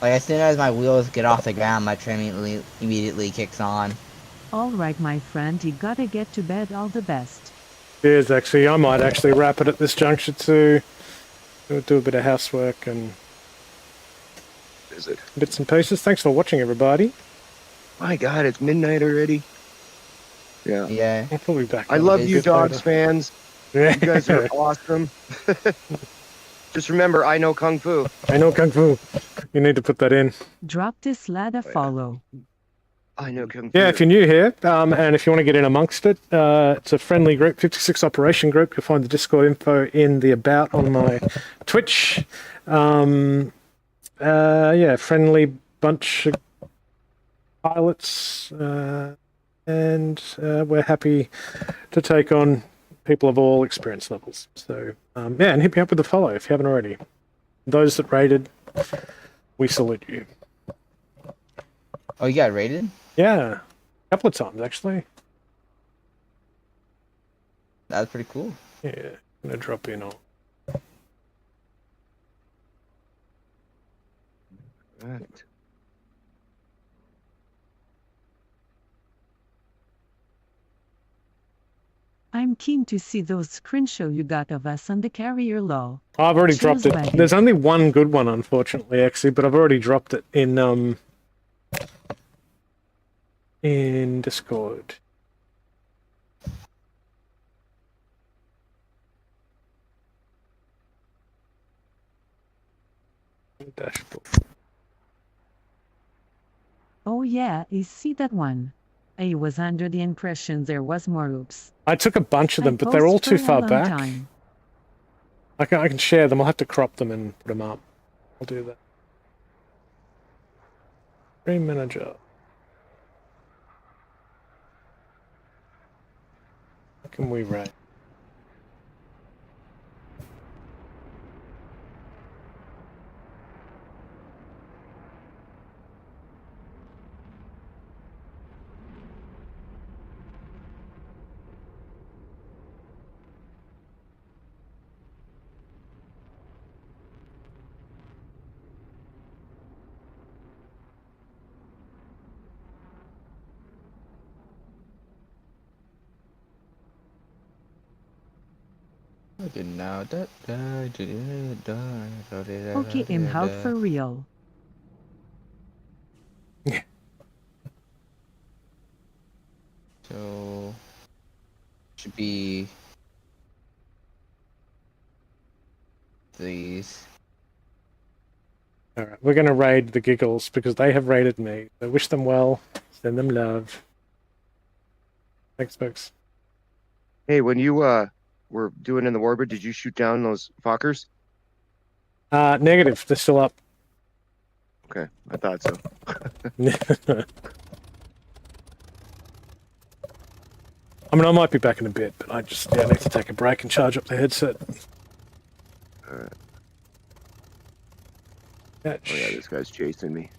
Speaker 17: Like, as soon as my wheels get off the ground, my trim immediately kicks on.
Speaker 5: Alright, my friend, you gotta get to bed. All the best.
Speaker 3: Cheers, actually. I might actually wrap it at this juncture too. Do a bit of housework and bits and pieces. Thanks for watching, everybody.
Speaker 11: My God, it's midnight already. Yeah.
Speaker 17: Yeah.
Speaker 3: I'll probably be back.
Speaker 11: I love you, Dogs fans.
Speaker 3: Yeah.
Speaker 11: You guys are awesome. Just remember, I know Kung Fu.
Speaker 3: I know Kung Fu. You need to put that in.
Speaker 5: Drop this lad a follow.
Speaker 11: I know Kung Fu.
Speaker 3: Yeah, if you're new here, and if you want to get in amongst it, it's a friendly group, 56 Operation Group. You'll find the Discord info in the About on my Twitch. Yeah, friendly bunch of pilots, and we're happy to take on people of all experience levels. So, yeah, and hit me up with a follow if you haven't already. Those that rated, we salute you.
Speaker 17: Oh, you got rated?
Speaker 3: Yeah, a couple of times actually.
Speaker 17: That's pretty cool.
Speaker 3: Yeah, I'm gonna drop in on.
Speaker 11: Right.
Speaker 5: I'm keen to see those screenshots you got of us on the carrier law.
Speaker 3: I've already
Speaker 5: Cheers,
Speaker 3: dropped it.
Speaker 5: wagon.
Speaker 3: There's only one good one, unfortunately, actually, but I've already dropped it in Discord. Dashboard.
Speaker 5: Oh yeah, I see that one. I was under the impression there was more oops.
Speaker 3: I took a bunch of them,
Speaker 5: I
Speaker 3: but they're all
Speaker 5: post for
Speaker 3: too
Speaker 5: a
Speaker 3: far
Speaker 5: long
Speaker 3: back.
Speaker 5: time.
Speaker 3: I can share them. I'll have to crop them and put them up. I'll do that. Stream manager. What can we rate?
Speaker 5: Okay, I'm out for real.
Speaker 17: So should be these.
Speaker 3: Alright, we're gonna raid the Giggles because they have raided me. So wish them well, send them love. Thanks, folks.
Speaker 11: Hey, when you were doing in the warbird, did you shoot down those Fokkers?
Speaker 3: Negative, they're still up.
Speaker 11: Okay, I thought so.
Speaker 3: I mean, I might be back in a bit, but I just need to take a break and charge up the headset.
Speaker 11: Alright. Oh yeah, this guy's chasing me.